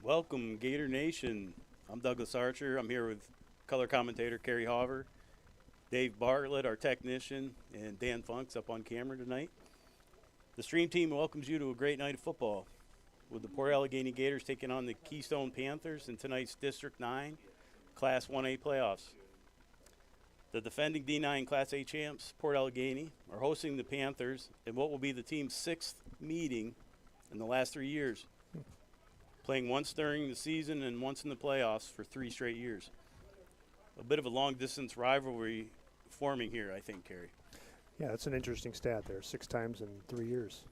Welcome, Gator Nation. I'm Douglas Archer. I'm here with color commentator Kerry Hauver, Dave Bartlett, our technician, and Dan Funk's up on camera tonight. The stream team welcomes you to a great night of football, with the Port Allegany Gators taking on the Keystone Panthers in tonight's District 9 Class 1A playoffs. The defending D9 Class A champs, Port Allegany, are hosting the Panthers in what will be the team's sixth meeting in the last 3 years, playing once during the season and once in the playoffs for 3 straight years. A bit of a long-distance rivalry forming here, I think, Kerry. Yeah, that's an interesting stat there, 6 times in 3 years.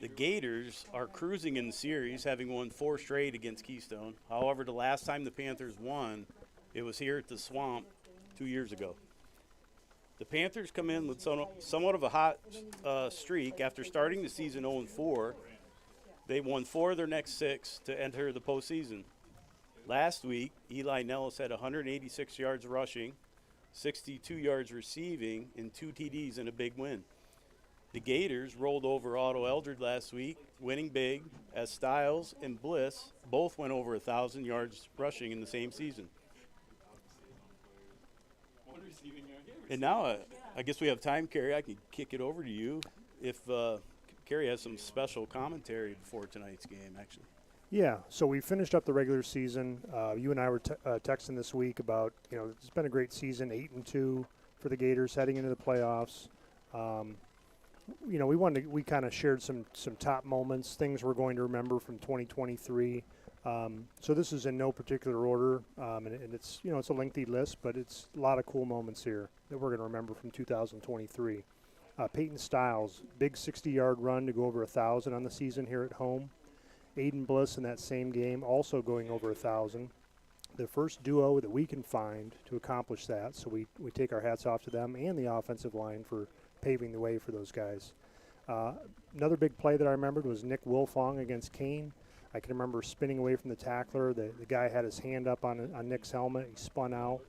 The Gators are cruising in the series, having won 4 straight against Keystone. However, the last time the Panthers won, it was here at the Swamp 2 years ago. The Panthers come in with somewhat of a hot streak. After starting the season 0-4, they won 4 of their next 6 to enter the postseason. Last week, Eli Nellis had 186 yards rushing, 62 yards receiving, and 2 TDs in a big win. The Gators rolled over Otto Eldred last week, winning big, as Styles and Bliss both went over 1,000 yards rushing in the same season. And now I guess we have time, Kerry. I can kick it over to you if Kerry has some special commentary before tonight's game, actually. Yeah, so we finished up the regular season. You and I were texting this week about, it's been a great season, 8-2 for the Gators heading into the playoffs. We kind of shared some top moments, things we're going to remember from 2023. So this is in no particular order, and it's it's a lengthy list, but it's a lot of cool moments here that we're going to remember from 2023. Peyton Styles, big 60-yard run to go over 1,000 on the season here at home. Aiden Bliss in that same game also going over 1,000. The first duo that we can find to accomplish that, so we take our hats off to them and the offensive line for paving the way for those guys. Another big play that I remembered was Nick Wilfong against Kane. I can remember spinning away from the tackler. The guy had his hand up on Nick's helmet. He spun out,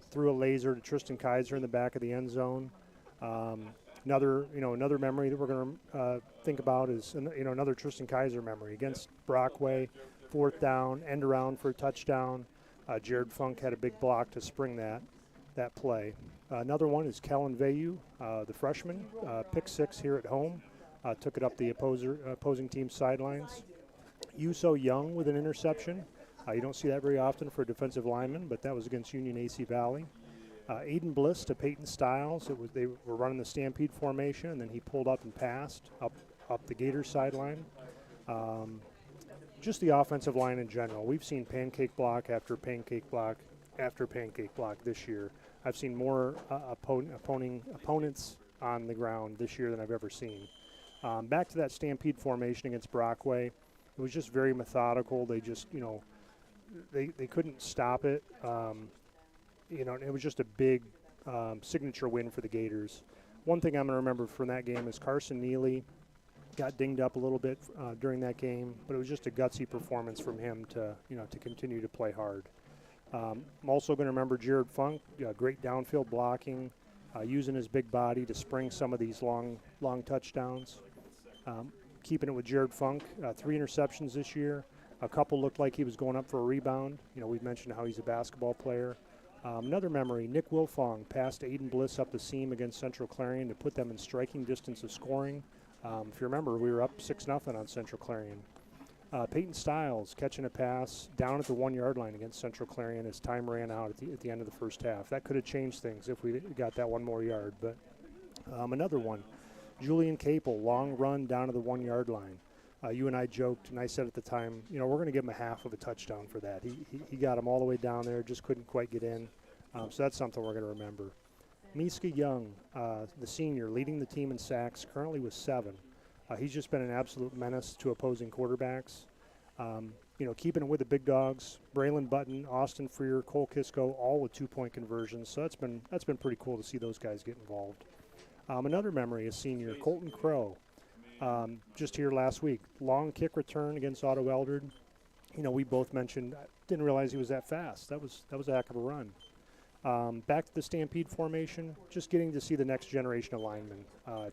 threw a laser to Tristan Kaiser in the back of the end zone. Another memory that we're going to think about is another Tristan Kaiser memory against Brockway, 4th down, end around for a touchdown. Jared Funk had a big block to spring that play. Another one is Kellen Vayu, the freshman, pick 6 here at home, took it up the opposing team's sidelines. Yuso Young with an interception. You don't see that very often for a defensive lineman, but that was against Union AC Valley. Aiden Bliss to Peyton Styles. They were running the Stampede formation, and then he pulled up and passed up the Gators sideline. Just the offensive line in general. We've seen pancake block after pancake block after pancake block this year. I've seen more opponents on the ground this year than I've ever seen. Back to that Stampede formation against Brockway. It was just very methodical. They just, they couldn't stop it. It was just a big signature win for the Gators. One thing I'm going to remember from that game is Carson Neely got dinged up a little bit during that game, but it was just a gutsy performance from him to continue to play hard. I'm also going to remember Jared Funk, great downfield blocking, using his big body to spring some of these long touchdowns. Keeping it with Jared Funk, 3 interceptions this year. A couple looked like he was going up for a rebound. We've mentioned how he's a basketball player. Another memory, Nick Wilfong passed Aiden Bliss up the seam against Central Clarion to put them in striking distance of scoring. If you remember, we were up 6-0 on Central Clarion. Peyton Styles catching a pass down at the 1-yard line against Central Clarion as time ran out at the end of the first half. That could have changed things if we got that 1 more yard. But another one, Julian Capel, long run down to the 1-yard line. You and I joked, and I said at the time, we're going to give him a half of a touchdown for that. He got him all the way down there, just couldn't quite get in. So that's something we're going to remember. Miska Young, the senior, leading the team in sacks, currently with 7. He's just been an absolute menace to opposing quarterbacks. Keeping it with the big dogs, Braylon Button, Austin Freer, Cole Kisco, all with 2-point conversions. So that's been pretty cool to see those guys get involved. Another memory is senior Colton Crow. Just here last week, long kick return against Otto Eldred. We both mentioned, didn't realize he was that fast. That was a heck of a run. Back to the Stampede formation, just getting to see the next generation of linemen.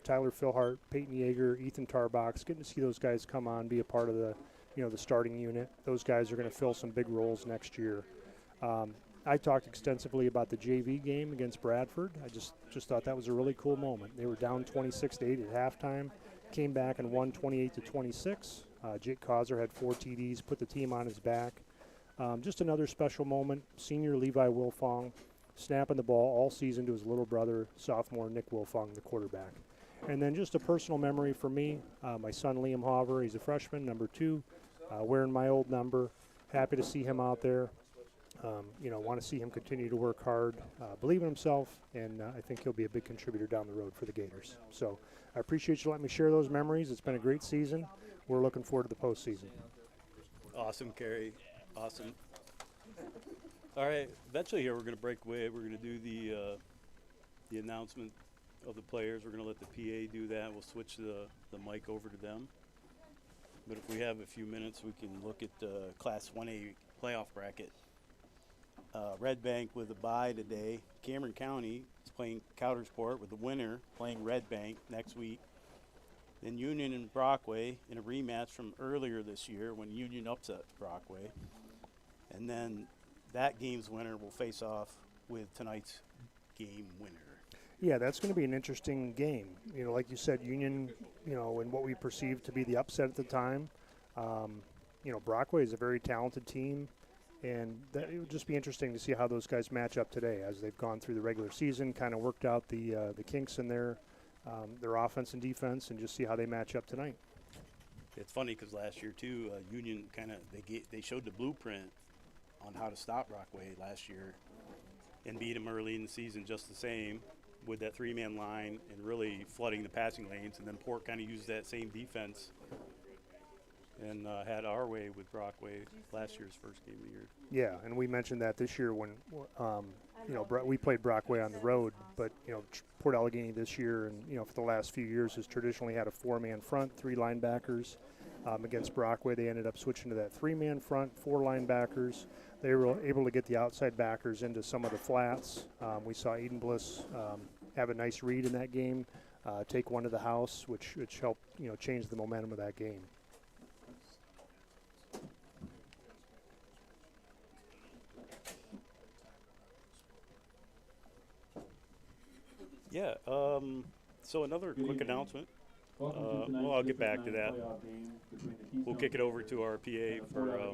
Tyler Philhart, Peyton Yeager, Ethan Tarbox, getting to see those guys come on, be a part of the starting unit. Those guys are going to fill some big roles next year. I talked extensively about the JV game against Bradford. I just thought that was a really cool moment. They were down 26-8 at halftime, came back and won 28-26. Jake Causer had 4 TDs, put the team on his back. Just another special moment. Senior Levi Wilfong snapping the ball all season to his little brother, sophomore Nick Wilfong, the quarterback. And then just a personal memory for me, my son Liam Hover, he's a freshman, number 2, wearing my old number. Happy to see him out there. Want to see him continue to work hard, believe in himself, and I think he'll be a big contributor down the road for the Gators. So I appreciate you letting me share those memories. It's been a great season. We're looking forward to the postseason. Awesome, Kerry. Awesome. All right, eventually here we're going to break away. We're going to do the announcement of the players. We're going to let the PA do that. We'll switch the mic over to them. But if we have a few minutes, we can look at the Class 1A playoff bracket. Red Bank with a bye today. Cameron County is playing Coudersport with the winner playing Red Bank next week. Then Union and Brockway in a rematch from earlier this year when Union upset Brockway. And then that game's winner will face off with tonight's game winner. Yeah, that's going to be an interesting game. Like you said, Union, and what we perceived to be the upset at the time. Brockway is a very talented team, and it would just be interesting to see how those guys match up today as they've gone through the regular season, kind of worked out the kinks in their offense and defense, and just see how they match up tonight. It's funny because last year too, Union they showed the blueprint on how to stop Brockway last year and beat them early in the season just the same with that 3-man line and really flooding the passing lanes. And then Port kind of used that same defense and had our way with Brockway last year's first game of the year. Yeah, and we mentioned that this year when we played Brockway on the road, but Port Allegany this year and for the last few years has traditionally had a 4-man front, 3 linebackers. Against Brockway, they ended up switching to that 3-man front, 4 linebackers. They were able to get the outside backers into some of the flats. We saw Eden Bliss have a nice read in that game, take one to the house, which helped change the momentum of that game. Yeah. So another quick announcement. I'll get back to that. We'll kick it over to our PA for.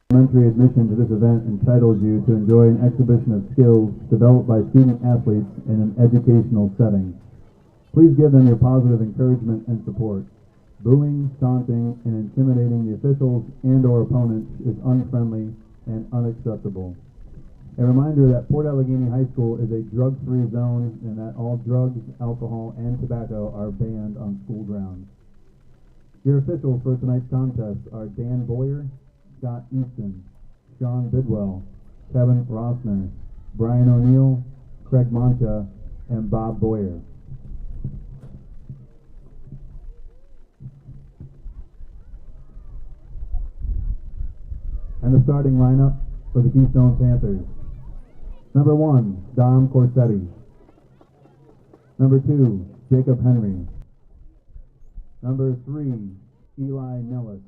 Complimentary admission to this event entitles you to enjoy an exhibition of skills developed by student athletes in an educational setting. Please give them your positive encouragement and support. Booing, taunting, and intimidating the officials and/or opponents is unfriendly and unacceptable. A reminder that Port Allegany High School is a drug-free zone and that all drugs, alcohol, and tobacco are banned on school grounds. Your officials for tonight's contest are Dan Boyer, Scott Easton, Sean Bidwell, Kevin Rossner, Brian O'Neill, Craig Mancha, and Bob Boyer. And the starting lineup for the Keystone Panthers. Number 1, Dom Corsetti. Number 2, Jacob Henry. Number 3, Eli Nellis.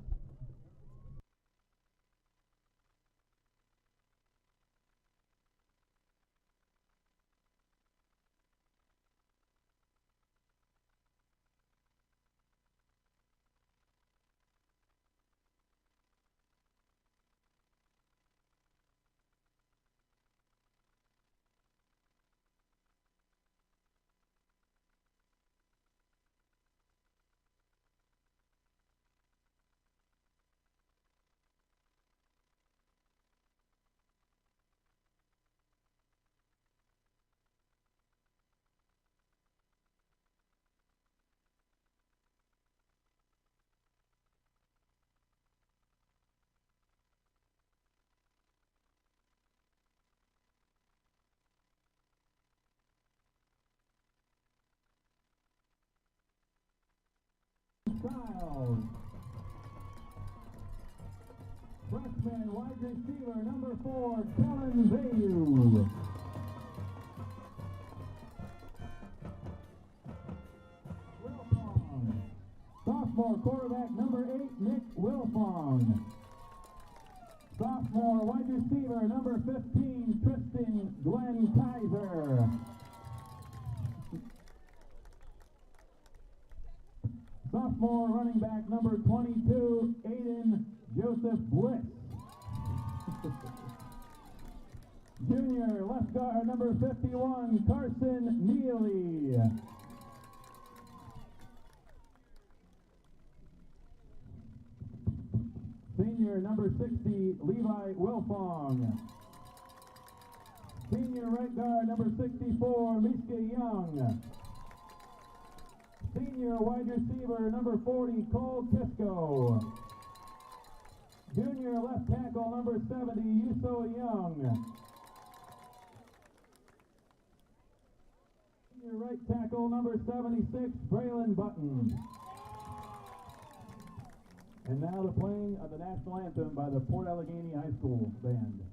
Styles. Freshman wide receiver number 4, Kellen Bayou. Wilfong. Sophomore Sophomore quarterback number 8, Nick Wilfong. Sophomore wide receiver number 15, Tristan Glenn Kaiser. Sophomore running back number 22, Aiden Joseph Bliss. Junior left guard number 51, Carson Neely. Senior number 60, Levi Wilfong. Senior right guard number 64, Miska Young. Senior wide receiver number 40, Cole Kisco. Junior left tackle number 70, Yuso Young. Senior right tackle number 76, Braylon Button. And now the playing of the national anthem by the Port Allegany High School Band.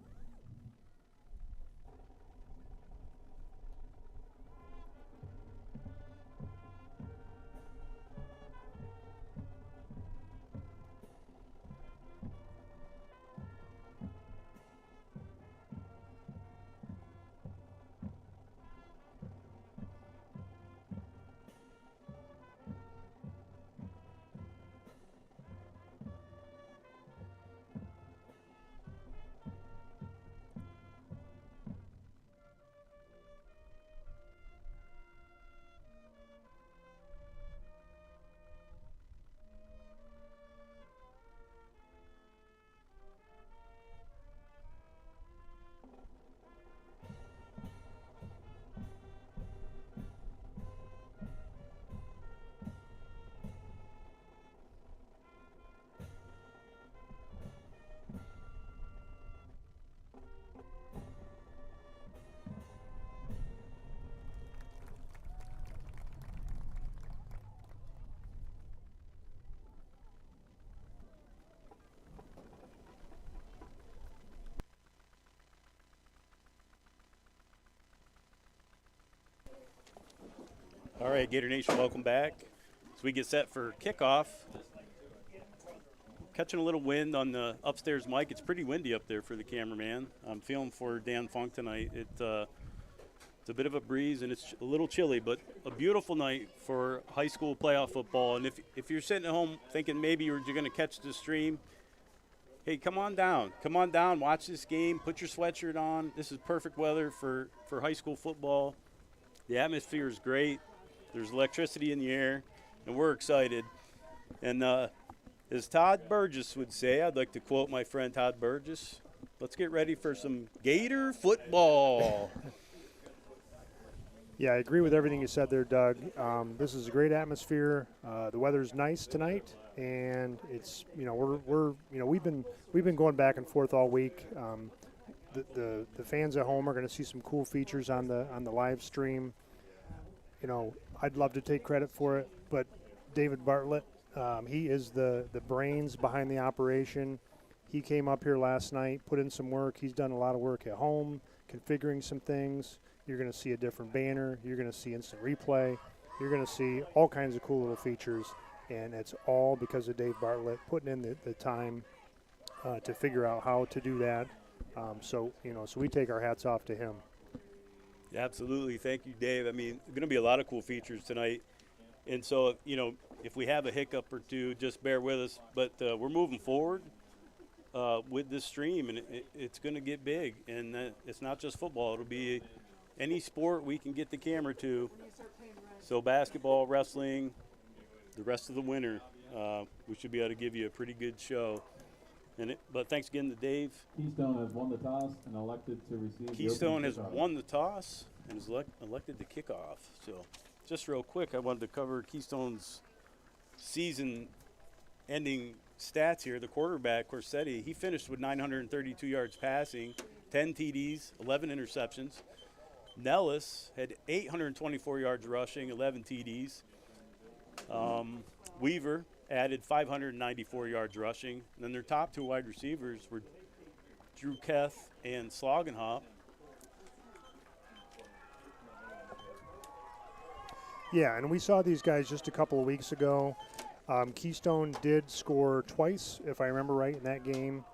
All right, Gator Nation, welcome back. As we get set for kickoff, catching a little wind on the upstairs mic. It's pretty windy up there for the cameraman. I'm feeling for Dan Funk tonight. It's a bit of a breeze and it's a little chilly, but a beautiful night for high school playoff football. And if you're sitting at home thinking maybe you're going to catch the stream, hey, come on down. Come on down, watch this game, put your sweatshirt on. This is perfect weather for high school football. The atmosphere is great. There's electricity in the air, and we're excited. And as Todd Burgess would say, I'd like to quote my friend Todd Burgess, let's get ready for some Gator football. Yeah, I agree with everything you said there, Doug. This is a great atmosphere. The weather's nice tonight, and it's we've been going back and forth all week. The fans at home are going to see some cool features on the live stream. I'd love to take credit for it, but David Bartlett, he is the brains behind the operation. He came up here last night, put in some work. He's done a lot of work at home, configuring some things. You're going to see a different banner. You're going to see instant replay. You're going to see all kinds of cool little features, and it's all because of Dave Bartlett putting in the time to figure out how to do that. So we take our hats off to him. Absolutely. Thank you, Dave. I mean, going to be a lot of cool features tonight. And so, if we have a hiccup or two, just bear with us. But we're moving forward with this stream, and it's going to get big. And it's not just football. It'll be any sport we can get the camera to. So basketball, wrestling, the rest of the winter, we should be able to give you a pretty good show. But thanks again to Dave. Keystone has won the toss and elected to receive. Keystone has won the toss and is elected to kick off. So just real quick, I wanted to cover Keystone's season-ending stats here. The quarterback, Corsetti, he finished with 932 yards passing, 10 TDs, 11 interceptions. Nellis had 824 yards rushing, 11 TDs. Weaver added 594 yards rushing. And then their top two wide receivers were Drew Keth and Slogenhop. Yeah, and we saw these guys just a couple of weeks ago. Keystone did score twice, if I remember right, in that game.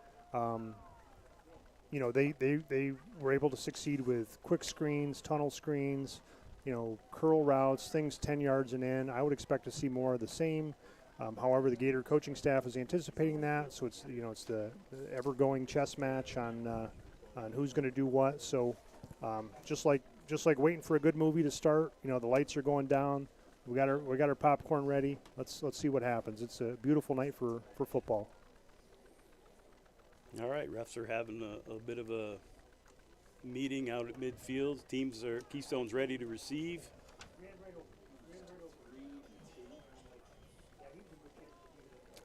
You know, they were able to succeed with quick screens, tunnel screens, you know, curl routes, things 10 yards and in. I would expect to see more of the same. However, the Gator coaching staff is anticipating that, so it's, you know, it's the ever-going chess match on who's going to do what. So just like waiting for a good movie to start, you know, the lights are going down. We got our popcorn ready. Let's see what happens. It's a beautiful night for football. All right, refs are having a bit of a meeting out at midfield. Keystone's ready to receive.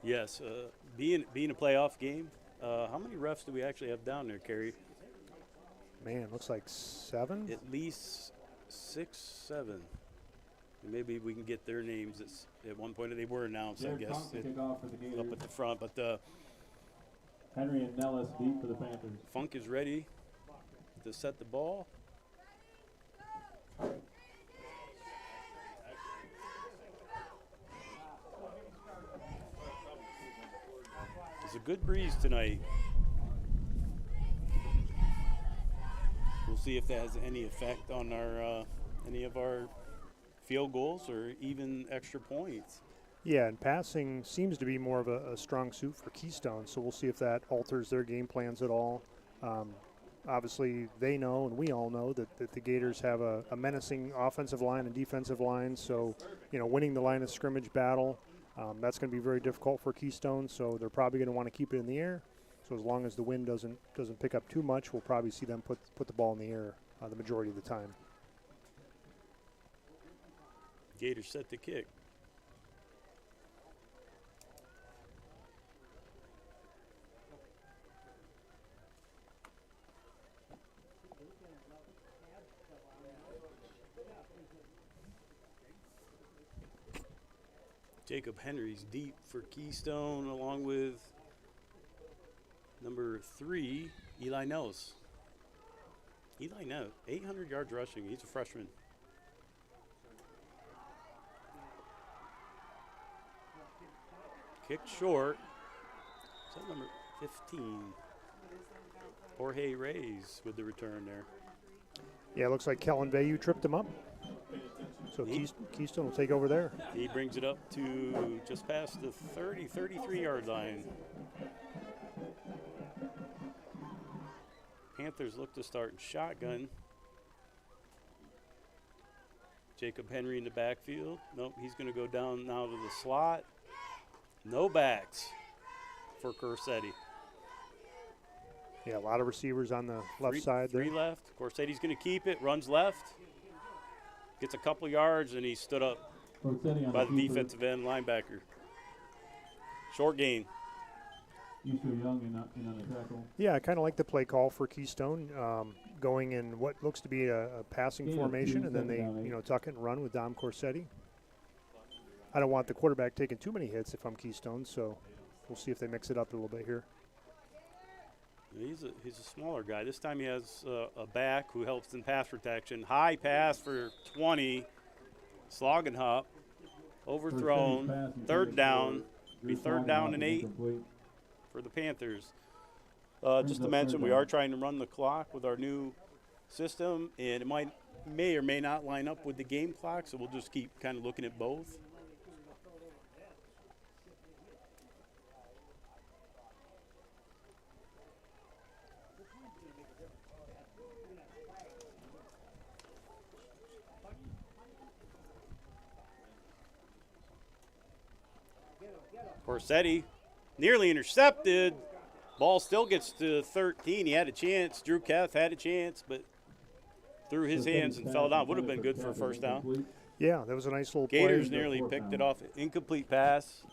Yes, being a playoff game, how many refs do we actually have down there, Kerry? Man, looks like 7. At least 6, 7. Maybe we can get their names. At one point they were announced, I guess, Kickoff for the Gators. up at the front. But Henry and Nellis deep for the Panthers. Funk is ready to set the ball. It's a good breeze tonight. We'll see if that has any effect on our any of our field goals or even extra points. Yeah, and passing seems to be more of a strong suit for Keystone, so we'll see if that alters their game plans at all. Obviously, they know, and we all know, that the Gators have a menacing offensive line and defensive line, so, you know, winning the line of scrimmage battle, that's going to be very difficult for Keystone, so they're probably going to want to keep it in the air. So as long as the wind doesn't pick up too much, we'll probably see them put the ball in the air the majority of the time. Gators set to kick. Jacob Henry's deep for Keystone, along with number 3, Eli Nellis. Eli Nellis, 800 yards rushing. He's a freshman. Kicked short. Is that number 15? Jorge Reyes with the return there. Yeah, it looks like Kellen Vayu tripped him up. So Keystone will take over there. He brings it up to just past the 33-yard line. Panthers look to start in shotgun. Jacob Henry in the backfield. Nope, he's going to go down now to the slot. No backs for Corsetti. Yeah, a lot of receivers on the left side there. 3 left. Corsetti's going to keep it, runs left. Gets a couple yards, and he stood up by the defensive end linebacker. Short gain. Easter Young in on the tackle. Yeah, I kind of like the play call for Keystone, going in what looks to be a passing formation, and then they, you know, tuck it and run with Dom Corsetti. I don't want the quarterback taking too many hits if I'm Keystone, so we'll see if they mix it up a little bit here. He's a smaller guy. This time he has a back who helps in pass protection. High pass for 20. Slog and hop. Overthrown. Third down. Be third down and 8 for the Panthers. Just to mention, we are trying to run the clock with our new system, and it may or may not line up with the game clock, so we'll just keep kind of looking at both. Corsetti nearly intercepted. Ball still gets to 13. He had a chance. Drew Keth had a chance, but threw his hands and fell down. Would have been good for a first down. Yeah, that was a nice little Gators play. nearly picked it off. Incomplete pass.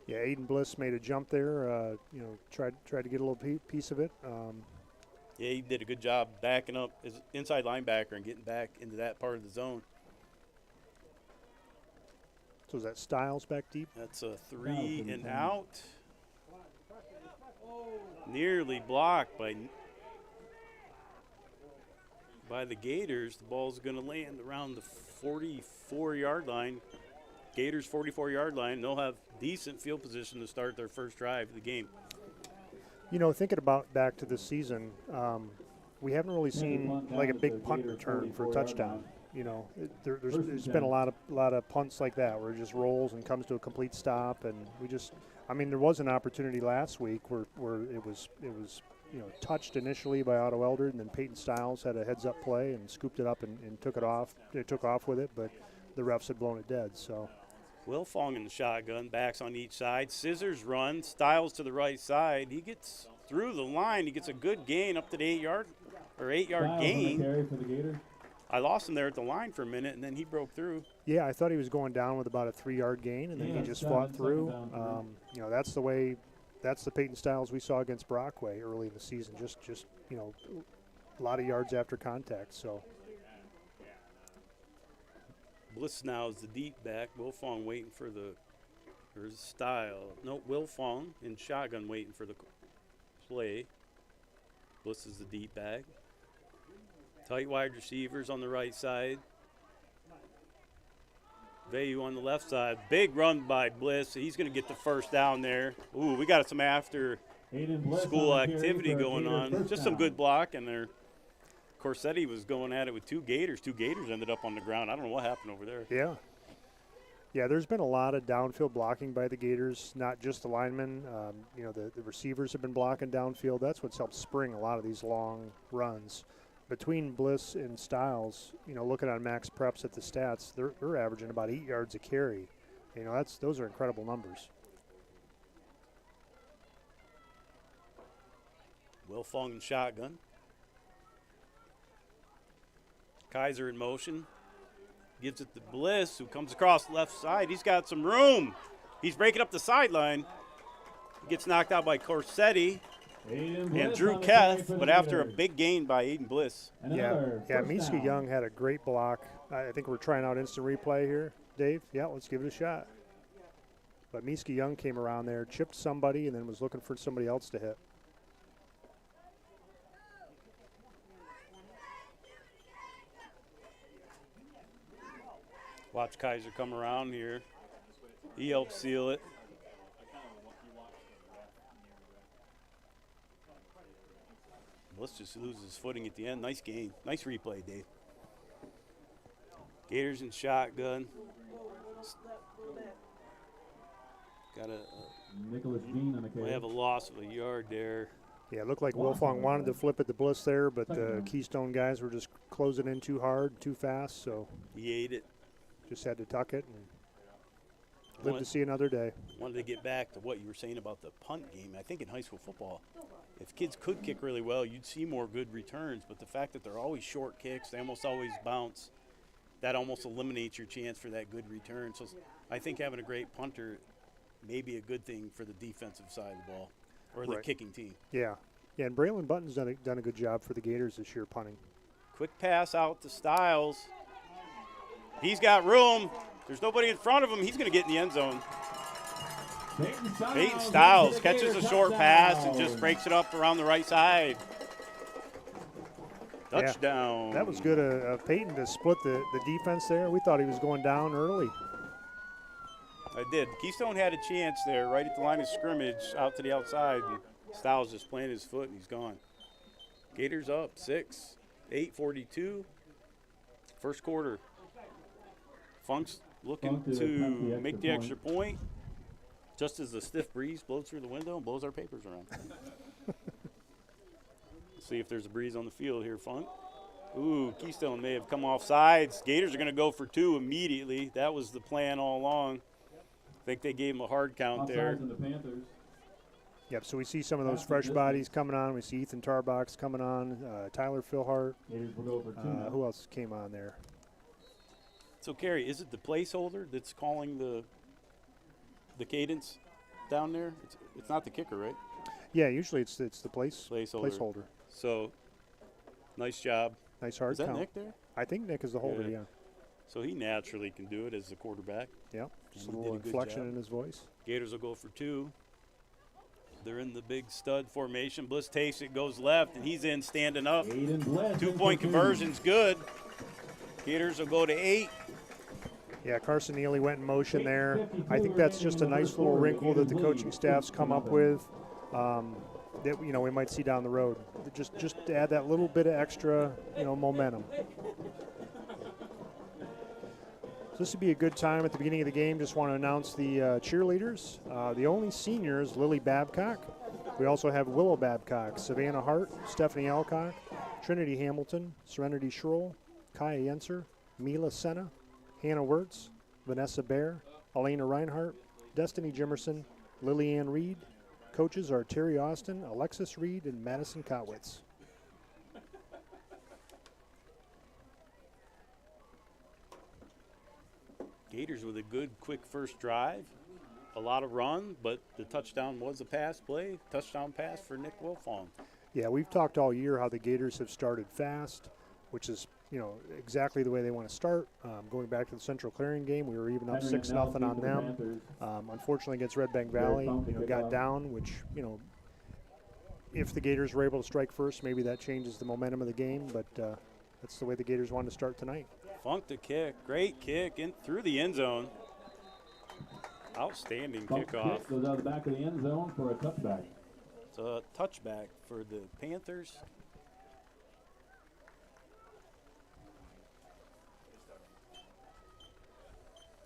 Yeah, Aiden Bliss made a jump there. You know, tried to get a little piece of it. Yeah, he did a good job backing up his inside linebacker and getting back into that part of the zone. So is that Styles back deep? That's a 3 and out. Nearly blocked by the Gators. The ball's going to land around the 44-yard line. Gators 44-yard line. They'll have decent field position to start their first drive of the game. You know, thinking about back to this season, we haven't really seen like a big punt return for a touchdown. You know, there's been a lot of punts like that where it just rolls and comes to a complete stop, and I mean, there was an opportunity last week where it was touched initially by Otto Elder, and then Peyton Stiles had a heads-up play and scooped it up and took it off. They took off with it, but the refs had blown it dead. So. Will Fong in the shotgun, backs on each side. Scissors run, Stiles to the right side. He gets through the line. He gets a good gain up to the 8-yard gain. Carry for the Gators. I lost him there at the line for a minute, and then he broke through. Yeah, I thought he was going down with about a 3-yard gain, and then he just fought through. That's the Peyton Stiles we saw against Brockway early in the season. Just a lot of yards after contact. So. Bliss now is the deep back. Will Fong waiting for there's Style. No, Will Fong in shotgun waiting for the play. Bliss is the deep back. Tight wide receivers on the right side. Vayu on the left side. Big run by Bliss. He's going to get the first down there. Ooh, we got some after school activity going on. Just some good blocking there. Corsetti was going at it with two Gators. Two Gators ended up on the ground. I don't know what happened over there. Yeah. Yeah, there's been a lot of downfield blocking by the Gators, not just the linemen. The receivers have been blocking downfield. That's what's helped spring a lot of these long runs. Between Bliss and Stiles, looking on Max Preps at the stats, they're averaging about 8 yards a carry. Those are incredible numbers. Will Fong in shotgun. Kaiser in motion. Gives it to Bliss, who comes across the left side. He's got some room. He's breaking up the sideline. He gets knocked out by Corsetti and Drew Keth, but after a big gain by Aiden Bliss. Yeah, Miska Young had a great block. I think we're trying out instant replay here, Dave. Yeah, let's give it a shot. But Miska Young came around there, chipped somebody, and then was looking for somebody else to hit. Watch Kaiser come around here. He helped seal it. Let's just lose his footing at the end. Nice gain. Nice replay, Dave. Gators in shotgun. Got a Nicholas Jean on the carry. we have a loss of a yard there. Yeah, it looked like Wilfong wanted to flip it to Bliss there, but the Keystone guys were just closing in too hard, too fast, so He ate it. just had to tuck it and live to see another day. Wanted to get back to what you were saying about the punt game. I think in high school football, if kids could kick really well, you'd see more good returns. But the fact that they're always short kicks, they almost always bounce, that almost eliminates your chance for that good return. So I think having a great punter may be a good thing for the defensive side of the ball or the kicking team. Yeah, and Braylon Button's done a good job for the Gators this year punting. Quick pass out to Stiles. He's got room. There's nobody in front of him. He's going to get in the end zone. Peyton Stiles catches a short pass and just breaks it up around the right side. Touchdown. Yeah, that was good of Peyton to split the defense there. We thought he was going down early. I did. Keystone had a chance there right at the line of scrimmage out to the outside. And Stiles just planted his foot and he's gone. Gators up 6, 8:42. First quarter. Funk's looking to make the extra point just as the stiff breeze blows through the window and blows our papers around. See if there's a breeze on the field here, Funk. Ooh, Keystone may have come off sides. Gators are going to go for 2 immediately. That was the plan all along. I think they gave him a hard count there. The Panthers. Yep, so we see some of those fresh bodies coming on. We see Ethan Tarbox coming on, Tyler Philhart. Gators will go for 2 now. Who else came on there? So, Kerry, is it the placeholder that's calling the cadence down there? It's not the kicker, right? Yeah, usually it's the placeholder. So, nice job. Nice hard Is that count. Nick there? I think Nick is the holder, yeah. So he naturally can do it as the quarterback. Yeah, just a And he little did a good inflection job. in his voice. Gators will go for 2. They're in the big stud formation. Bliss takes it, goes left, and he's in standing up. 2-point conversion's good. Gators will go to 8. Yeah, Carson Neely went in motion there. I think that's just a nice little wrinkle that the coaching staff's come up with that we might see down the road. Just to add that little bit of extra momentum. So this would be a good time at the beginning of the game. Just want to announce the cheerleaders. The only senior is Lily Babcock. We also have Willow Babcock, Savannah Hart, Stephanie Alcock, Trinity Hamilton, Serenity Schroll, Kaya Yenser, Mila Senna, Hannah Wirtz, Vanessa Bear, Elena Reinhart, Destiny Jimerson, Lillianne Reed. Coaches are Terry Austin, Alexis Reed, and Madison Kotwitz. Gators with a good, quick first drive. A lot of run, but the touchdown was a pass play. Touchdown pass for Nick Wilfong. Yeah, we've talked all year how the Gators have started fast, which is exactly the way they want to start. Going back to the Central Clarion game, we were even up 6-0 on them. Unfortunately, against Red Bank Valley, got down, which if the Gators were able to strike first, maybe that changes the momentum of the game. But that's the way the Gators wanted to start tonight. Funk the kick, great kick in through the end zone. Outstanding kickoff. Kick goes out the back of the end zone for a touchback. It's a touchback for the Panthers.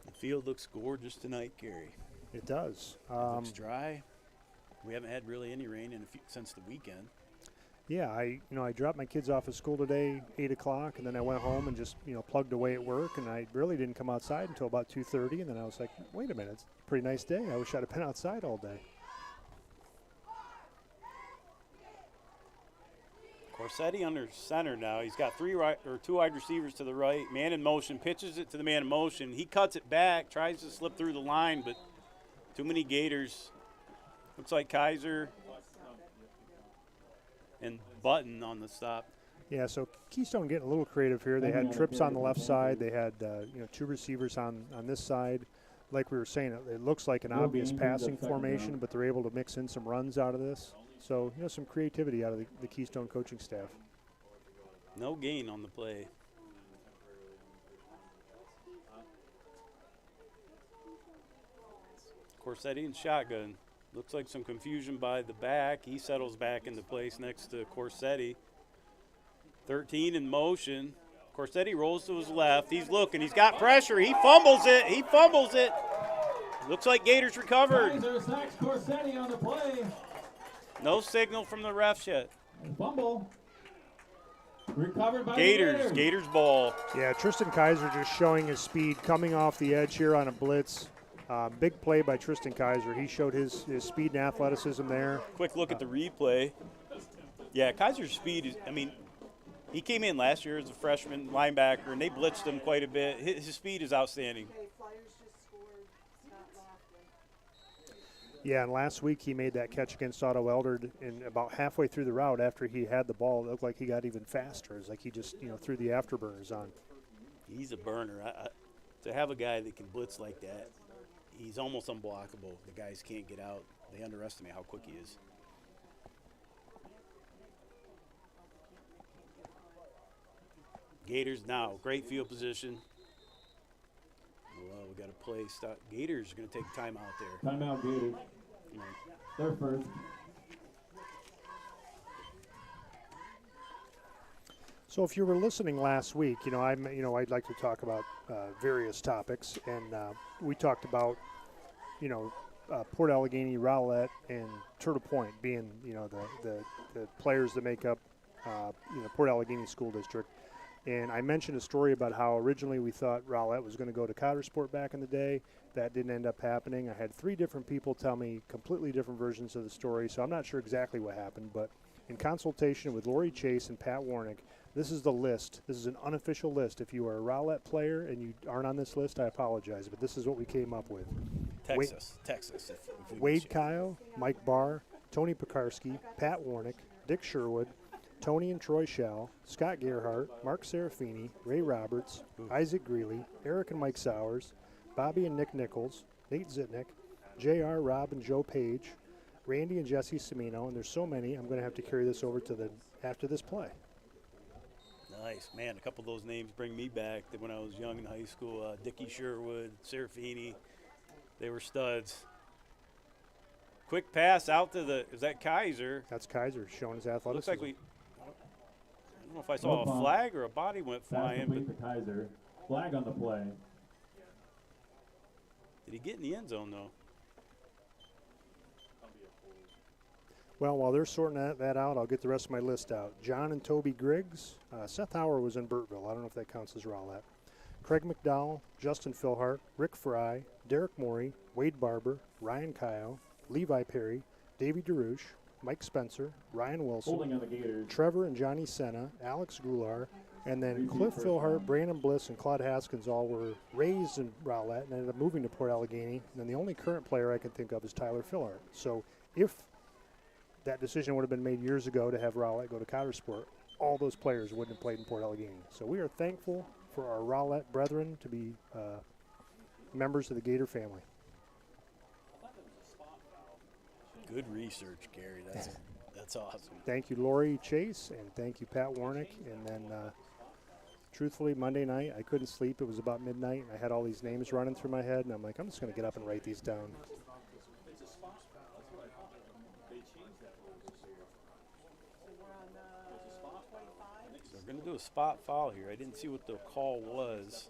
The field looks gorgeous tonight, Gary. It does. It looks dry. We haven't had really any rain since the weekend. Yeah, I dropped my kids off at school today, 8 o'clock, and then I went home and just plugged away at work, and I really didn't come outside until about 2:30, and then I was like, wait a minute, it's a pretty nice day. I wish I'd have been outside all day. Corsetti under center now. He's got two wide receivers to the right. Man in motion, pitches it to the man in motion. He cuts it back, tries to slip through the line, but too many Gators. Looks like Kaiser and Button on the stop. Yeah, so Keystone getting a little creative here. They had trips on the left side. They had two receivers on this side. Like we were saying, it looks like an obvious passing formation, but they're able to mix in some runs out of this. So, some creativity out of the Keystone coaching staff. No gain on the play. Corsetti and shotgun. Looks like some confusion by the back. He settles back into place next to Corsetti. 13 in motion. Corsetti rolls to his left. He's looking. He's got pressure. He fumbles it. Looks like Gators recovered. Kaiser sacks Corsetti on the play. No signal from the refs yet. Fumble. Recovered by Gators. Gators ball. Yeah, Tristan Kaiser just showing his speed coming off the edge here on a blitz. Big play by Tristan Kaiser. He showed his speed and athleticism there. Quick look at the replay. Yeah, Kaiser's speed is, he came in last year as a freshman linebacker, and they blitzed him quite a bit. His speed is outstanding. Yeah, and last week he made that catch against Otto Eldred, and about halfway through the route after he had the ball, it looked like he got even faster. It's like he just, threw the afterburners on. He's a burner. To have a guy that can blitz like that, he's almost unblockable. The guys can't get out. They underestimate how quick he is. Gators now, great field position. Well, we got to play. Stop. Gators are going to take a timeout there. Timeout, Gators. They're first. So if you were listening last week, I'd like to talk about various topics, and we talked about, Port Allegany, Rowlett, and Turtle Point being, the players that make up, Port Allegany School District. And I mentioned a story about how originally we thought Rowlett was going to go to Cottersport back in the day. That didn't end up happening. I had 3 different people tell me completely different versions of the story, so I'm not sure exactly what happened. But in consultation with Lori Chase and Pat Warnick, this is the list. This is an unofficial list. If you are a Rowlett player and you aren't on this list, I apologize, but this is what we came up with. Texas. If Wade Kyle, Mike Barr, Tony Pekarski, Pat Warnick, Dick Sherwood, Tony and Troy Schell, Scott Gerhart, Mark Serafini, Ray Roberts, Isaac Greeley, Eric and Mike Sowers, Bobby and Nick Nichols, Nate Zitnick, JR, Rob and Joe Page, Randy and Jesse Semino, and there's so many, I'm going to have to carry this over to after this play. Nice. Man, a couple of those names bring me back to when I was young in high school. Dickie Sherwood, Serafini. They were studs. Quick pass out to is that Kaiser? That's Kaiser showing his athleticism. Looks like I don't know if I saw a flag or a body went Pass flying, complete but to Kaiser. Flag on the play. did he get in the end zone, though? Well, while they're sorting that out, I'll get the rest of my list out. John and Toby Griggs. Seth Hauer was in Burtville. I don't know if that counts as Rowlett. Craig McDowell, Justin Philhart, Rick Fry, Derek Morey, Wade Barber, Ryan Kyle, Levi Perry, Davey DeRouche, Mike Spencer, Ryan Wilson, Holding on the Gators. Trevor and Johnny Senna, Alex Gular, and then Cliff Philhart, Brandon Bliss, and Claude Haskins all were raised in Rowlett and ended up moving to Port Allegany. And then the only current player I can think of is Tyler Philhart. So if that decision would have been made years ago to have Rowlett go to Cottersport, all those players wouldn't have played in Port Allegany. So we are thankful for our Rowlett brethren to be members of the Gator family. Good research, Gary. That's awesome. Thank you, Lori Chase, and thank you, Pat Warnick. And then, truthfully, Monday night, I couldn't sleep. It was about midnight, and I had all these names running through my head, and I'm like, I'm just going to get up and write these down. So we're going to do a spot foul here. I didn't see what the call was.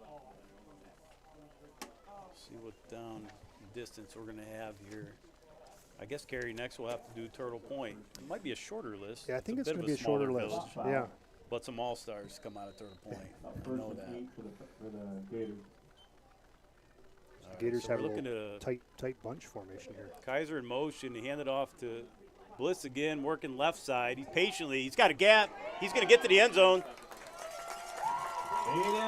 See what down distance we're going to have here. I guess, Gary, next we'll have to do Turtle Point. It might be a shorter list. Yeah, I think it's bit going of to be a shorter smaller list. village, Yeah. but some all-stars come out of Turtle Point. I First know and that. 8 for the Gators. All right, Gators so have we're a looking little at tight bunch formation here. Kaiser in motion. He handed off to Bliss again, working left side. He's got a gap. He's going to get to the end zone.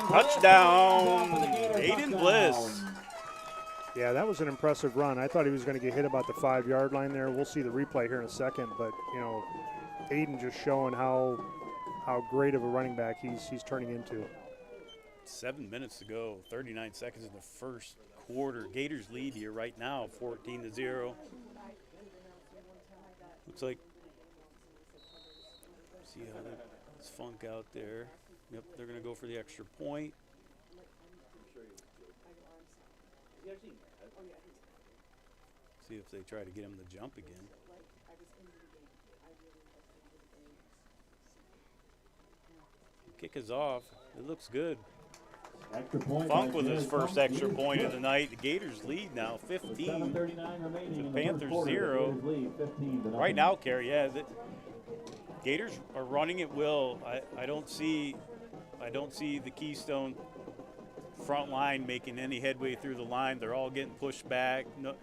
Touchdown. Aiden Bliss. Yeah, that was an impressive run. I thought he was going to get hit about the 5-yard line there. We'll see the replay here in a second, but you know, Aiden just showing how great of a running back he's turning into. 7 minutes to go, 39 seconds in the first quarter. Gators lead here right now, 14-0. Looks like, see how that's Funk out there. Yep, they're going to go for the extra point. See if they try to get him to jump again. Kick is off. It looks good. Extra point. Funk with his first extra point of the night. The Gators lead now, 15. 7:39 remaining in the Panthers first quarter. 0. Gators lead 15-0. Right now, Kerry, yeah, the Gators are running at will. I don't see the Keystone front line making any headway through the line. They're all getting pushed back. No,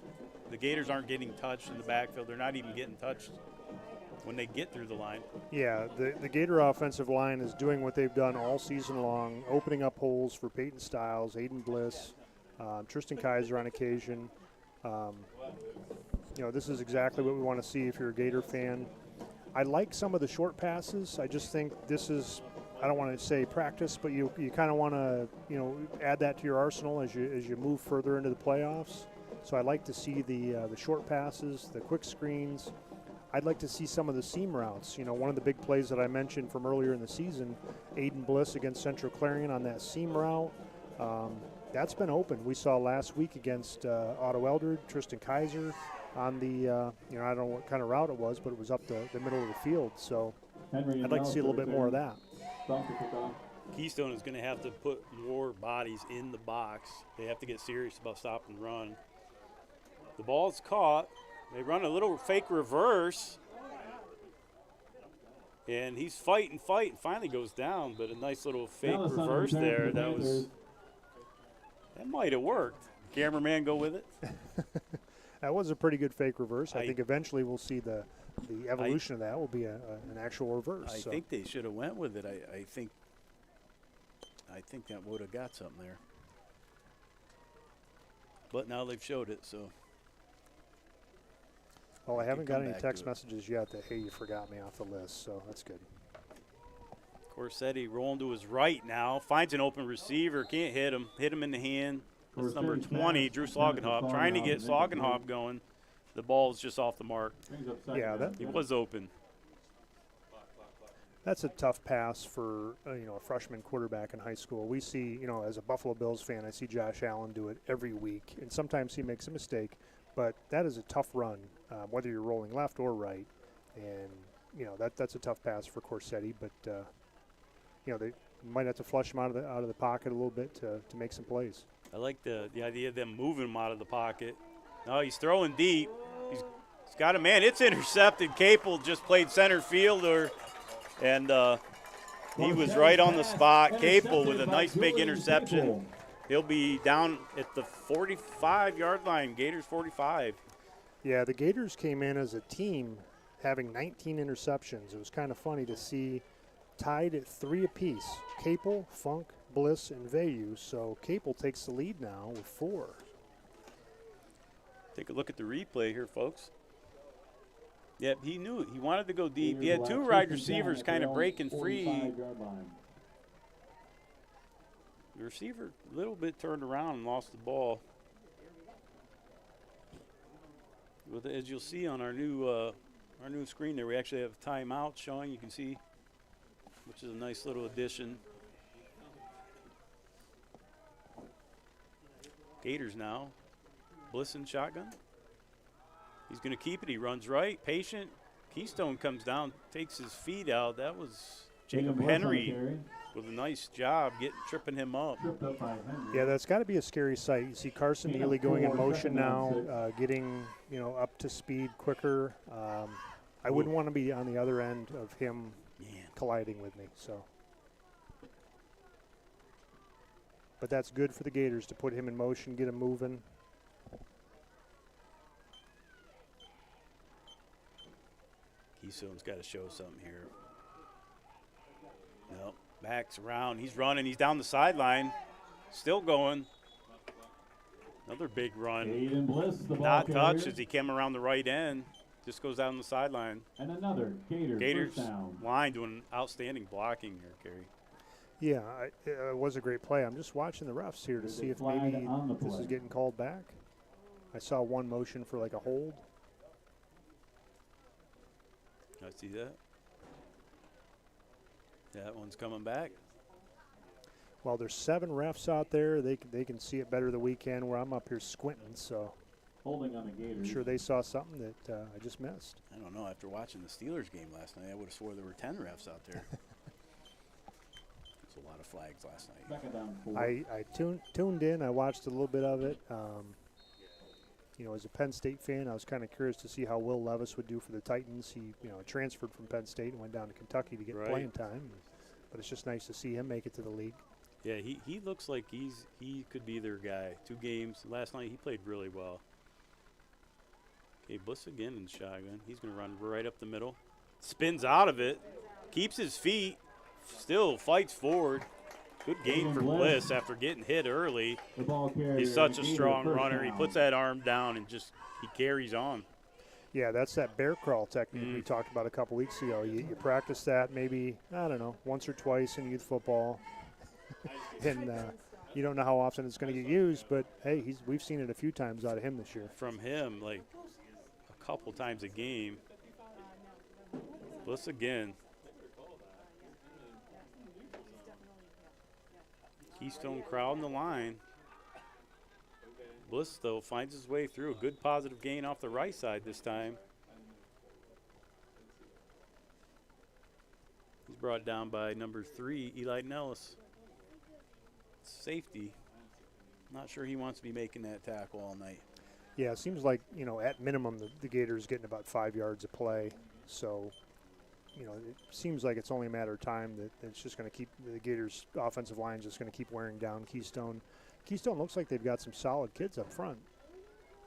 the Gators aren't getting touched in the backfield. They're not even getting touched when they get through the line. Yeah, the Gator offensive line is doing what they've done all season long, opening up holes for Peyton Stiles, Aiden Bliss, Tristan Kaiser on occasion. You know, this is exactly what we want to see if you're a Gator fan. I like some of the short passes. I just think this is, I don't want to say practice, but you kind of want to, you know, add that to your arsenal as you move further into the playoffs. So I like to see the short passes, the quick screens. I'd like to see some of the seam routes. You know, one of the big plays that I mentioned from earlier in the season, Aiden Bliss against Central Clarion on that seam route. That's been open. We saw last week against Otto Eldred, Tristan Kaiser on the, you know, I don't know what kind of route it was, but it was up the middle of the field. So I'd like to see a little bit more of that. Keystone is going to have to put more bodies in the box. They have to get serious about stop and run. The ball's caught. They run a little fake reverse. And he's fighting, finally goes down, but a nice little fake reverse there. That might have worked. Cameraman, go with it. That was a pretty good fake reverse. I think eventually we'll see the evolution of that will be an actual reverse. I think they should have went with it. I think that would have got something there. But now they've showed it, so. Well, I haven't got any text messages yet that, hey, you forgot me off the list, so that's good. Corsetti rolling to his right now, finds an open receiver, can't hit him in the hand. That's number 20, Drew Slogenhop, trying to get Slogenhop going. The ball's just off the mark. Yeah, he was open. That's a tough pass for a freshman quarterback in high school. We see, as a Buffalo Bills fan, I see Josh Allen do it every week, and sometimes he makes a mistake, but that is a tough run, whether you're rolling left or right, and that's a tough pass for Corsetti. But they might have to flush him out of the pocket a little bit to make some plays. I like the idea of them moving him out of the pocket. No, he's throwing deep. He's got a man. It's intercepted. Capel just played center fielder. And he was right on the spot. Capel with a nice big interception. He'll be down at the 45-yard line, Gators 45. Yeah, the Gators came in as a team having 19 interceptions. It was kind of funny to see tied at 3 apiece. Capel, Funk, Bliss, and Vayu. So Capel takes the lead now with 4. Take a look at the replay here, folks. Yep, he knew it. He wanted to go deep. He had 2 wide receivers kind of breaking free. The receiver a little bit turned around and lost the ball. As you'll see on our new screen there, we actually have a timeout showing. You can see, which is a nice little addition. Gators now. Bliss in shotgun. He's going to keep it. He runs right. Patient. Keystone comes down, takes his feet out. That was Jacob Henry with a nice job tripping him up. Yeah, that's got to be a scary sight. You see Carson Neely going in motion now, getting up to speed quicker. I wouldn't want to be on the other end of him colliding with me. So, but that's good for the Gators to put him in motion, get him moving. Keystone's got to show something here. No, backs around. He's running. He's down the sideline. Still going. Another big run. Bliss, not touched as he came around the right end. Just goes down the sideline. And another Gators line doing outstanding blocking here, Kerry. Yeah, it was a great play. I'm just watching the refs here to see if maybe this is getting called back. I saw one motion for like a hold. I see that. That one's coming back. Well, there's 7 refs out there. They can see it better the weekend where I'm up here squinting. So holding on the Gators. I'm sure they saw something that I just missed. I don't know. After watching the Steelers game last night, I would have swore there were 10 refs out there. There's a lot of flags last night. Back down 4. I tuned in. I watched a little bit of it. As a Penn State fan, I was kind of curious to see how Will Levis would do for the Titans. He, transferred from Penn State and went down to Kentucky to get playing time. But it's just nice to see him make it to the league. Yeah, he looks like he could be their guy. 2 games. Last night he played really well. Okay, Bliss again in shotgun. He's going to run right up the middle. Spins out of it. Keeps his feet. Still fights forward. Good game for Bliss after getting hit early. He's such a strong runner. He puts that arm down and he carries on. Yeah, that's that bear crawl technique we talked about a couple weeks ago. You practice that maybe, I don't know, once or twice in youth football. And you don't know how often it's going to get used, but, hey, we've seen it a few times out of him this year. From him, like a couple times a game. Bliss again. Keystone crowding the line. Bliss, though, finds his way through. A good positive gain off the right side this time. He's brought down by number 3, Eli Nellis. Safety. Not sure he wants to be making that tackle all night. Yeah, it seems like, at minimum the Gators getting about 5 yards of play. So, it seems like it's only a matter of time that it's just going to keep the Gators' offensive line just going to keep wearing down Keystone. Keystone looks like they've got some solid kids up front.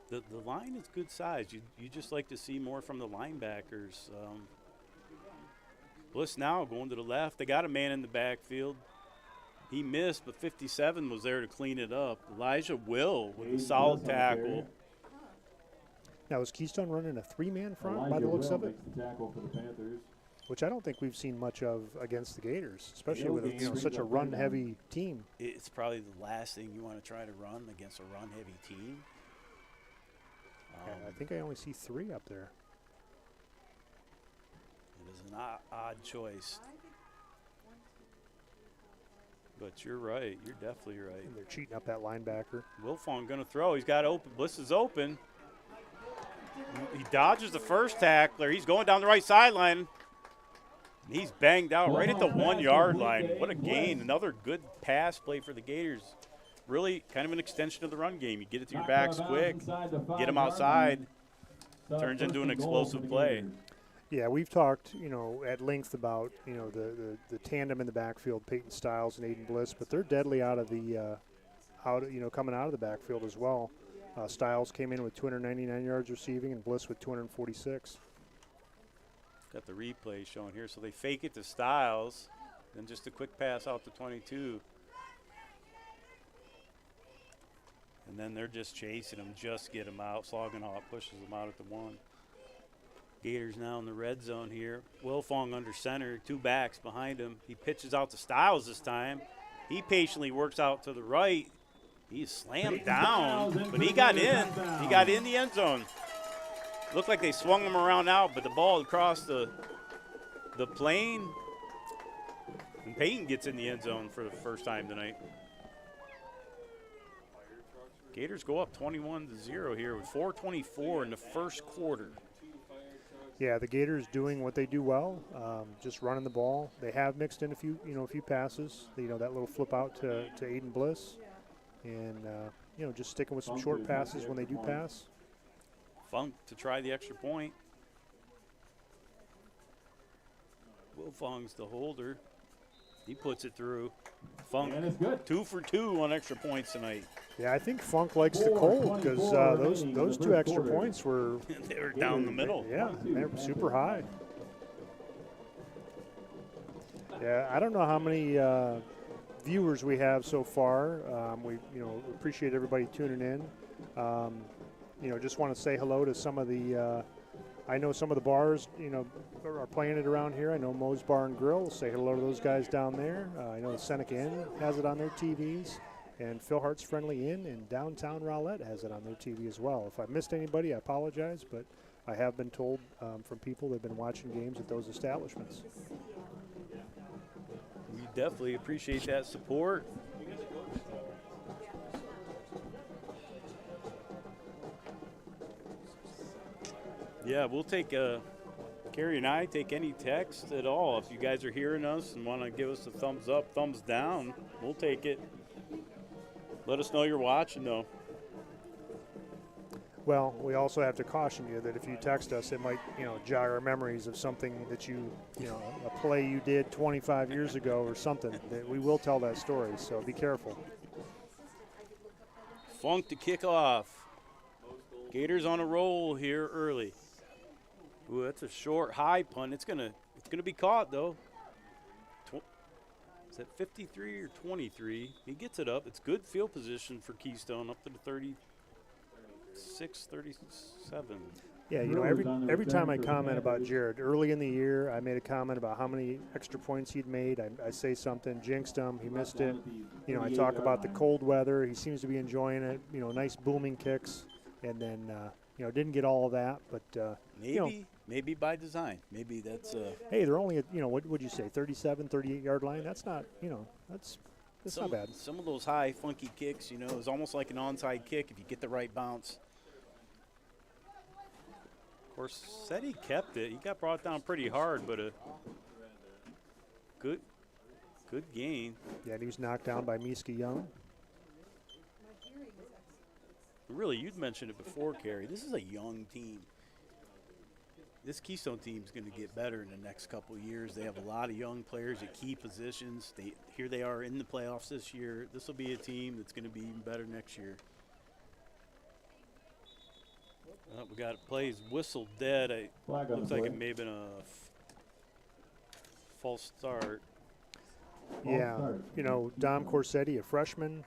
The line is good size. You just like to see more from the linebackers. Bliss now going to the left. They got a man in the backfield. He missed, but 57 was there to clean it up. Elijah Will with a solid tackle. Now, is Keystone running a 3-man front by the looks of it? Makes the tackle for the Panthers. Which I don't think we've seen much of against the Gators, especially with such a run-heavy team. It's probably the last thing you want to try to run against a run-heavy team. I think I only see 3 up there. It is an odd choice. But you're right. You're definitely right. And they're cheating up that linebacker. Wilfong going to throw. He's got open. Bliss is open. He dodges the first tackler. He's going down the right sideline. He's banged out right at the 1 yard line. What a gain. Another good pass play for the Gators. Really kind of an extension of the run game. You get it to your backs quick, get them outside. Turns into an explosive play. Yeah, we've talked, at length about, the tandem in the backfield, Peyton Styles and Aiden Bliss, but they're deadly out of the, coming out of the backfield as well. Styles came in with 299 yards receiving and Bliss with 246. Got the replay showing here. So they fake it to Styles, then just a quick pass out to 22. And then they're just chasing him, just get him out. Sloggenoff pushes him out at the 1. Gators now in the red zone here. Wilfong under center, 2 backs behind him. He pitches out to Styles this time. He patiently works out to the right. He's slammed down, but he got in. He got in the end zone. Looked like they swung him around out, but the ball across the plane. And Peyton gets in the end zone for the first time tonight. Gators go up 21-0 here with 4:24 in the first quarter. Yeah, the Gators doing what they do well, just running the ball. They have mixed in a few passes. That little flip out to Aiden Bliss, and just sticking with some short passes when they do pass. Funk to try the extra point. Wilfong's the holder. He puts it through. Funk, And it's good. 2 for 2 on extra points tonight. Yeah, I think Funk likes the cold because those 2 extra points were They were down the middle. Yeah, they were super high. Yeah, I don't know how many viewers we have so far. We appreciate everybody tuning in. Just want to say hello to some of the. I know some of the bars, are playing it around here. I know Moe's Bar and Grill. Say hello to those guys down there. I know the Seneca Inn has it on their TVs. And Phil Hart's Friendly Inn in downtown Rowlett has it on their TV as well. If I missed anybody, I apologize, but I have been told from people that have been watching games at those establishments. We definitely appreciate that support. Yeah, we'll take Carrie and I take any text at all. If you guys are hearing us and want to give us a thumbs up, thumbs down, we'll take it. Let us know you're watching, though. Well, we also have to caution you that if you text us, it might, jog our memories of something that a play you did 25 years ago or something. That we will tell that story, so be careful. Funk to kick off. Gators on a roll here early. Ooh, that's a short, high punt. It's gonna be caught though. Is that 53 or 23? He gets it up. It's good field position for Keystone up to the 36, 37. Yeah, every time I comment about Jared, early in the year, I made a comment about how many extra points he'd made. I say something, jinxed him, he missed it. I talk about the cold weather. He seems to be enjoying it. Nice booming kicks, and then didn't get all of that, but maybe by design. Maybe that's. Hey, they're only at what would you say, 37, 38 yard line? That's not that's not bad. Some of those high funky kicks, is almost like an onside kick if you get the right bounce. Of course, said he kept it. He got brought down pretty hard, but a good gain. Yeah, and he was knocked down by Miska Young. Really, you'd mentioned it before, Carrie. This is a young team. This Keystone team is going to get better in the next couple of years. They have a lot of young players at key positions. Here they are in the playoffs this year. This will be a team that's going to be even better next year. We got plays whistled dead. Looks like it may have been a false start. Yeah, Dom Corsetti, a freshman.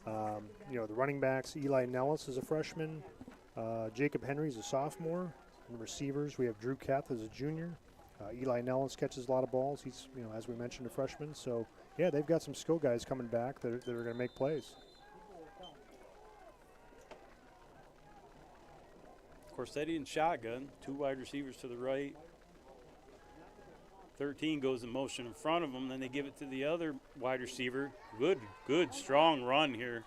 The running backs, Eli Nellis is a freshman. Jacob Henry's a sophomore. And receivers, we have Drew Keth as a junior. Eli Nellis catches a lot of balls. He's, as we mentioned, a freshman. So, yeah, they've got some skill guys coming back that are going to make plays. Corsetti and shotgun, 2 wide receivers to the right. 13 goes in motion in front of him. Then they give it to the other wide receiver. Good, strong run here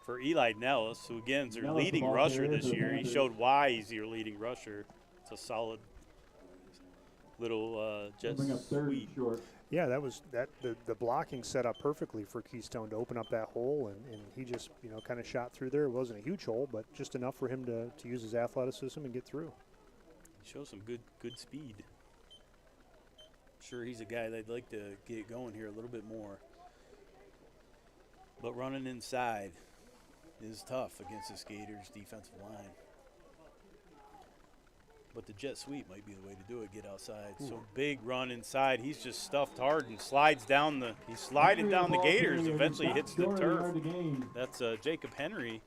for Eli Nellis, who again is their Nellis, the leading ball rusher carrier this for the year. He Panthers. showed why he's your leading rusher. It's a solid little jet Bring up third and sweep. short. Yeah, the blocking set up perfectly for Keystone to open up that hole, and he just, kind of shot through there. It wasn't a huge hole, but just enough for him to use his athleticism and get through. Shows some good speed. Sure, he's a guy they'd like to get going here a little bit more. But running inside is tough against this Gators defensive line. But the jet sweep might be the way to do it, get outside. Ooh. So big run inside. He's just stuffed hard and slides down he's sliding down the Gators. Eventually hits the turf. That's Jacob Henry.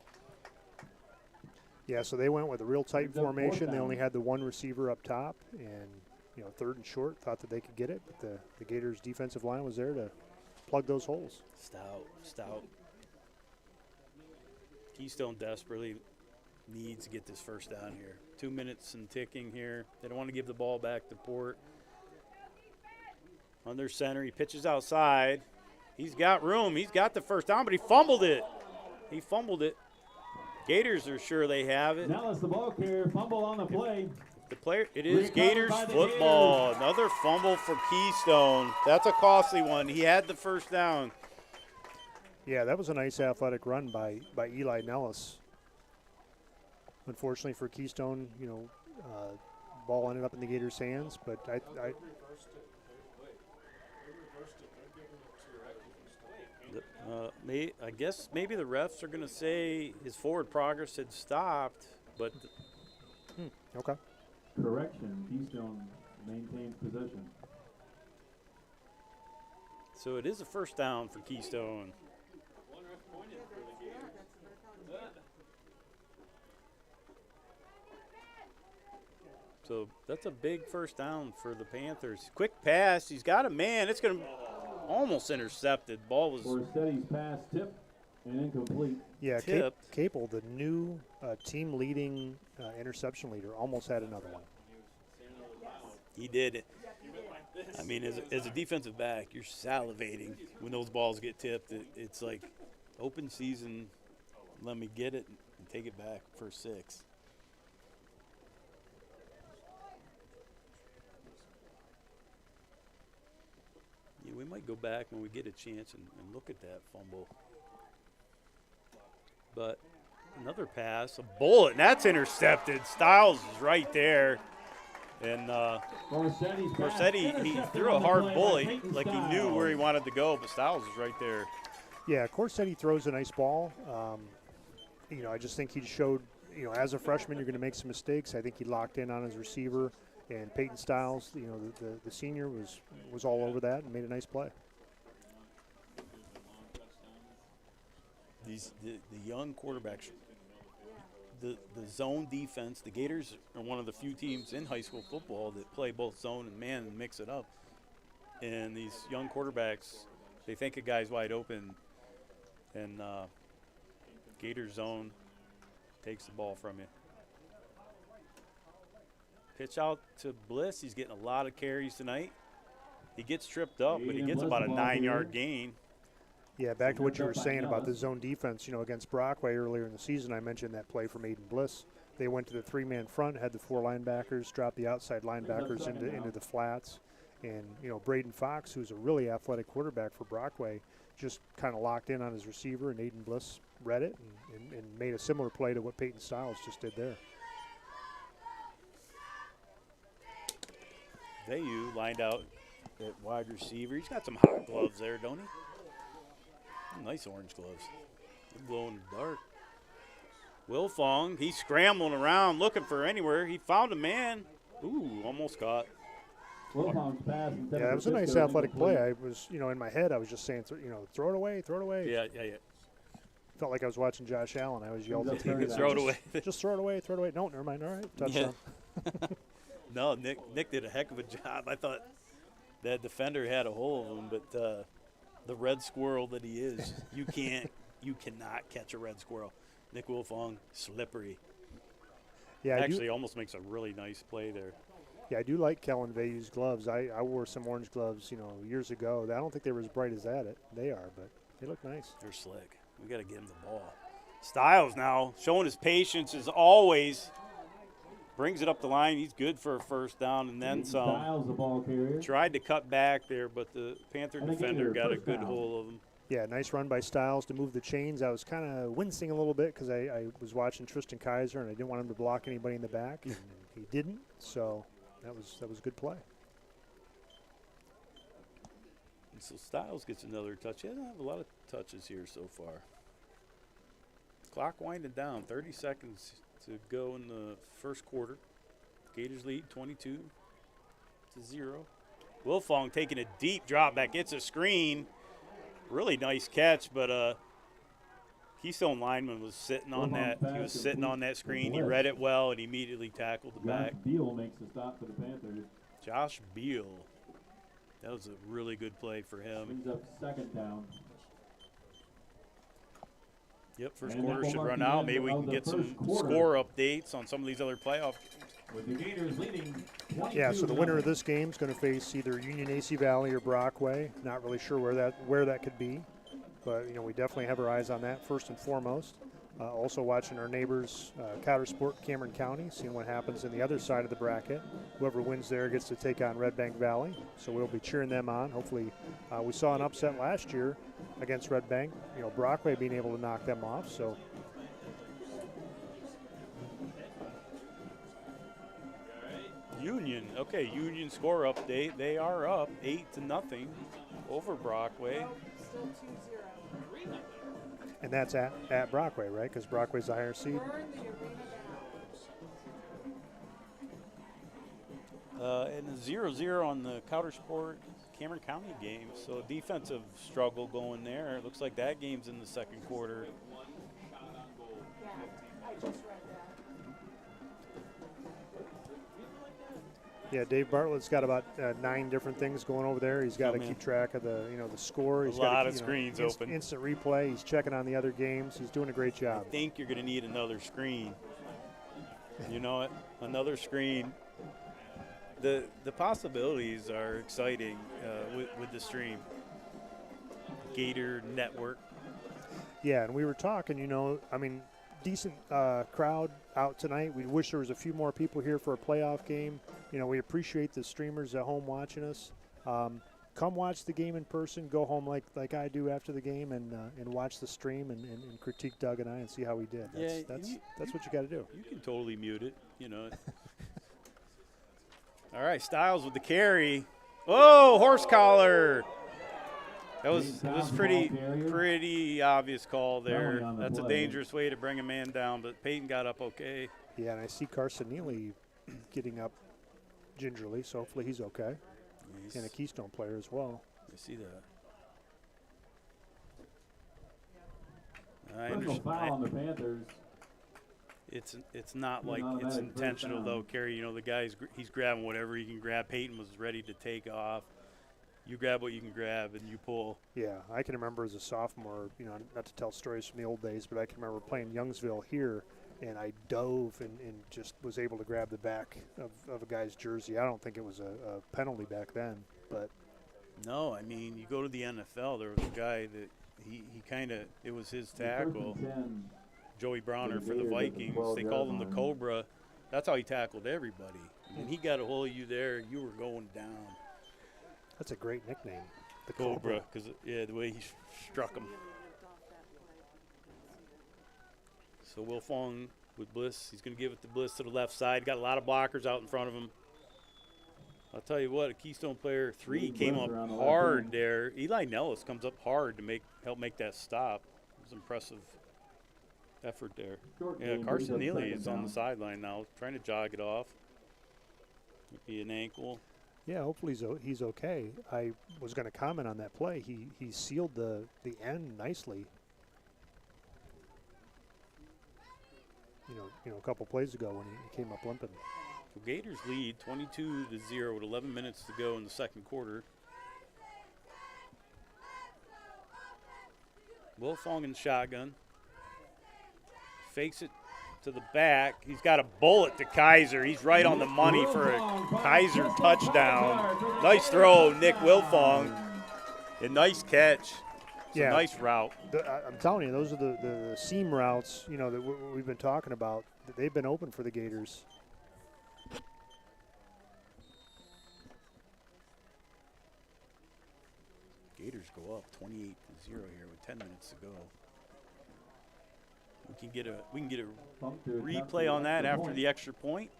Yeah, so they went with a real tight Brings up fourth formation. They down. only had the one receiver up top, and, third and short, thought that they could get it, but the Gators defensive line was there to plug those holes. Stout. Keystone desperately needs to get this first down here. 2 minutes and ticking here. They don't want to give the ball back to Port. Under center, he pitches outside. He's got room. He's got the first down, but he fumbled it. Gators are sure they have it. Nellis, the ball carrier, fumble on the play. The player, it is Recovered Gators by the football. Another fumble for Keystone. That's a costly one. He had the first down. Yeah, that was a nice athletic run by Eli Nellis. Unfortunately for Keystone, ball ended up in the Gators' hands, but I I guess maybe the refs are going to say his forward progress had stopped, but okay. Correction, Keystone maintains possession. so it is a first down for Keystone. So that's a big first down for the Panthers. Quick pass. He's got a man. It's going to almost intercepted. Ball was Borsetti's pass tipped and incomplete. Yeah, Tipped. Capel, the new team leading interception leader, almost had another one. He did it. I mean, as a defensive back, you're salivating when those balls get tipped. It's like open season. Let me get it and take it back for 6. Yeah, we might go back when we get a chance and look at that fumble. But another pass, a bullet, and that's intercepted. Styles is right there. And Borsetti's pass Borsetti, he intercepted threw a on the hard play by bullet Peyton like he knew Styles. where he wanted to go, but Styles is right there. Yeah, Corsetti throws a nice ball. I just think he showed, as a freshman, you're going to make some mistakes. I think he locked in on his receiver, and Peyton Styles, the senior, was all over that and made a nice play. The young quarterbacks, the zone defense, the Gators are one of the few teams in high school football that play both zone and man and mix it up. And these young quarterbacks, they think a guy's wide open, and Gator zone takes the ball from you. Pitch out to Bliss. He's getting a lot of carries tonight. He gets tripped up, but he Aiden gets Bliss, about a the ball 9-yard carrier. gain. Yeah, back to what you were Up by saying about the Nellis. zone defense. Against Brockway earlier in the season, I mentioned that play from Aiden Bliss. They went to the 3-man front, had the 4 linebackers, dropped the outside linebackers second down. into the flats. And, Braden Fox, who's a really athletic quarterback for Brockway, just kind of locked in on his receiver, and Aiden Bliss read it and made a similar play to what Peyton Styles just did there. Vayu lined out at wide receiver. He's got some hot gloves there, don't he? Nice orange gloves. They glow in the dark. Will Fong, he's scrambling around looking for anywhere. He found a man. Ooh, almost caught. Wilfong's pass instead Yeah, of that was a nice Francisco athletic play. incomplete. I was, in my head, I was just saying, throw it away, throw it away. Yeah. Felt like I was watching Josh Allen. I was yelled Brings at up the third Throw it down. away. Just throw it away, throw it away. No, never mind. All right, touchdown. No, Nick did a heck of a job. I thought that defender had a hold of him, but the red squirrel that he is, you cannot catch a red squirrel. Nick Wilfong, slippery. Yeah, Actually, almost makes a really nice play there. Yeah, I do like Kellen Vayu's gloves. I wore some orange gloves, years ago. I don't think they were as bright as they are, but they look nice. They're slick. We got to get him the ball. Styles now showing his patience as always. Brings it up the line. He's good for a first down and then some. Styles, the ball carrier. Tried to cut back there, but the Panther And the defender Gator, got a first good down. hold of him. Yeah, nice run by Styles to move the chains. I was kind of wincing a little bit because I was watching Tristan Kaiser and I didn't want him to block anybody in the back, and he didn't. So that was a good play. And so Styles gets another touch. He doesn't have a lot of touches here so far. Clock winding down. 30 seconds to go in the first quarter. Gators lead 22-0. Wilfong taking a deep drop back. Gets a screen. Really nice catch, but Keystone lineman was sitting on that. He was sitting on that screen. He read it well and immediately tackled the Josh back. Beal makes the stop for the Panthers. Josh Beal. That was a really good play for him. Brings up second down. Yep, first And quarter that will should mark run the out. end Maybe we of can the get some first quarter. score updates on some of these other playoff games. With the Gators leading 22 Yeah, so the winner of this game is going to face either Union AC Valley or Brockway. Not really sure where that could be, but we definitely have our eyes on that first and foremost. Also watching our neighbors, Coudersport, Cameron County, seeing what happens in the other side of the bracket. Whoever wins there gets to take on Red Bank Valley, so we'll be cheering them on. Hopefully, we saw an upset last year against Red Bank. Brockway being able to knock them off. So. Union, okay, Union score update. They are up 8-0 over Brockway. Still 2-0. And that's at Brockway, right? Because Brockway's the higher seed. Burn the arena down. And a 0-0 on the Coudersport Cameron County game. So defensive struggle going there. It looks like that game's in the second quarter. Yeah, I just read that. Yeah, Dave Bartlett's got about 9 different things going over there. He's got to man. keep track of the score. He's A got lot of screens open. Instant replay. He's checking on the other games. He's doing a great job. I think you're going to need another screen. You know it? Another screen. The possibilities are exciting with the stream. Gator Network. Yeah, and we were talking. Decent crowd out tonight. We wish there was a few more people here for a playoff game. We appreciate the streamers at home watching us. Come watch the game in person. Go home like I do after the game and watch the stream and critique Doug and I and see how we did. That's what you got to do. You can totally mute it, All right, Styles with the carry. Oh, horse collar. It was pretty obvious call there. On the That's a play. dangerous way to bring a man down, but Peyton got up okay. Yeah, and I see Carson Neely getting up gingerly, so hopefully he's okay. And a Keystone player as well. I see that. I Personal understand. foul on the Panthers. It's not Yeah, like no, it's that is first intentional down. though, Kerry. The guy's he's grabbing whatever he can grab. Peyton was ready to take off. You grab what you can grab and you pull. Yeah, I can remember as a sophomore, not to tell stories from the old days, but I can remember playing Youngsville here, and I dove and just was able to grab the back of a guy's jersey. I don't think it was a penalty back then, but No, I mean, you go to the NFL, there was a guy that he kind of, it was his tackle, 10. Joey Browner the for the Gators at the Vikings. 12 They called him the yard line. Cobra. That's how he tackled everybody. And he got a hold of you there, you were going down. that's a great nickname. The Cobra, because, the way he struck him. So Wilfong with Bliss. He's going to give it to Bliss to the left side. Got a lot of blockers out in front of him. I'll tell you what, a Keystone player 3 came up Bliss around the left hard wing. there. Eli Nellis comes up hard to help make that stop. It was impressive effort there. Short Yeah, game, brings Carson up Neely second is on down. the sideline now, trying to jog it off. Might be an ankle. Yeah, hopefully he's okay. I was going to comment on that play. He sealed the end nicely. A couple plays ago when he came up limping. So Gators lead 22-0 with 11 minutes to go in the second quarter. Wilfong in the shotgun. Fakes it to the back. He's got a bullet to Kaiser. He's right on the money for a Kaiser touchdown. Nice throw, Nick Wilfong. And nice catch. It's a nice route. I'm telling you, those are the seam routes, you know, that we've been talking about. They've been open for the Gators. Gators go up 28-0 here with 10 minutes to go. We can get a replay on that after the extra point.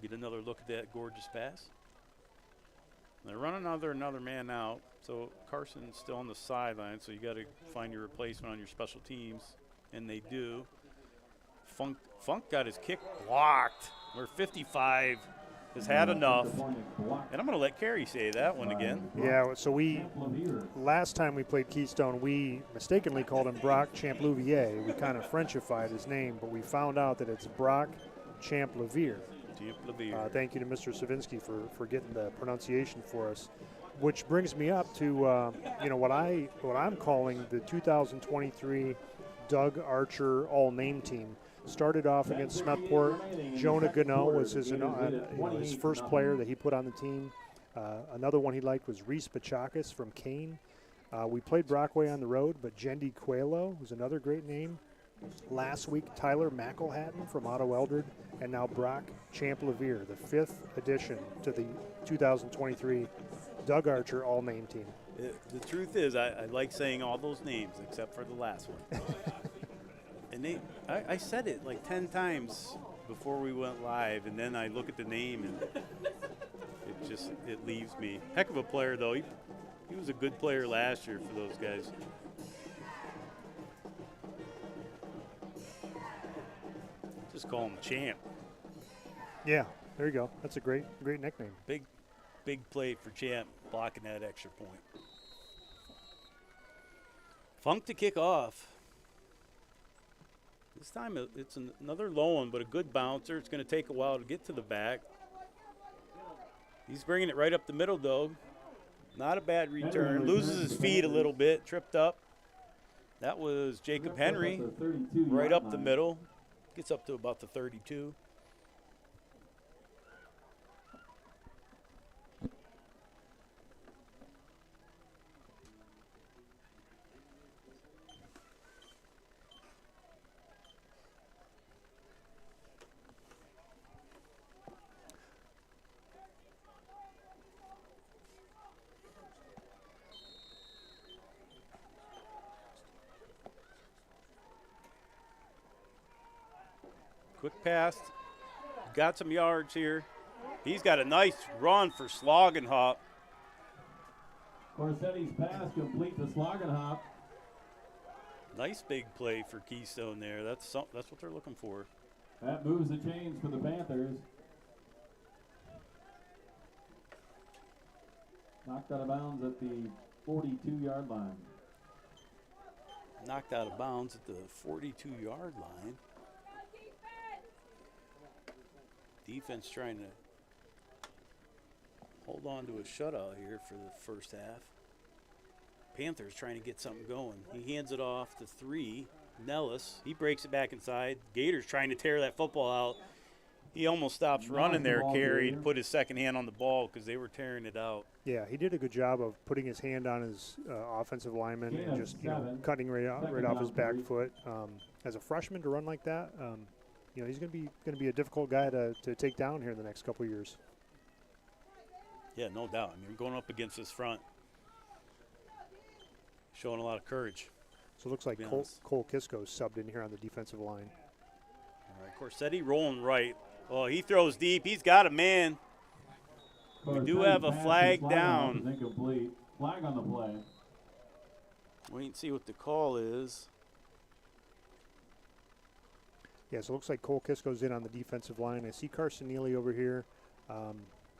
Get another look at that gorgeous pass. They're running another man out, so Carson's still on the sideline, so you got to find your replacement on your special teams, and they do. Funk got his kick blocked. We're 55 has had enough, and I'm going to let Kerry say that one again. Yeah, so last time we played Keystone, we mistakenly called him Brock Champlouvier. We kind of Frenchified his name, but we found out that it's Brock Champlouvier. Thank you to Mr. Savinsky for getting the pronunciation for us, which brings me up to what I'm calling the 2023 Doug Archer all-name team. Started off against Smethport. Jonah Gano was his first player that he put on the team. Another one he liked was Reese Pachakis from Kane. We played Brockway on the road, but Jendi Coelho was another great name. Last week, Tyler McElhatton from Otto Eldred, and now Brock Champlouvier, the 5th addition to the 2023 Doug Archer all-name team. The truth is, I like saying all those names except for the last one. And I said it like 10 times before we went live, and then I look at the name and it leaves me. Heck of a player, though. He was a good player last year for those guys. Just call him Champ. Yeah, there you go. That's a great nickname. Big play for Champ, blocking that extra point. Funk to kick off. This time it's another low one, but a good bouncer. It's going to take a while to get to the back. He's bringing it right up the middle, though. Not a bad return. Loses his feet a little bit, tripped up. That was Jacob Henry, right up the middle. Gets up to about the 32. Quick pass, got some yards here. He's got a nice run for Slogenhop. Corsetti's pass complete to Slogenhop. Nice big play for Keystone there. That's what they're looking for. That moves the chains for the Panthers. Knocked out of bounds at the 42-yard line. Knocked out of bounds at the 42-yard line. Defense trying to hold on to a shutout here for the first half. Panthers trying to get something going. He hands it off to 3. Nellis, he breaks it back inside. Gators trying to tear that football out. He almost stops running there, Kerry, to put his second hand on the ball because they were tearing it out. Yeah, he did a good job of putting his hand on his offensive lineman and just cutting right off his back foot. As a freshman to run like that, he's going to be a difficult guy to take down here in the next couple of years. Yeah, no doubt. I mean, going up against this front, showing a lot of courage. So it looks like Cole Kisko's subbed in here on the defensive line. All right, Corsetti rolling right. Oh, he throws deep. He's got a man. We do have a flag down. Incomplete. Flag on the play. Wait and see what the call is. Yeah, so it looks like Cole Kisko's in on the defensive line. I see Carson Neely over here. I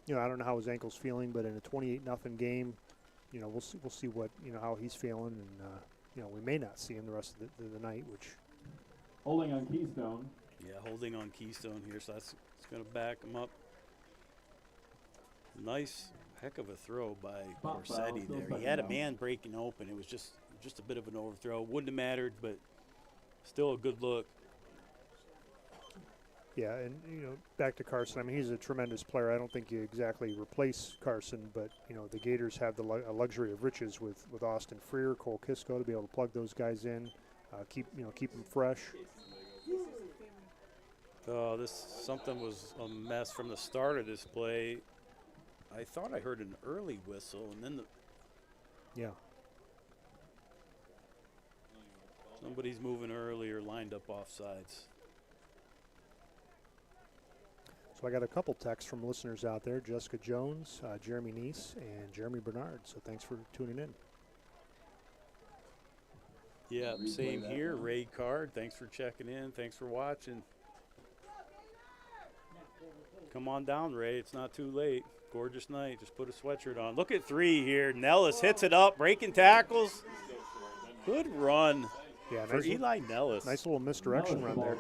don't know how his ankle's feeling, but in a 28-0 game, we'll see what how he's feeling, and we may not see him the rest of the night. Which holding on Keystone. Yeah, holding on Keystone here, so it's going to back him up. Nice, heck of a throw by Corsetti there. He had a man breaking open. It was just a bit of an overthrow. Wouldn't have mattered, but still a good look. Yeah, and back to Carson. I mean, he's a tremendous player. I don't think you exactly replace Carson, but the Gators have the luxury of riches with Austin Freer, Cole Kisco to be able to plug those guys in, keep them fresh. Oh, something was a mess from the start of this play. I thought I heard an early whistle, and then somebody's moving early or lined up offsides. So I got a couple texts from listeners out there: Jessica Jones, Jeremy Neese, and Jeremy Bernard. So thanks for tuning in. Yeah, same here. Ray Card, thanks for checking in. Thanks for watching. Come on down, Ray. It's not too late. Gorgeous night. Just put a sweatshirt on. Look at 3 here. Nellis hits it up, breaking tackles. Good run for nice Eli Nellis. Nice little misdirection run there.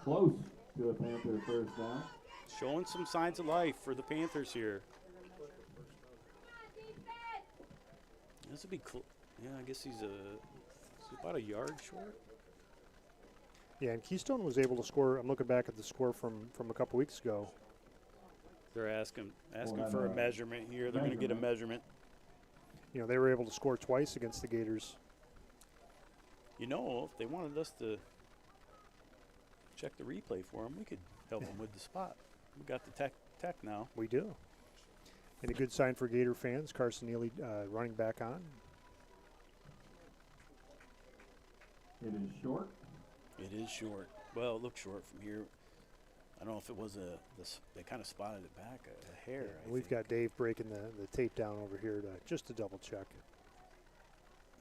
Close to a Panther first down. Showing some signs of life for the Panthers here. This would be cool. Yeah, I guess he's about a yard short. Yeah, and Keystone was able to score. I'm looking back at the score from a couple weeks ago. They're asking for a measurement here. They're going to get a measurement. They were able to score twice against the Gators. If they wanted us to check the replay for them, we could help them with the spot. We got the tech now. We do. And a good sign for Gator fans, Carson Neely running back on. It is short. It is short. Well, it looks short from here. I don't know if it was they kind of spotted it back a hair. Yeah, we've got Dave breaking the tape down over here just to double check.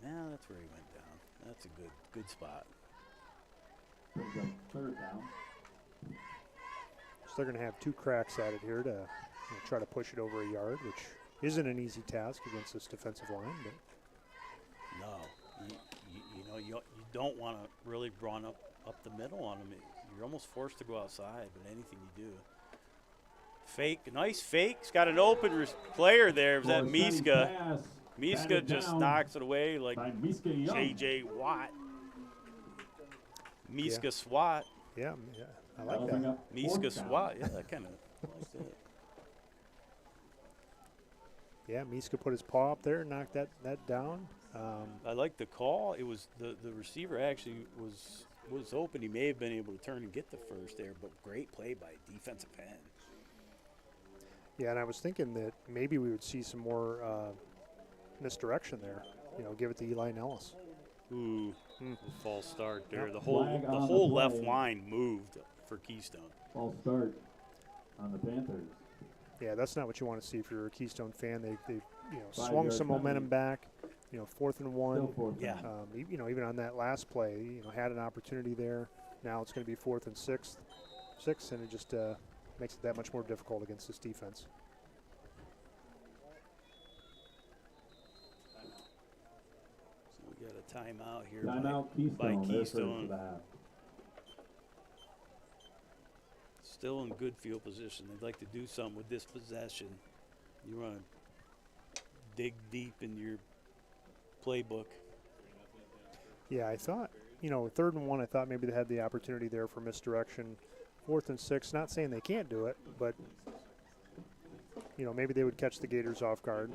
Yeah, that's where he went down. That's a good spot. Brings up third down. So they're going to have 2 cracks at it here to try to push it over a yard, which isn't an easy task against this defensive line. But no, you don't want to really run up the middle on them. You're almost forced to go outside, but anything you do. Fake, nice fake. He's got an open player there. Was that Miska? Miska just knocks it away like J.J. Watt. Miska SWAT. Yeah, I like that. Miska SWAT. Yeah, that kind of like that. Yeah, Miska put his paw up there and knocked that down. I like the call. It was the receiver actually was open. He may have been able to turn and get the first there, but great play by defensive end. Yeah, and I was thinking that maybe we would see some more misdirection there. Give it to Eli Nellis. Ooh, false start there. The whole left line moved for Keystone. False start on the Panthers. Yeah, that's not what you want to see if you're a Keystone fan. They swung some momentum back. 4th and 1. Yeah. Even on that last play, had an opportunity there. Now it's going to be 4th and 6, and it just makes it that much more difficult against this defense. So we got a timeout here by Keystone. Still in good field position. They'd like to do something with this possession. You want to dig deep in your playbook. Yeah, I thought, 3rd and 1, I thought maybe they had the opportunity there for misdirection. 4th and 6, not saying they can't do it, but, maybe they would catch the Gators off guard.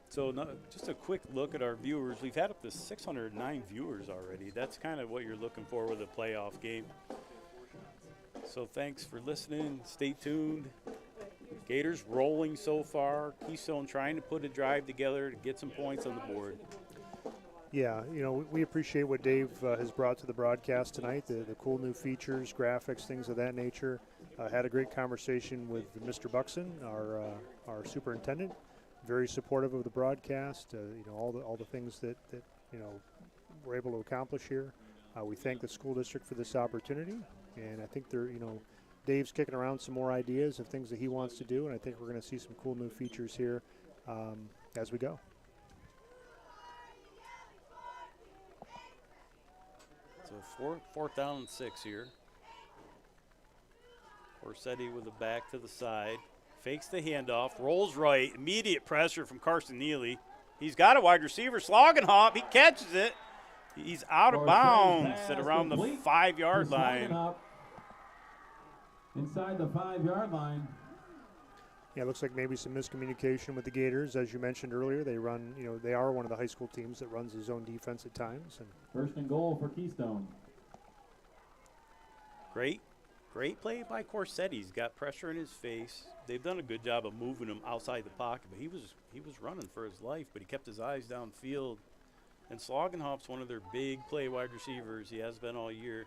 So just a quick look at our viewers. We've had up to 609 viewers already. That's kind of what you're looking for with a playoff game. So thanks for listening. Stay tuned. Gators rolling so far. Keystone trying to put a drive together to get some points on the board. Yeah, we appreciate what Dave has brought to the broadcast tonight, the cool new features, graphics, things of that nature. Had a great conversation with Mr. Buxton, our superintendent. Very supportive of the broadcast, all the things that we're able to accomplish here. We thank the school district for this opportunity, and I think Dave's kicking around some more ideas of things that he wants to do, and I think we're going to see some cool new features here as we go. So 4th down and 6 here. Corsetti with the back to the side. Fakes the handoff, rolls right, immediate pressure from Carson Neely. He's got a wide receiver, slog and hop, he catches it. He's out of Corsetti's bounds pass at around the complete 5-yard to Slagen line. up inside the 5-yard line. Yeah, it looks like maybe some miscommunication with the Gators. As you mentioned earlier, they run, they are one of the high school teams that runs the zone defense at times. And First and goal for Keystone. Great play by Corsetti. He's got pressure in his face. They've done a good job of moving him outside the pocket, but he was running for his life, but he kept his eyes downfield. And Slagenhoff's one of their big play wide receivers. He has been all year.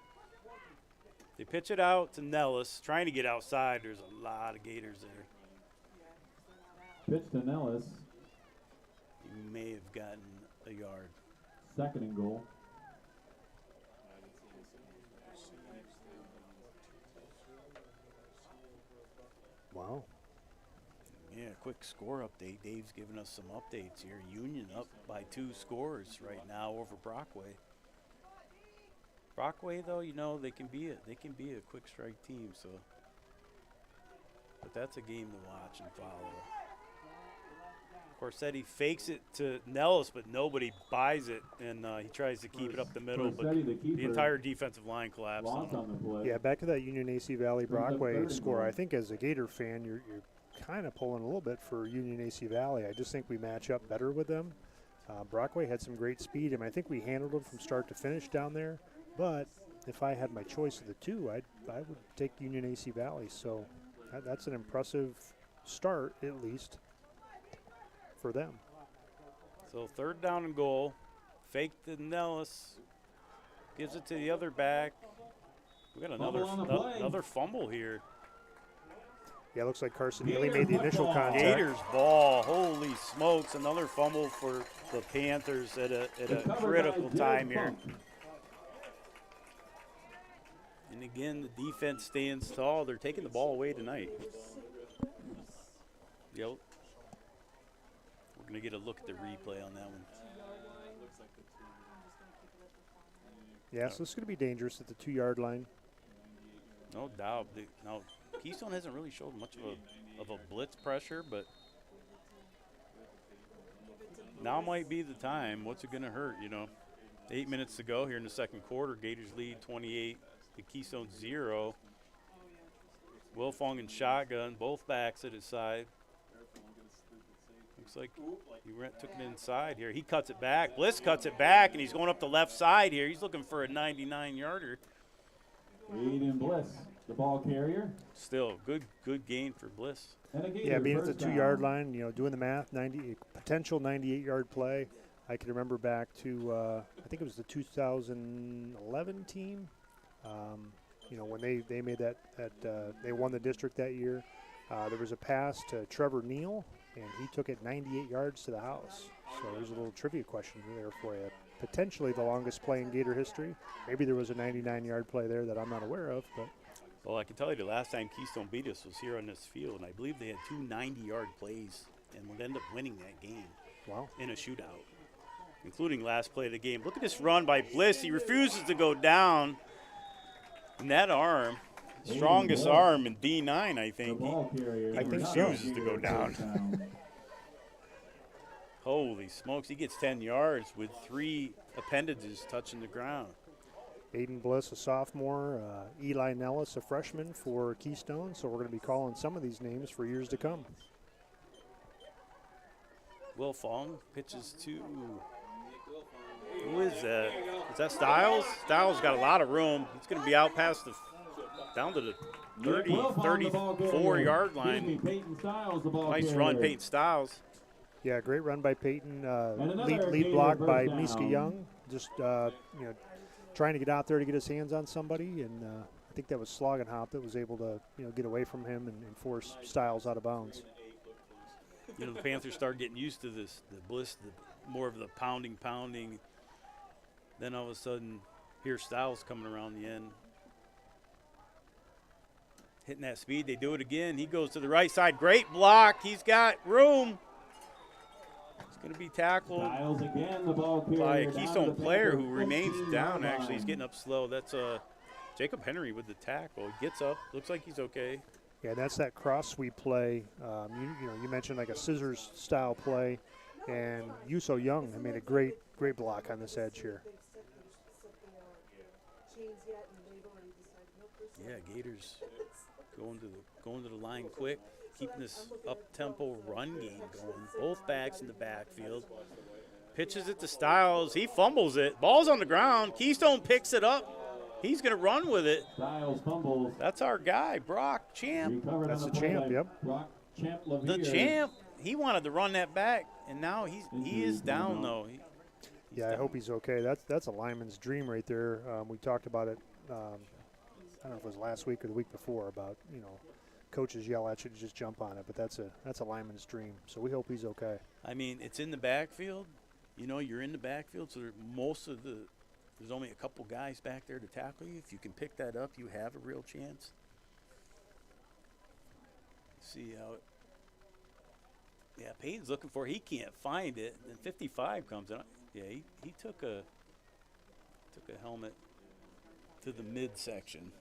They pitch it out to Nellis, trying to get outside. There's a lot of Gators there. Pitch to Nellis. He may have gotten a yard. Second and goal. wow. Yeah, quick score update. Dave's giving us some updates here. Union up by 2 scores right now over Brockway. Brockway, though, they can be a quick strike team. So, but that's a game to watch and follow. Corsetti fakes it to Nellis, but nobody buys it, and he tries to keep it up the middle, but Corsetti, the keeper, the entire defensive line collapsed lost on on him. the play. Yeah, back to that Union AC Valley Brings up Brockway third and score. goal. I think as a Gator fan, you're kind of pulling a little bit for Union AC Valley. I just think we match up better with them. Brockway had some great speed, and I think we handled them from start to finish down there. But if I had my choice of the two, I would take Union AC Valley. So that's an impressive start, at least, for them. So 3rd down and goal. Fake to Nellis. Gives it to the other back. We got another fumble here. Yeah, it looks like Carson Neely made the initial contact. Gators ball. Holy smokes. Another fumble for the Panthers at a critical time here. And again, the defense stands tall. They're taking the ball away tonight. Yep. We're going to get a look at the replay on that one. Yeah, so this is going to be dangerous at the 2-yard line. No doubt. Now, Keystone hasn't really showed much of a blitz pressure, but now might be the time. What's it going to hurt, 8 minutes to go here in the second quarter. Gators lead 28 to Keystone 0. Wilfong and shotgun, both backs at his side. Looks like he took it inside here. He cuts it back. Bliss cuts it back, and he's going up the left side here. He's looking for a 99-yarder. Aiden Bliss, the ball carrier. Still, good gain for Bliss. And a Gator Yeah, being at the first down. 2-yard line, doing the math, potential 98-yard play. I can remember back to, I think it was the 2011 team. When they made that they won the district that year. There was a pass to Trevor Neal, and he took it 98 yards to the house. So there's a little trivia question there for you. Potentially the longest play in Gator history. Maybe there was a 99-yard play there that I'm not aware of, but. Well, I can tell you the last time Keystone beat us was here on this field, and I believe they had 2 90-yard plays and would end up winning that game. Wow. In a shootout, including last play of the game. Look at this run by Bliss. He refuses to go down. And that arm, strongest arm in D9, I think. He refuses to go down. Holy smokes, he gets 10 yards with 3 appendages touching the ground. Aiden Bliss, a sophomore. Eli Nellis, a freshman for Keystone. So we're going to be calling some of these names for years to come. Will Fong pitches to, who is that? Is that Styles? Styles got a lot of room. He's going to be out past down to the 34-yard line. Nice run, Peyton Styles. Yeah, great run by Peyton. Lead block by Miska Young. Just, trying to get out there to get his hands on somebody. And I think that was Slagenhop that was able to, get away from him and force Styles out of bounds. The Panthers start getting used to this, the Bliss, more of the pounding. Then all of a sudden, here's Styles coming around the end. Hitting that speed, they do it again. He goes to the right side. Great block. He's got room. He's going to be tackled again, the ball by a Keystone player who remains down, actually. He's getting up slow. That's Jacob Henry with the tackle. He gets up. Looks like he's okay. Yeah, that's that cross sweep play. You mentioned like a scissors style play, and Yuso Young made a great block on this edge here. chains yet, and they've already decided, no, first. Yeah, Gators going to the line quick, keeping this up-tempo run game going. Both backs in the backfield. Pitches it to Styles. He fumbles it. Ball's on the ground. Keystone picks it up. He's going to run with it. Styles fumbles. That's our guy, Brock Champ. Recovered That's on the play champ, by yep. Brock Champ The Lavier. champ. He wanted to run that back, and now he is down, though. He's Yeah, I down. hope he's okay. That's a lineman's dream right there. We talked about it. I don't know if it was last week or the week before about coaches yell at you to just jump on it, but that's a lineman's dream. So we hope he's okay. I mean, it's in the backfield. You're in the backfield, so there's only a couple guys back there to tackle you. If you can pick that up, you have a real chance. See how it. Yeah, Payton's looking for it. He can't find it. Then 55 comes in. Yeah, he took a helmet to the midsection.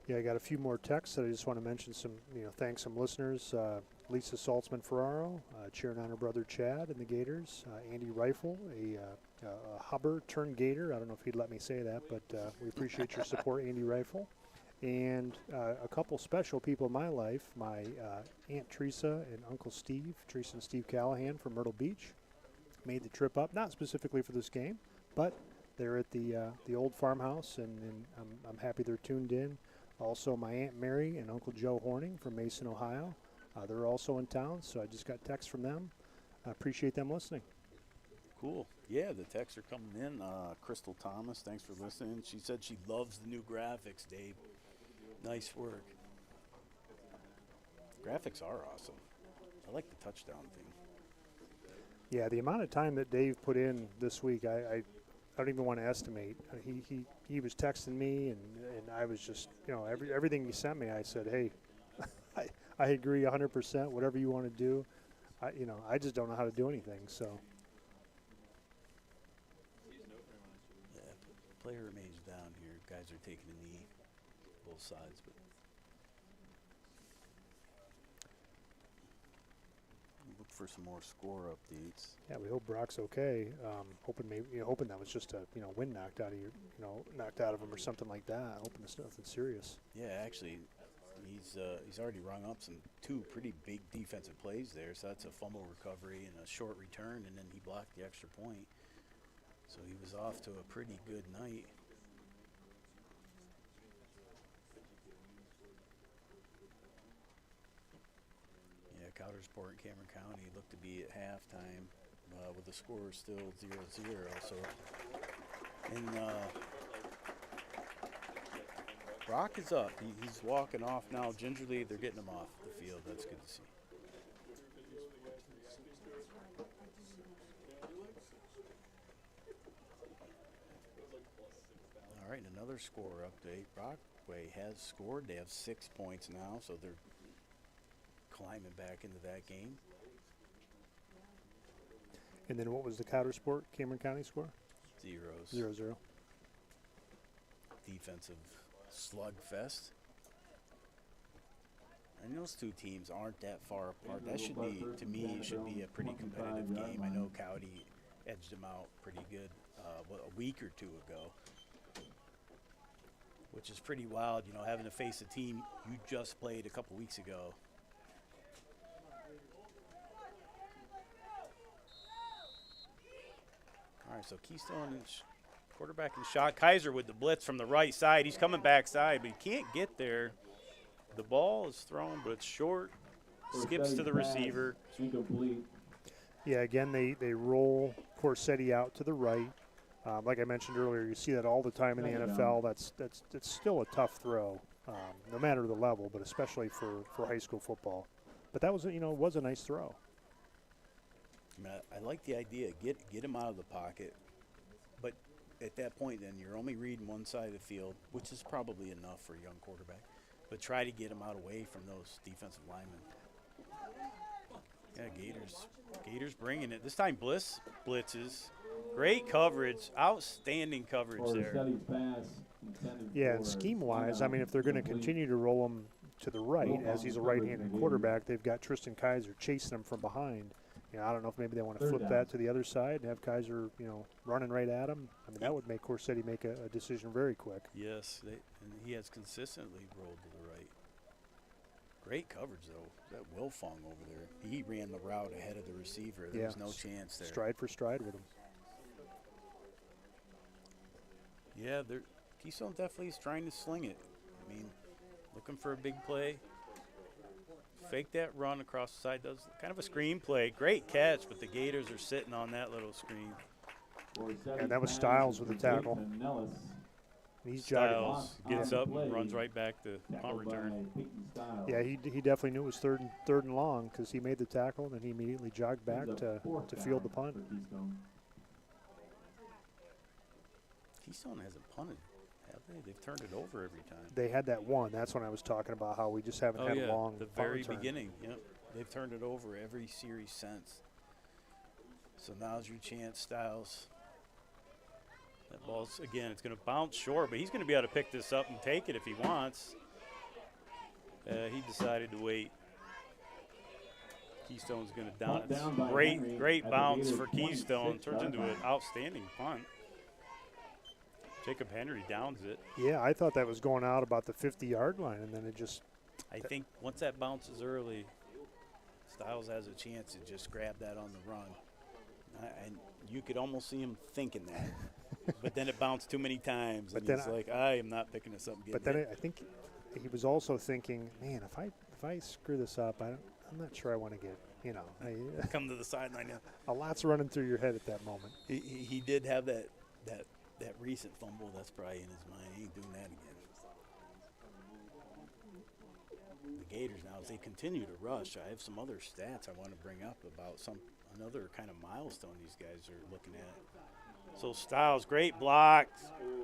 Yeah, I got a few more texts that I just want to mention. Thank some listeners. Lisa Saltzman Ferraro, cheering on her brother Chad and the Gators. Andy Rifle, a Hubber turned Gator. I don't know if he'd let me say that, but we appreciate your support, Andy Rifle. And a couple special people in my life, my Aunt Teresa and Uncle Steve, Teresa and Steve Callahan from Myrtle Beach, made the trip up, not specifically for this game, but they're at the old farmhouse, and I'm happy they're tuned in. Also, my Aunt Mary and Uncle Joe Horning from Mason, Ohio. They're also in town, so I just got texts from them. I appreciate them listening. Cool. Yeah, the texts are coming in. Crystal Thomas, thanks for listening. She said she loves the new graphics, Dave. Nice work. Graphics are awesome. I like the touchdown thing. Yeah, the amount of time that Dave put in this week, I don't even want to estimate. He was texting me, and I was just, everything he sent me, I said, hey, I agree 100%. Whatever you want to do, I just don't know how to do anything. So. Yeah, player remains down here. Guys are taking a knee, both sides, but look for some more score updates. Yeah, we hope Brock's okay. Hoping that was just a wind knocked out of knocked out of him or something like that. Hoping it's nothing serious. Yeah, actually, he's already rung up two pretty big defensive plays there. So that's a fumble recovery and a short return, and then he blocked the extra point. So he was off to a pretty good night. Yeah, Coudersport and Cameron County look to be at halftime with the score still 0-0. So, and Brock is up. He's walking off now. Gingerly, they're getting him off the field. That's good to see. All right, another score update. Brockway has scored. They have 6 points now, so they're climbing back into that game. And then what was the Coudersport Cameron County score? 0-0. Defensive slugfest. And those two teams aren't that far apart. That should be, to me, should be a pretty competitive game. I know Cowdy edged them out pretty good a week or two ago, which is pretty wild, having to face a team you just played a couple weeks ago. All right, so Keystone quarterback and shot. Kaiser with the blitz from the right side. He's coming backside, but he can't get there. The ball is thrown, but it's short. Skips to the receiver. Incomplete. Yeah, again, they roll Corsetti out to the right. Like I mentioned earlier, you see that all the time in the NFL. That's still a tough throw, no matter the level, but especially for high school football. But that was was a nice throw. I mean, I like the idea. Get him out of the pocket, but at that point, then you're only reading one side of the field, which is probably enough for a young quarterback. But try to get him out away from those defensive linemen. Yeah, Gators bringing it. This time Bliss blitzes. Great coverage, outstanding coverage there. Yeah, and scheme-wise, I mean, if they're going to continue to roll him to the right, as he's a right-handed quarterback, they've got Tristan Kaiser chasing him from behind. You know, I don't know if maybe they want to Third flip down. that to the other side and have Kaiser, you know, running right at him. I mean, that would make Corsetti make a decision very quick. Yes, and he has consistently rolled to the right. Great coverage, though. That Wilfong over there, he ran the route ahead of the receiver. There was no chance there. Stride for stride with him. Yeah, Keystone definitely is trying to sling it. I mean, looking for a big play. Fake that run across the side. Does kind of a screen play. Great catch, but the Gators are sitting on that little screen. And that was Styles with the tackle. And Nellis. He's jogging. Styles gets up and runs right back to punt return. Yeah, he definitely knew it was third and long because he made the tackle and then he immediately jogged back to field the punt. Keystone hasn't punted, have they? They've turned it over every time. They had that one. That's when I was talking about how we just haven't Oh had yeah, a long the punt very return. beginning. Yep, they've turned it over every series since. So now's your chance, Styles. That ball's again. It's going to bounce short, but he's going to be able to pick this up and take it if he wants. He decided to wait. Keystone's going to down Punt down it. by Great, Henry great at the bounce Gators' for Keystone. 26 Turns into yard an line. outstanding punt. Jacob Henry downs it. Yeah, I thought that was going out about the 50-yard line, and then it just I think once that bounces early, Styles has a chance to just grab that on the run. And you could almost see him thinking that. But then it bounced too many times, But and then he's like, I am not picking this up. And But getting then hit." I think he was also thinking, man, if I screw this up, I'm not sure I want to get, you know, Come to the sideline now. a lot's running through your head at that moment. He did have that recent fumble. That's probably in his mind. He ain't doing that again. The Gators now, as they continue to rush, I have some other stats I want to bring up about another kind of milestone these guys are looking at. So Styles, great block.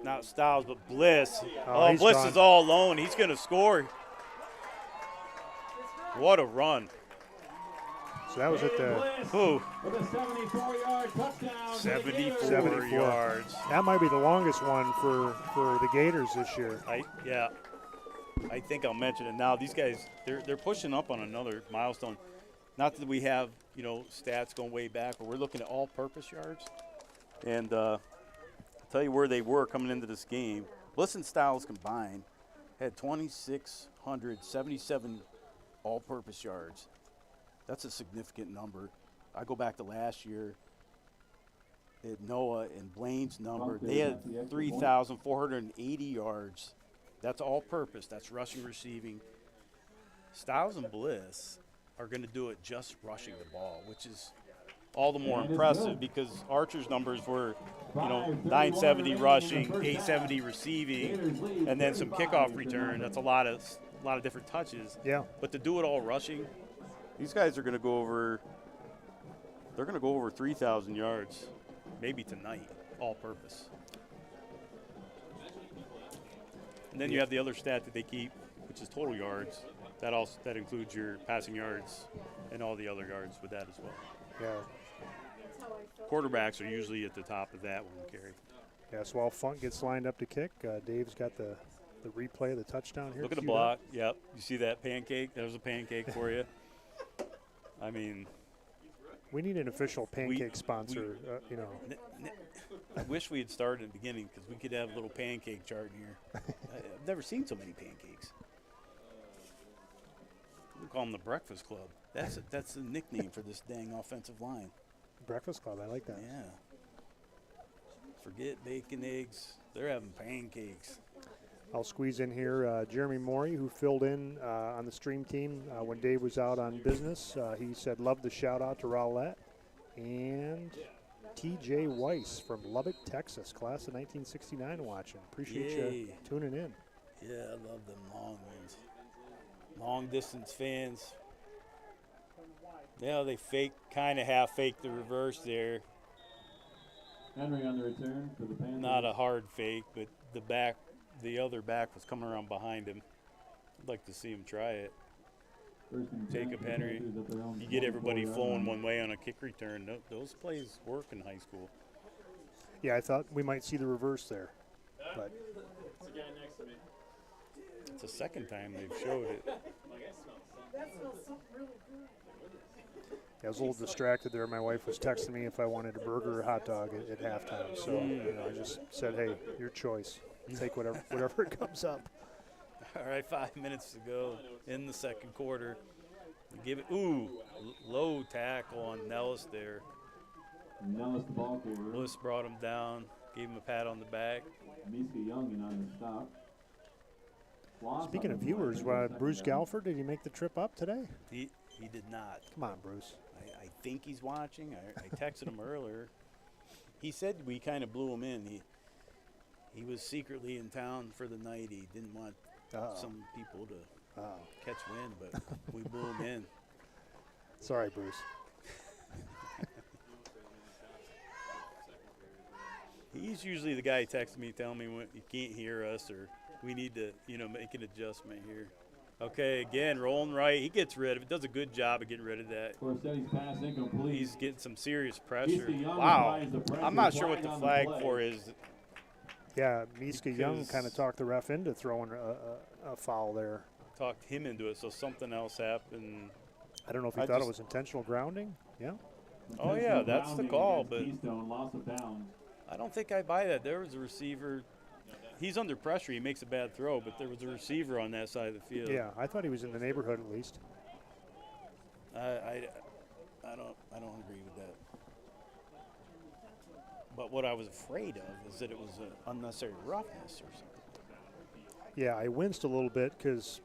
Not Styles, but Bliss. Oh, he's Bliss gone. is all alone. He's going to score. What a run. So that was at the Ooh, With a 74-yard touchdown. 74 74. yards. that might be the longest one for the Gators this year. I think I'll mention it now. These guys, they're pushing up on another milestone. Not that we have, you know, stats going way back, but we're looking at all-purpose yards. And I'll tell you where they were coming into this game. Bliss and Styles combined had 2,677 all-purpose yards. That's a significant number. I go back to last year. They had Noah and Blaine's number. They had 3,480 yards. That's all-purpose. That's rushing, receiving. Styles and Bliss are going to do it just rushing the ball, which is all the more And it's impressive good. because Archer's numbers were, 970 rushing, 870 receiving, and then some kickoff return. That's a lot of different touches. Yeah. But to do it all rushing, these guys are going to go over. They're going to go over 3,000 yards, maybe tonight, all-purpose. And then you have the other stat that they keep, which is total yards. That includes your passing yards and all the other yards with that as well. Yeah. Quarterbacks are usually at the top of that one, Kerry. Yeah, so while Funk gets lined up to kick, Dave's got the replay of the touchdown here. Look at the queued up. block. Yep. You see that pancake? There's a pancake for you. I mean, We need an official pancake sponsor, you know. I wish we had started at the beginning because we could have a little pancake chart in here. I've never seen so many pancakes. We call them the Breakfast Club. That's the nickname for this dang offensive line. Breakfast Club, I like that. Yeah. Forget bacon, eggs. They're having pancakes. I'll squeeze in here Jeremy Morey, who filled in on the stream team when Dave was out on business. He said, love the shout-out to Rowlett. And T.J. Weiss from Lubbock, Texas, class of 1969 watching. Appreciate you Yay. tuning in. Yeah, I love them long ones. Long distance fans. Yeah, they kind of half fake the reverse there. Henry on the return for the Panthers. Not a hard fake, but the other back was coming around behind him. I'd like to see him try it. First and 10 Jacob for the Henry. Panthers at their own You get everybody 24-yard flowing line. one way on a kick return. Those plays work in high school. Yeah, I thought we might see the reverse there. But It's the guy next to me. It's the second time they've showed it. That smells something really good. I was a little distracted there. My wife was texting me if I wanted a burger or hot dog at halftime. So I just said, hey, your choice. Take whatever comes up. All right, 5 minutes to go in the second quarter. Give it, low tackle on Nellis there. Nellis the ball carrier. Bliss brought him down, gave him a pat on the back. Miska Young in on the stop. Speaking of viewers, Bruce Galford, did he make the trip up today? He did not. Come on, Bruce. I think he's watching. I texted him earlier. He said we kind of blew him in. He was secretly in town for the night. He didn't want some people to catch wind, but we blew him in. Sorry, Bruce. He's usually the guy texting me, telling me when you can't hear us or we need to, make an adjustment here. Okay, again, rolling right. He gets rid of it. Does a good job of getting rid of that. Corsetti's pass incomplete. He's getting some serious pressure. Young Wow. applies the pressure. I'm not sure what Flag the on flag play. for is. Yeah, Miska Young Because- kind of talked the ref into throwing a foul there. Talked him into it, so something else happened. I don't know if he I thought it just- was intentional grounding. Yeah. Oh, yeah, that's the Grounding call, against but Keystone, loss of downs. I don't think I buy that. There was a receiver. He's under pressure. He makes a bad throw, but there was a receiver on that side of the field. Yeah, I thought he was in the neighborhood at least. I don't agree with that. But what I was afraid of is that it was an unnecessary roughness or something. Yeah, I winced a little bit because,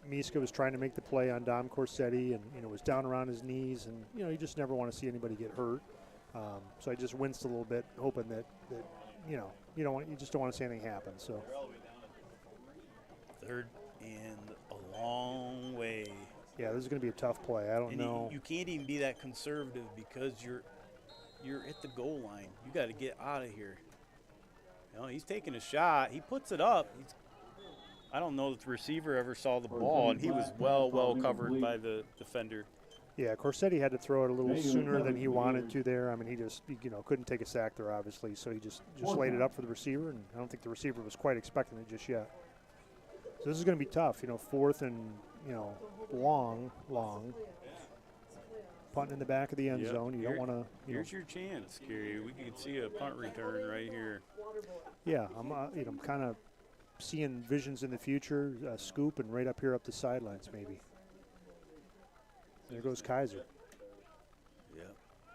Miska was trying to make the play on Dom Corsetti and, was down around his knees. And, you just never want to see anybody get hurt. So I just winced a little bit, hoping that you just don't want to see anything happen. So Third and a long way. yeah, this is going to be a tough play. I don't And know. you can't even be that conservative because you're at the goal line. You got to get out of here. He's taking a shot. He puts it up. I don't know that the receiver ever saw the ball, and he was well covered by the defender. Yeah, Corsetti had to throw it a little Maybe sooner recovered than he for wanted years. to there. I mean, he just couldn't take a sack there, obviously. So he just laid it up for the receiver, and I don't think the receiver was quite expecting it just yet. So this is going to be tough. Fourth and long. Punting in the back of the end Yep. zone. You don't want to. Here's your chance, Gary. We can see a punt return right here. Yeah, I'm kind of seeing visions in the future, scoop and right up here up the sidelines maybe. There goes Kaiser. Yeah.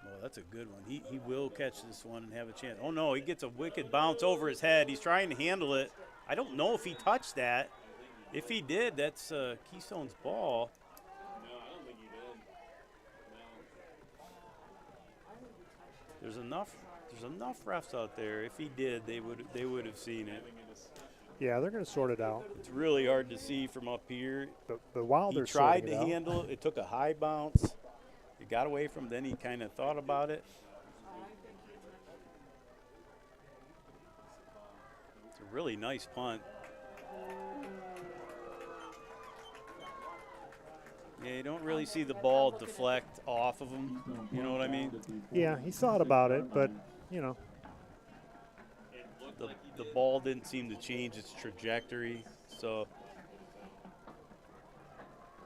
Well, that's a good one. He will catch this one and have a chance. Oh, no, he gets a wicked bounce over his head. He's trying to handle it. I don't know if he touched that. If he did, that's Keystone's ball. There's enough refs out there. If he did, they would have seen it. Yeah, they're going to sort it out. It's really hard to see from up here. But while He they're tried sorting to it out, handle it. It took a high bounce. It got away from him. Then he kind of thought about it. It's a really nice punt. Yeah, you don't really see the ball deflect off of him. You know what I mean? yeah, he thought about it, but The ball didn't seem to change its trajectory. So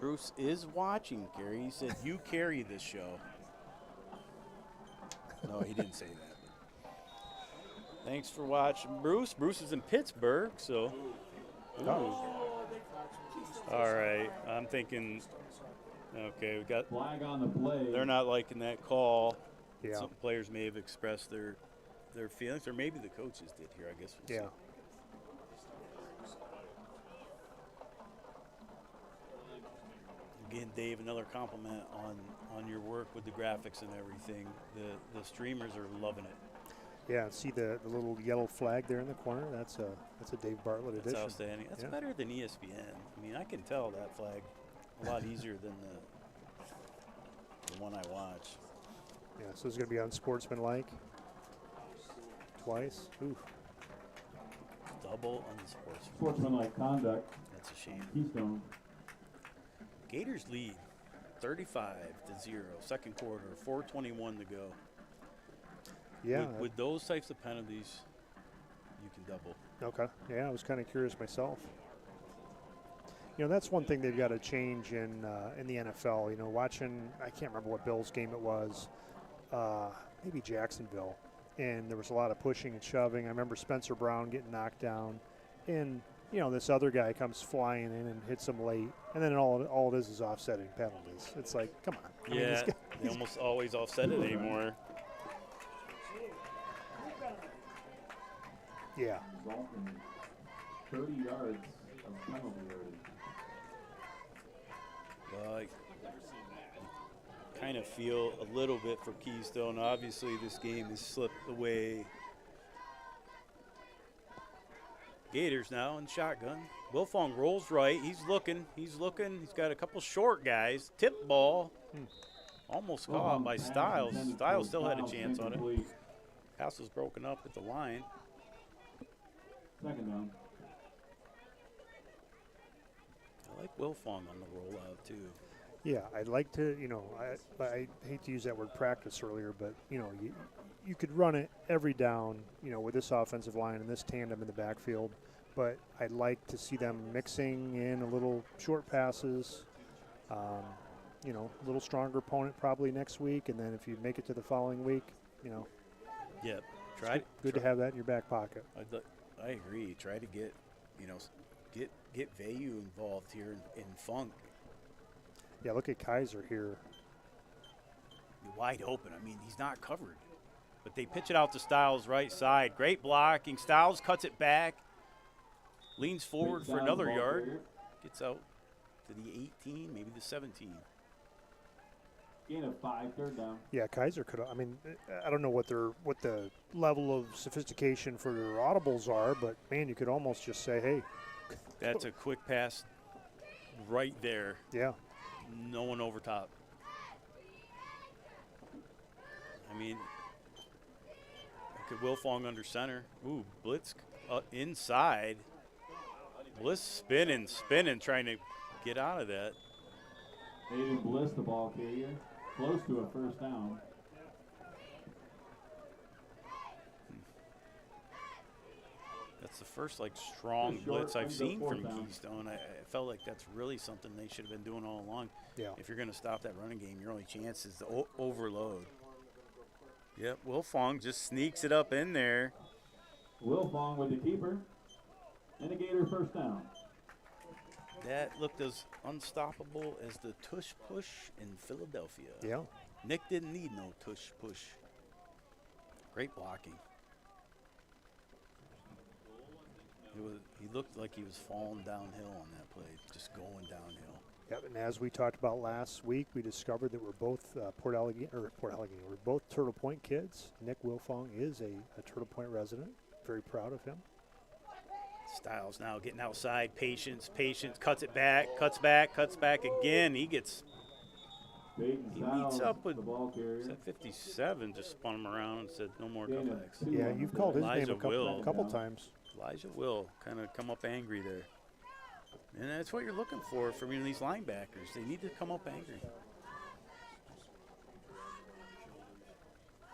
Bruce is watching, Gary. He said, "You carry this show." No, he didn't say that. Thanks for watching, Bruce. Bruce is in Pittsburgh, so. Ooh. All right, I'm thinking. Okay, we got. Flag on the play. They're not liking that call. yeah, Some players may have expressed their feelings, or maybe the coaches did here. I guess we'll yeah. see. Again, Dave, another compliment on your work with the graphics and everything. The streamers are loving it. Yeah, see the little yellow flag there in the corner? That's a Dave Bartlett That's edition. outstanding. That's Yeah. better than ESPN. I mean, I can tell that flag a lot easier than the one I watch. Yeah, so it's going to be unsportsmanlike. Twice. Ooh. Double unsportsmanlike. Sportsmanlike conduct. That's a shame. Keystone. Gators lead 35-0. Second quarter, 4:21 to go. Yeah. With those types of penalties, you can double. Okay. Yeah, I was kind of curious myself. You know, that's one thing they've got to change in the NFL. You know, watching, I can't remember what Bills game it was, maybe Jacksonville, and there was a lot of pushing and shoving. I remember Spencer Brown getting knocked down, and you know, this other guy comes flying in and hits him late, and then all it is offsetting penalties. It's like, come on. I mean, this Yeah, guy- they almost always offset it anymore. yeah. Result in 30 yards of penalty yardage. Well, I kind of feel a little bit for Keystone. Obviously, this game has slipped away. Gators now in shotgun. Wilfong rolls right. He's looking. He's got a couple short guys. Tip ball. Almost caught by Styles. Styles still had a chance on it. Pass was broken up at the line. Second down. I like Wilfong on the rollout, too. Yeah, I'd like to, you know, I hate to use that word practice earlier, but, you know, you could run it every down, you know, with this offensive line and this tandem in the backfield, but I'd like to see them mixing in a little short passes, you know, a little stronger opponent probably next week, and then if you make it to the following week, you know, Yep. good to have that in your back pocket. I agree. Try to get, you know, get Vayu involved here in Funk. Yeah, look at Kaiser here. Wide open. I mean, he's not covered. But they pitch it out to Styles' right side. Great blocking. Styles cuts it back. Leans forward for another yard. Gets out to the 18, maybe the 17. Gain of 5, third down. Yeah, Kaiser could. I mean, I don't know what the level of sophistication for their audibles are, but man, you could almost just say, hey. That's a quick pass right there. Yeah. No one over top. I mean, look at Wilfong under center. Ooh, blitz inside. Bliss spinning, trying to get out of that. Aiden Bliss, the ball carrier. Close to a first down. That's the first strong Short, blitz I've brings up seen fourth from down. Keystone. I felt like that's really something they should have been doing all along. Yeah. If you're going to stop that running game, your only chance is to overload. Yep, Wilfong just sneaks it up in there. Wilfong with the keeper. And a Gator first down. That looked as unstoppable as the tush push in Philadelphia. Yeah. Nick didn't need no tush push. Great blocking. He looked like he was falling downhill on that play, just going downhill. Yep, and as we talked about last week, we discovered that we're both we're both Turtle Point kids. Nick Wilfong is a Turtle Point resident. Very proud of him. Styles now getting outside. Patience, cuts it back, cuts back again. He meets up with the ball carrier. 57, just spun him around and said no more Gain of cutbacks. 2 Yeah, on the you've play. called his Elijah name a Will. couple times. Elijah will kind of come up angry there. And that's what you're looking for from these linebackers. They need to come up angry.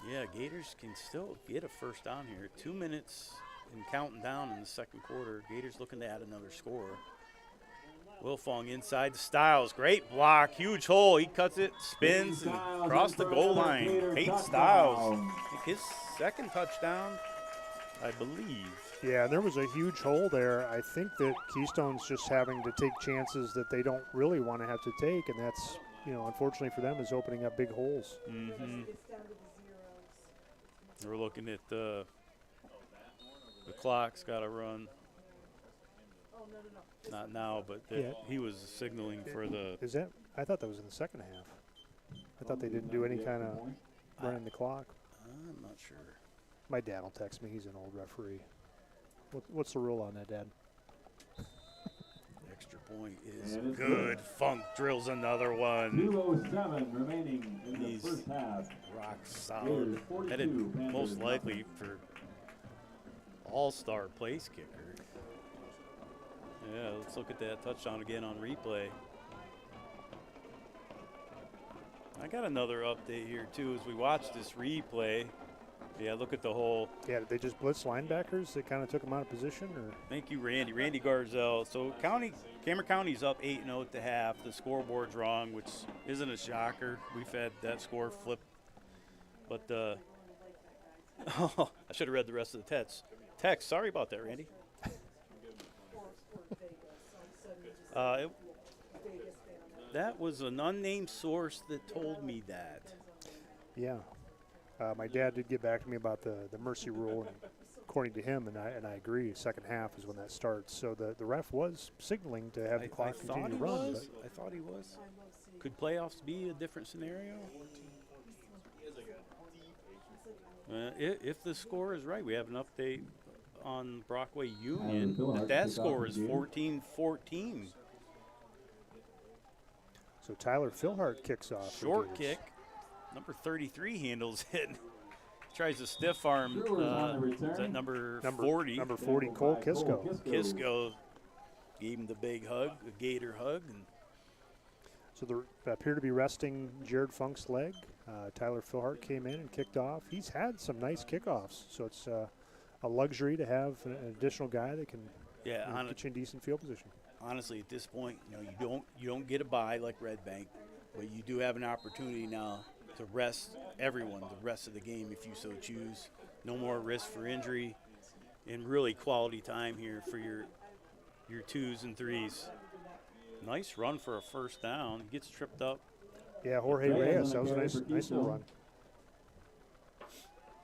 Yeah, Gators can still get a first down here. 2 minutes and counting down in the second quarter. Gators looking to add another score. Wilfong inside the Styles. Great block. Huge hole. He cuts it, spins, and across the goal line. Peyton Styles. I think his second touchdown, I believe. Yeah, and there was a huge hole there. I think that Keystone's just having to take chances that they don't really want to have to take, and that's, you know, unfortunately for them, is opening up big holes. Mm-hmm. It's down to the zeros. We're looking at the clock's got to run. Oh, no. Not now, but Yeah. he was signaling for the. Is that? I thought that was in the second half. I thought they didn't do any kind of running the clock. I'm not sure. My dad will text me. He's an old referee. What's the rule on that, Dad? Extra point is And it's good. good. Funk drills another one. 2:07 remaining in the He's first half. rock solid. Gators 42, Headed Panthers most nothing. likely for all-star place kicker. Yeah, let's look at that touchdown again on replay. I got another update here too as we watch this replay. Yeah, look at the hole. Yeah, did they just blitz linebackers that kind of took them out of position? Or Thank you, Randy. Randy Garzell. So Cameron County's up 8-0 at the half. The scoreboard's wrong, which isn't a shocker. We've had that score flip. But I should have read the rest of the text. Sorry about that, Randy. That was an unnamed source that told me that. yeah, my dad did get back to me about the mercy rule, and according to him, and I agree. Second half is when that starts. So the ref was signaling to have the clock continue to run. I thought he was. Could playoffs be a different scenario? If the score is right, we have an update on Brockway Union. That score is 14-14. So Tyler Philhart kicks off. for Short Gators. kick. Number 33 handles it. Tries to stiff arm. Brewers on the Is that return. number 40? Number 40, Cole Kisco. Kisco gave him the big hug, the Gator hug. And So they appear to be resting Jared Funk's leg. Tyler Philhart came in and kicked off. He's had some nice kickoffs, so it's a luxury to have an additional guy that can yeah, get you in decent field position. honestly, at this point, you don't get a bye like Red Bank, but you do have an opportunity now to rest everyone the rest of the game if you so choose. No more risk for injury, and really quality time here for your 2s and 3s. Nice run for a first down. Gets tripped up. Yeah, Jorge Reyes, that was a nice little run.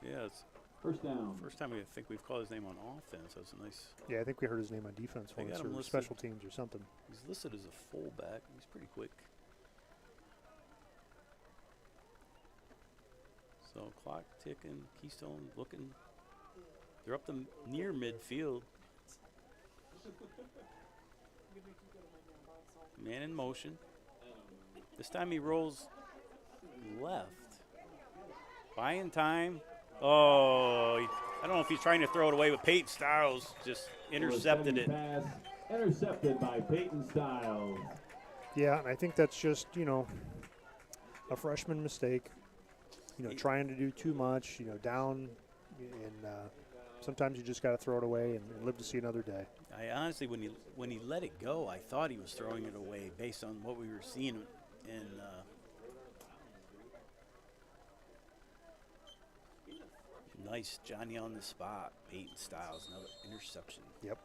Yeah, it's First down. first time I think we've called his name on offense. That was a nice. Yeah, I think we heard his name on defense They once, got him or listed. special teams or something. He's listed as a fullback. He's pretty quick. So clock ticking. Keystone looking. They're up to near midfield. Man in motion. This time he rolls left. Buying time. Oh, I don't know if he's trying to throw it away, but Peyton Styles just intercepted it. Pass intercepted by Peyton Styles. Yeah, and I think that's just, a freshman mistake. Trying to do too much, down, and sometimes you just got to throw it away and live to see another day. I honestly, when he let it go, I thought he was throwing it away based on what we were seeing in. Nice Johnny on the spot. Peyton Styles, another interception. Yep.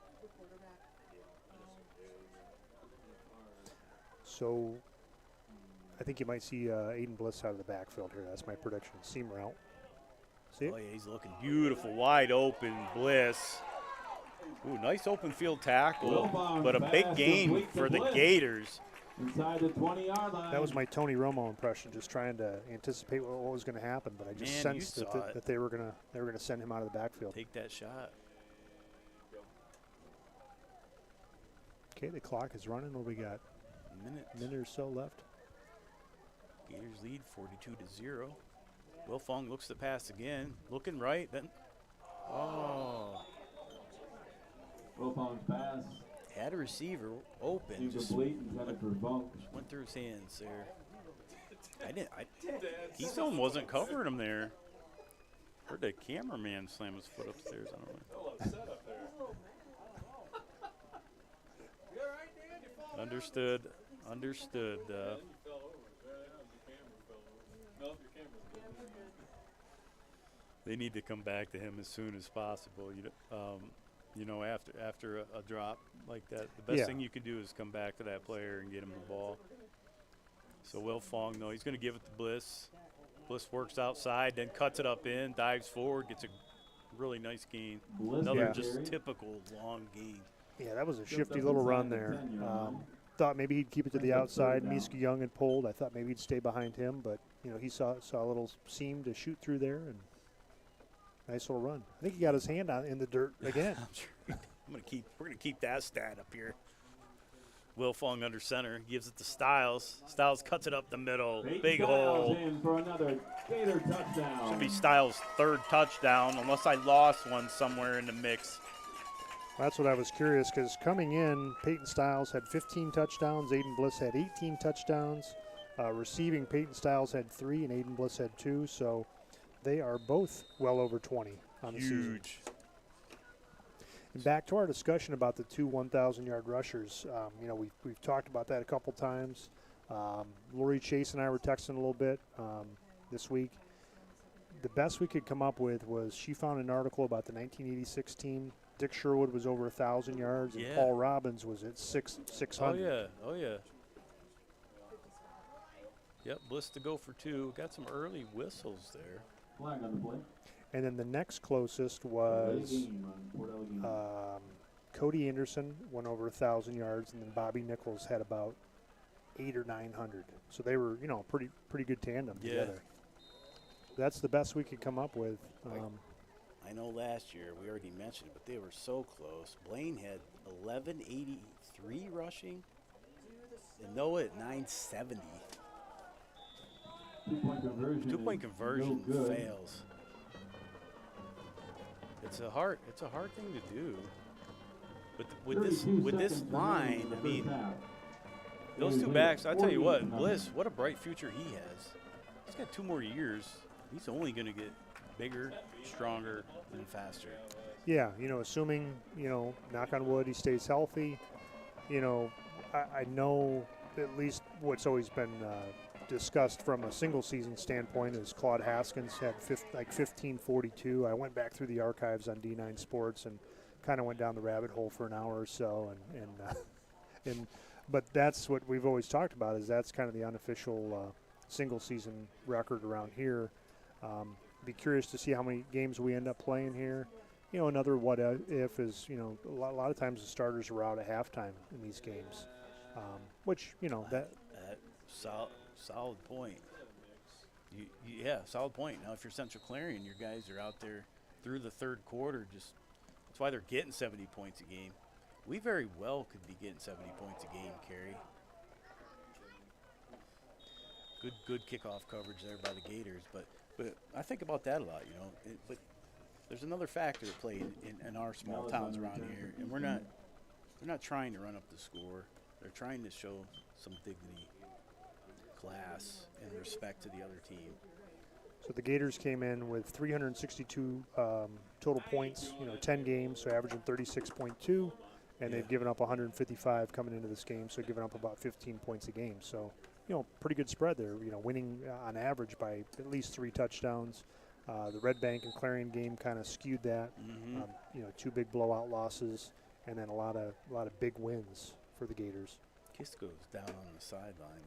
So I think you might see Aiden Bliss out of the backfield here. That's my prediction. Seam route. See it? Oh, yeah, he's looking beautiful. Wide open, Bliss. Ooh, nice open field tackle, but a big game for the Gators. Inside the 20-yard line. That was my Tony Romo impression, just trying to anticipate what was going to happen. But I just Man, you sensed saw it. that they were gonna send him out of the backfield. Take that shot. Okay, the clock is running. What we got? A minute or so left. Gators lead 42-0. Will Fong looks to pass again. Looking right, then. Oh. Wilfong's pass. Had a receiver open. Just Incomplete. Intended for Funk. went through his hands there. Keystone wasn't covering him there. Heard the cameraman slam his foot upstairs. I don't know. Upset up there. You all right, Dan? You falling out? Understood. You fell over. Your camera fell over. No, your camera's good. They need to come back to him as soon as possible. After a drop like that, the best Yeah. thing you can do is come back to that player and get him the ball. So Will Fong, no, he's going to give it to Bliss. Bliss works outside, then cuts it up in, dives forward, gets a really nice gain. Bliss Another Yeah. just typical long gain. Yeah, that was a Just shifty up little inside run the there. 10-yard line. Thought maybe he'd keep it to the That's a outside. third down. Miska Young had pulled. I thought maybe he'd stay behind him, but he saw a little seam to shoot through there, and nice little run. I think he got his hand in the dirt again. I'm sure we're gonna keep that stat up here. Will Fong under center, gives it to Styles. Styles cuts it up the middle, Peyton big Styles hole. in for another Gator touchdown. Should be Styles' third touchdown, unless I lost one somewhere in the mix. That's what I was curious, because coming in, Peyton Styles had 15 touchdowns. Aiden Bliss had 18 touchdowns. Receiving, Peyton Styles had 3, and Aiden Bliss had 2. So They are both well over 20 on the season. Huge. And back to our discussion about the two 1,000-yard rushers. We've talked about that a couple times. Lori Chase and I were texting a little bit this week. The best we could come up with was she found an article about the 1986 team. Dick Sherwood was over 1,000 yards, and Paul Robbins was at 600. Oh yeah. Yep, Bliss to go for 2. Got some early whistles there. Flag on the play. And then the next closest was Game on Port Allegany. Cody Anderson went over 1,000 yards, and then Bobby Nichols had about 800 or 900. So they were, pretty good tandem together. That's the best we could come up with. I know last year we already mentioned it, but they were so close. Blaine had 1183 rushing, and Noah at 970. 2-point conversion. 2-point is conversion no good. fails. It's a hard thing to do. But with 32 this seconds line, remaining in the I mean, first half. those It two is backs, I tell you what, 48-0. Bliss, what a bright future he has. He's got 2 more years. He's only going to get bigger, stronger, and faster. Yeah, assuming, knock on wood, he stays healthy. I know at least what's always been discussed from a single season standpoint is Claude Haskins had 1542. I went back through the archives on D9 Sports and kind of went down the rabbit hole for an hour or so, but that's what we've always talked about, is that's kind of the unofficial single season record around here. Be curious to see how many games we end up playing here. Another what if is, a lot of times the starters are out at halftime in these games, which, that. Solid point. Solid point. Now, if you're Central Clarion, your guys are out there through the third quarter. That's why they're getting 70 points a game. We very well could be getting 70 points a game, Kerry. Good kickoff coverage there by the Gators, but I think about that a lot, but there's another factor at play in our small towns around here, and they're not trying to run up the score. They're trying to show some dignity, class, and respect to the other team. So the Gators came in with 362 total points, 10 games, so averaging 36.2, and they've given up 155 coming into this game, so giving up about 15 points a game. So, pretty good spread there, winning on average by at least 3 touchdowns. The Red Bank and Clarion game kind of skewed that, 2 big blowout losses, and then a lot of big wins for the Gators. Kiss goes down on the sideline.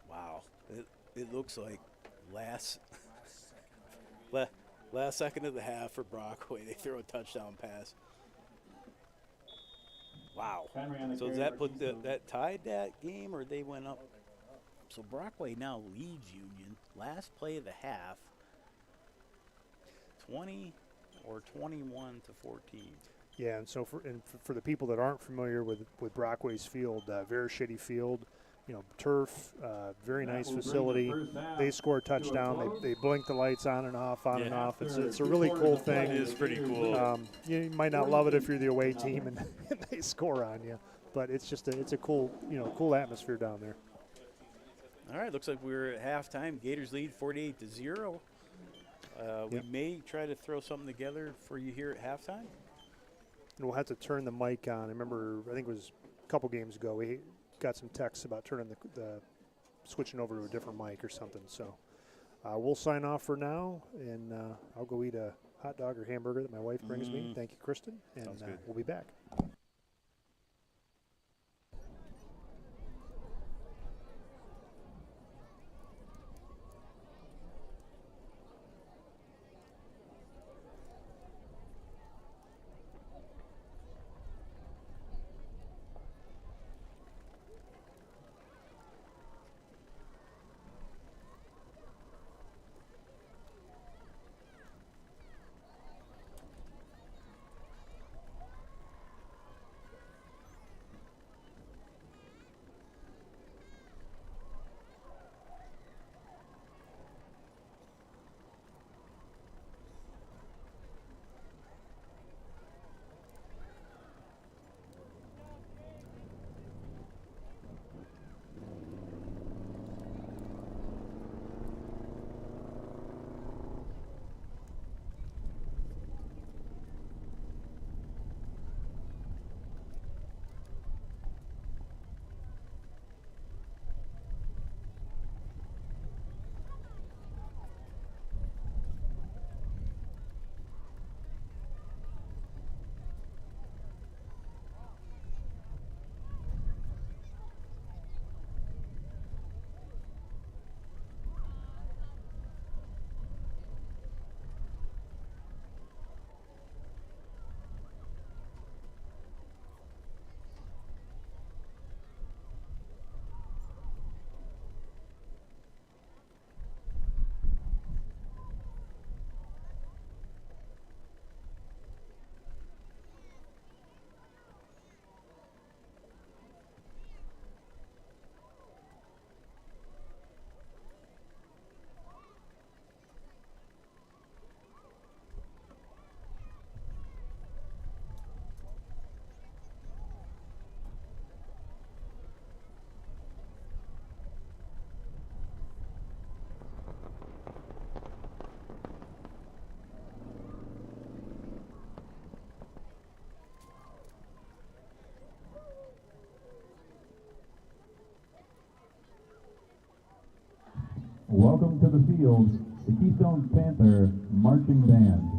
Wow, it looks like last second of the half for Brockway. They throw a touchdown pass. Wow. So does that put that tied that game, or they went up? So Brockway now leads Union. Last play of the half, 20 or 21 to 14. Yeah, and so for the people that aren't familiar with Brockway's field, very shitty field, turf, very nice facility. They score a touchdown. They blink the lights on and off, on and off. It's a really cool thing. It is pretty cool. You might not love it if you're the away team and they score on you, but it's a cool cool atmosphere down there. All right, looks like we're at halftime. Gators lead 48-0. We may try to throw something together for you here at halftime. And we'll have to turn the mic on. I think it was a couple games ago, we got some texts about turning the switching over to a different mic or something. So we'll sign off for now, and I'll go eat a hot dog or hamburger that my wife brings me. Thank you, Kristen, and we'll be back. welcome to the field the Keystone Panther Marching Band.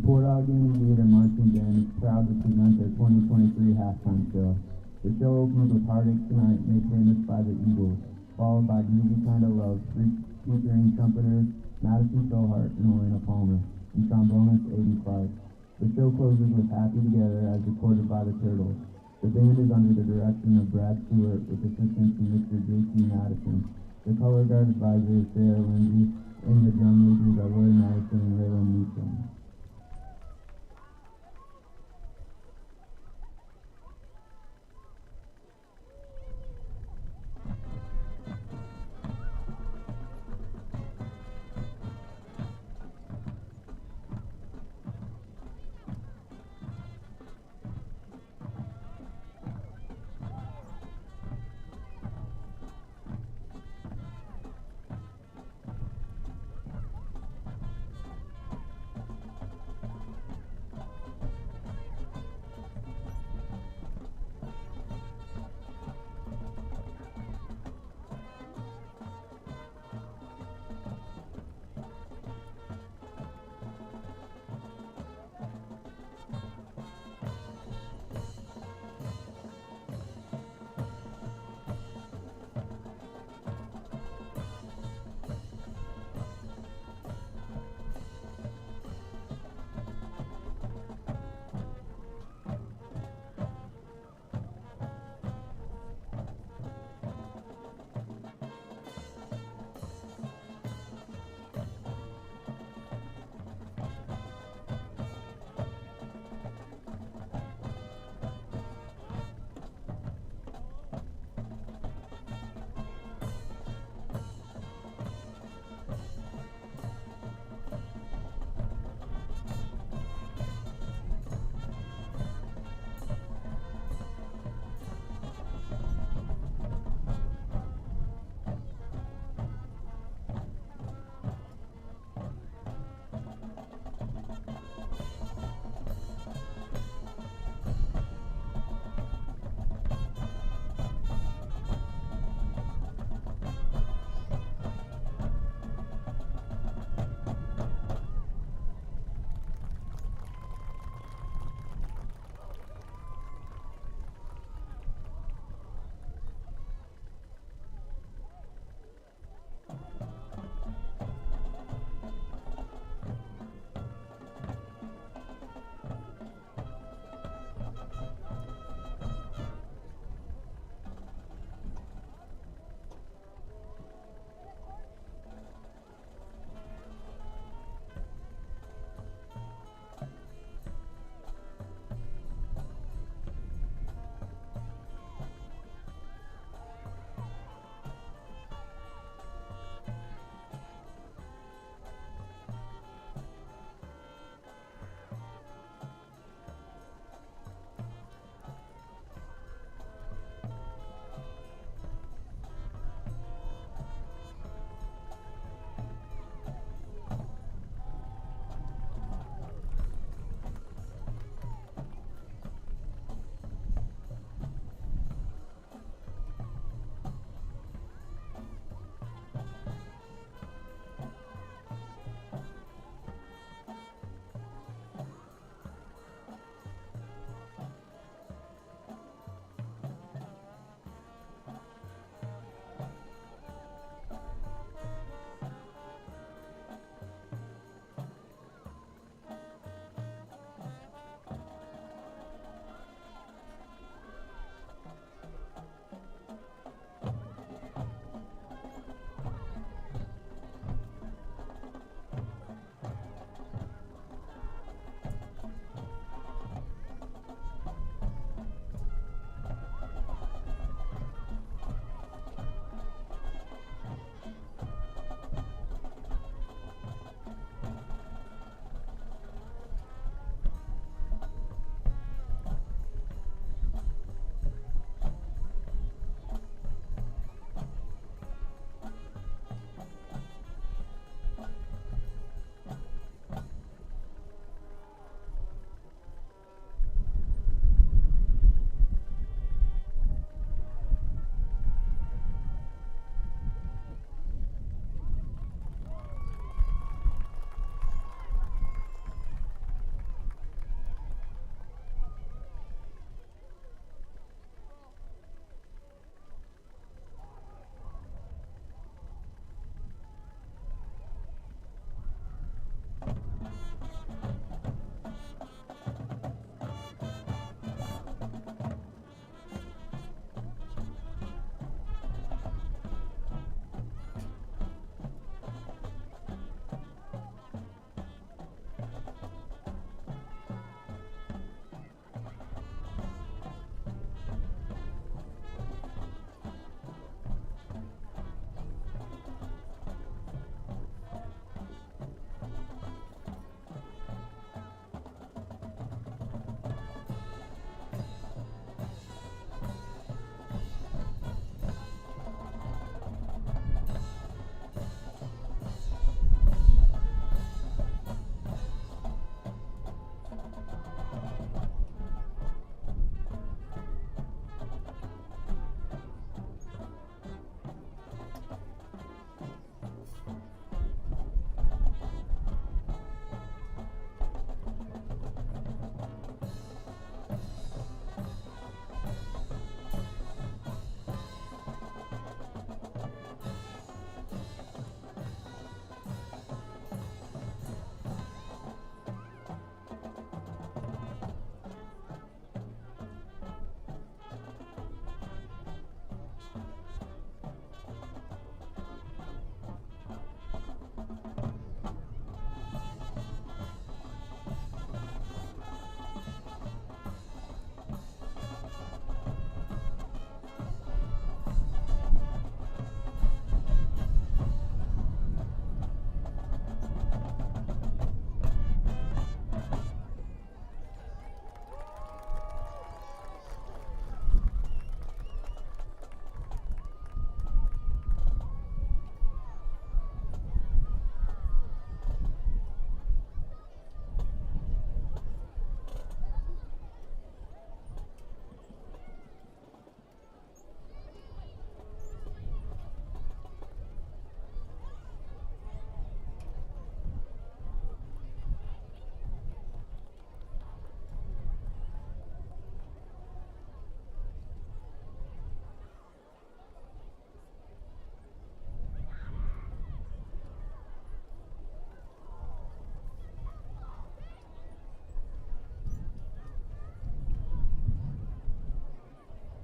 Fort Allegany Theater Marching Band is proud to present their 2023 halftime show. The show opens with Heartache Tonight, made famous by the Eagles, followed by Groovy Kinda Love, featuring trumpeters Madison Philhart and Elena Palmer, and trombonist Aiden Clark. The show closes with Happy Together as recorded by the Turtles. The band is under the direction of Brad Stewart with assistance from Mr. J.T. Madison. The color guard advisor is Sarah Lindsay, and the drum majors are Roy Madison and Raylan Newsom.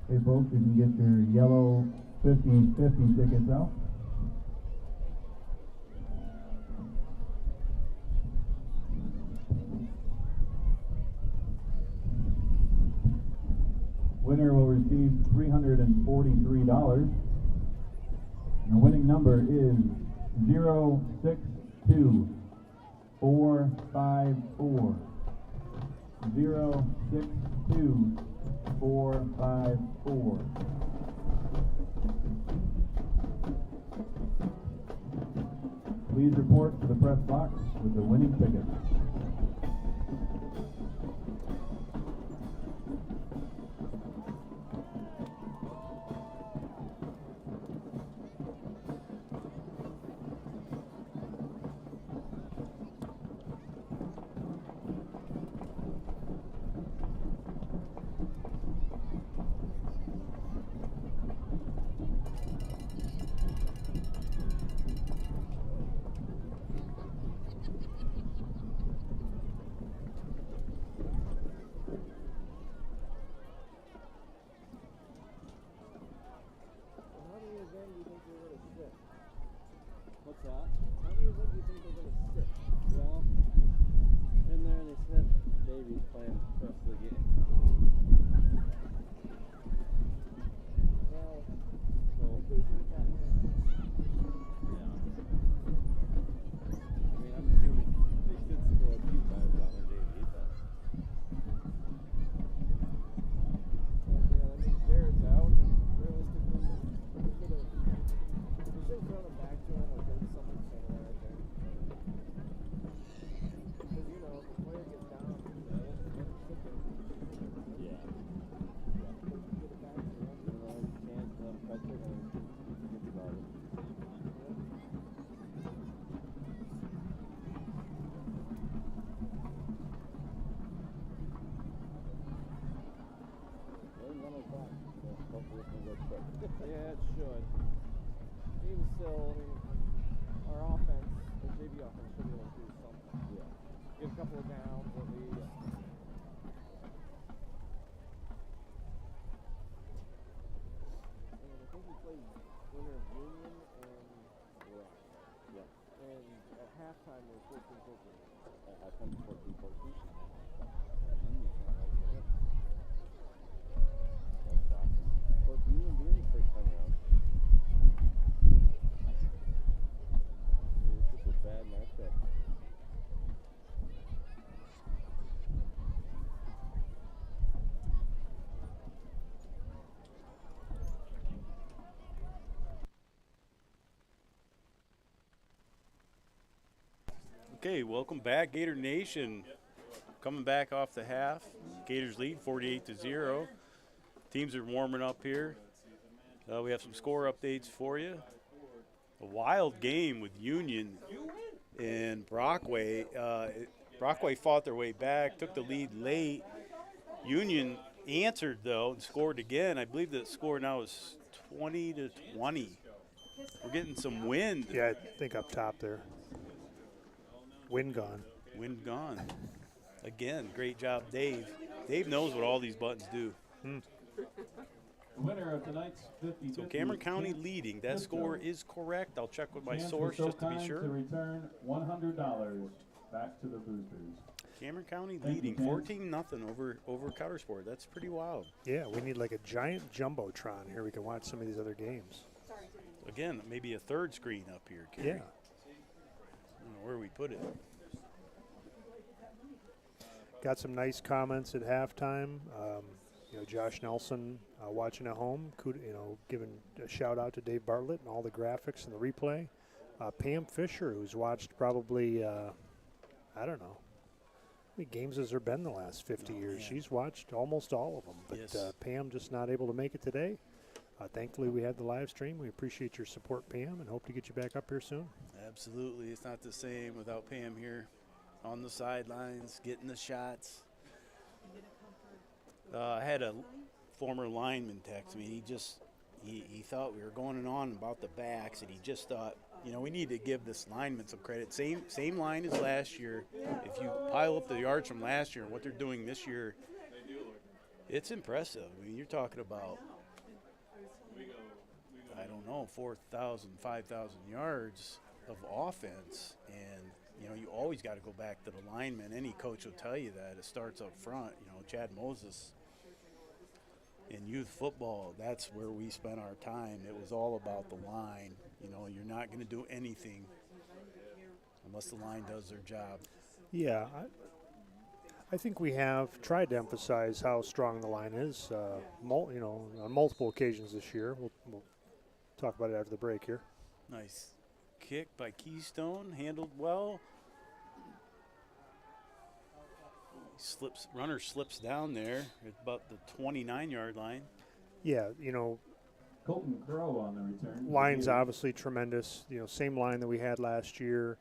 Hey folks, you can get your yellow 50/50 tickets out. Winner will receive $343. And the winning number is 062454. 062454. Please report to the press box with the winning ticket. What's that? How many of them do you think they're going to sit? Well, in there they said Davy's playing the rest of the game. Well, so yeah. I mean, I'm assuming they should score a few times on their Davy, but yeah, I mean, Jared's out, and realistically, they should have thrown him back to him or did something similar, I think. Because, you know, if a player gets down, let him sit there. Yeah. Get it back to him. You know, you can't cut your hands. Think about it. Yeah, it should. Even still, I mean, our offense, the JV offense, should be able to do something. Yeah. Get a couple of downs at least. Yeah. And I think we played winner of Union and yeah. And at halftime we were 14-14. At halftime 14-14. That's awesome. Well, Union being the first time around. It's just a bad matchup. Okay, welcome back, Gator Nation. Coming back off the half. Gators lead 48-0. Teams are warming up here. We have some score updates for you. A wild game with Union and Brockway. Brockway fought their way back, took the lead late. Union answered, though, and scored again. I believe the score now is 20-20. We're getting some wind. Yeah, I think up top there. Wind gone. Wind gone. Again, great job, Dave. Dave knows what all these buttons do. The winner of tonight's 50-50. So Cameron County leading. That score is correct. I'll check with my source just to be sure. To return $100 back to the boosters. Cameron County Thank leading you, James. 14-0 over Cuttersport. That's pretty wild. Yeah, we need like a giant jumbotron here. We can watch some of these other games. Again, maybe a third screen up here, Kerry. Yeah. I don't know where we put it. Got some nice comments at halftime. You know, Josh Nelson watching at home, giving a shout out to Dave Bartlett and all the graphics and the replay. Pam Fisher, who's watched probably, I don't know, how many games has there been the last 50 years? Man. She's watched almost all of them. But Yes. Pam just not able to make it today. Thankfully, we had the live stream. We appreciate your support, Pam, and hope to get you back up here soon. Absolutely. It's not the same without Pam here on the sidelines, getting the shots. I had a former lineman text me. He thought we were going on about the backs, and he just thought, we need to give this lineman some credit. Same line as last year. If you pile up the yards from last year and what they're doing this year, It's impressive. I mean, you're talking about, I don't know, 4,000, 5,000 yards of offense. And, you know, you always got to go back to the linemen. Any coach will tell you that. It starts up front. You know, Chad Moses in youth football, that's where we spent our time. It was all about the line. You know, you're not going to do anything unless the line does their job. Yeah, I think we have tried to emphasize how strong the line is, you know, on multiple occasions this year. We'll talk about it after the break here. Nice kick by Keystone, handled well. Runner slips down there at about the 29-yard line. Yeah, you know, Colton Crow on the return. line's obviously tremendous. You know, same line that we had last year.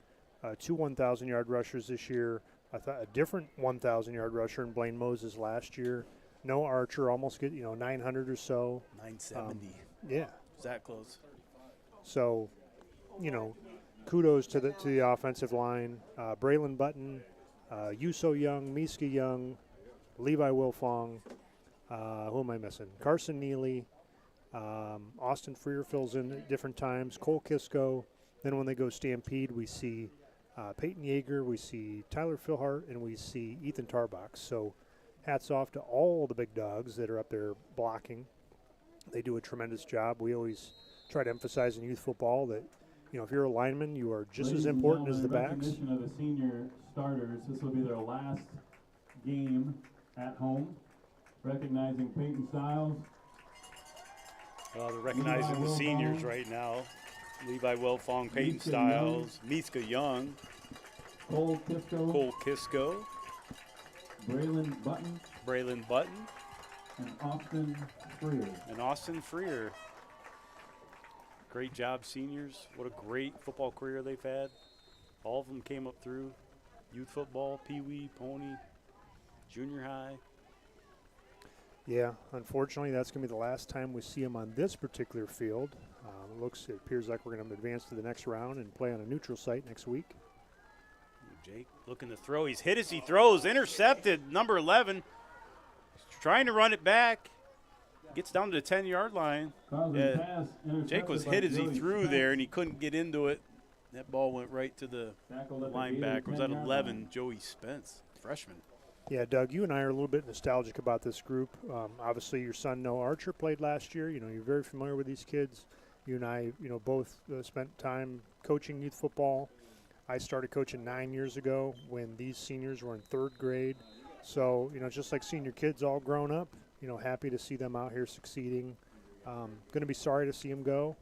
2 1,000-yard rushers this year. I thought a different 1,000-yard rusher in Blaine Moses last year. No Archer, almost get 900 or so. 970. Yeah. Is that close? So, you know, kudos to the offensive line. Braylon Button, Yuso Young, Miska Young, Levi Wilfong. Who am I missing? Carson Neely. Austin Freer fills in at different times. Cole Kisco. Then when they go Stampede, we see Peyton Yeager, we see Tyler Philhart, and we see Ethan Tarbox. So hats off to all the big dogs that are up there blocking. They do a tremendous job. We always try to emphasize in youth football that, you know, if you're a lineman, you are just as important as the backs. Recognition of the senior starters. This will be their last game at home. Recognizing Peyton Styles. They're recognizing the seniors right now. Levi Wilfong, Peyton Styles, Miska Young, Cole Kisco, Braylon Button, and Austin Freer. Great job, seniors. What a great football career they've had. All of them came up through youth football, Pee-wee, Pony, junior high. Yeah, unfortunately, that's going to be the last time we see them on this particular field. It appears like we're going to advance to the next round and play on a neutral site next week. Jake looking to throw. He's hit as he throws. Intercepted, number 11. He's trying to run it back. Gets down to the 10-yard line. Jake was hit as he threw there, and he couldn't get into it. That ball went right to the linebacker. Was that 11, Joey Spence, freshman. Yeah, Doug, you and I are a little bit nostalgic about this group. Obviously, your son, Noah Archer, played last year. You know, you're very familiar with these kids. You and I, you know, both spent time coaching youth football. I started coaching 9 years ago when these seniors were in 3rd grade. So, you know, just like senior kids all grown up, you know, happy to see them out here succeeding. Going to be sorry to see them go.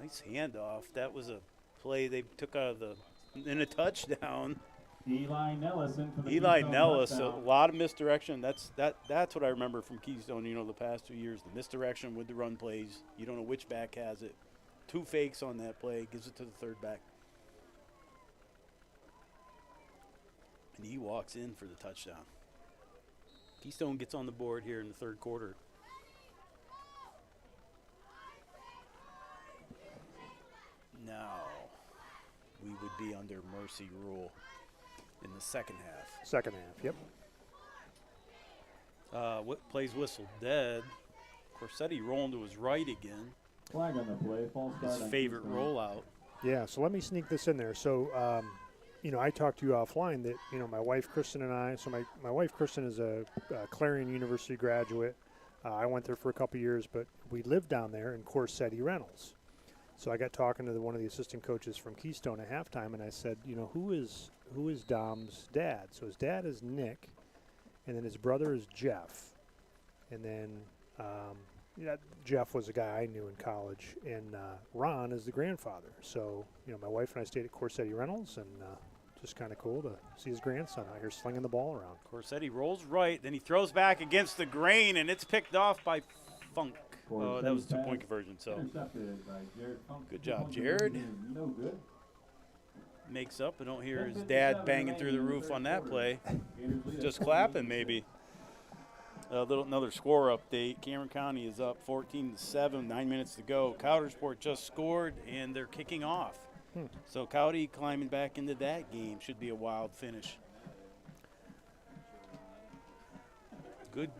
Nice handoff. That was a play they took out of in a touchdown. Eli Nellis, a lot of misdirection. That's what I remember from Keystone, you know, the past 2 years. The misdirection with the run plays. You don't know which back has it. 2 fakes on that play, gives it to the 3rd back. And he walks in for the touchdown. Keystone gets on the board here in the 3rd quarter. Now we would be under mercy rule in the second half. Second half, yep. Plays whistle dead. Corsetti rolling to his right again. Flag on the play. False start. His favorite rollout. Yeah, so let me sneak this in there. So, you know, I talked to you offline that, you know, my wife Kristen and I, so my wife Kristen is a Clarion University graduate. I went there for a couple years, but we lived down there in Corsetti Reynolds. So I got talking to one of the assistant coaches from Keystone at halftime, and I said, you know, who is Dom's dad? So his dad is Nick, and then his brother is Jeff, and then Jeff was a guy I knew in college, and Ron is the grandfather. So, you know, my wife and I stayed at Corsetti Reynolds, and just kind of cool to see his grandson out here slinging the ball around. Corsetti rolls right, then he throws back against the grain, and it's picked off by Funk. Oh, that was a 2-point conversion, so good job, Jared. Makes up. I don't hear his dad banging through the roof on that play. Just clapping, maybe. Another score update. Cameron County is up 14-7, 9 minutes to go. Coudersport just scored, and they're kicking off. So Cowdy climbing back into that game should be a wild finish. Good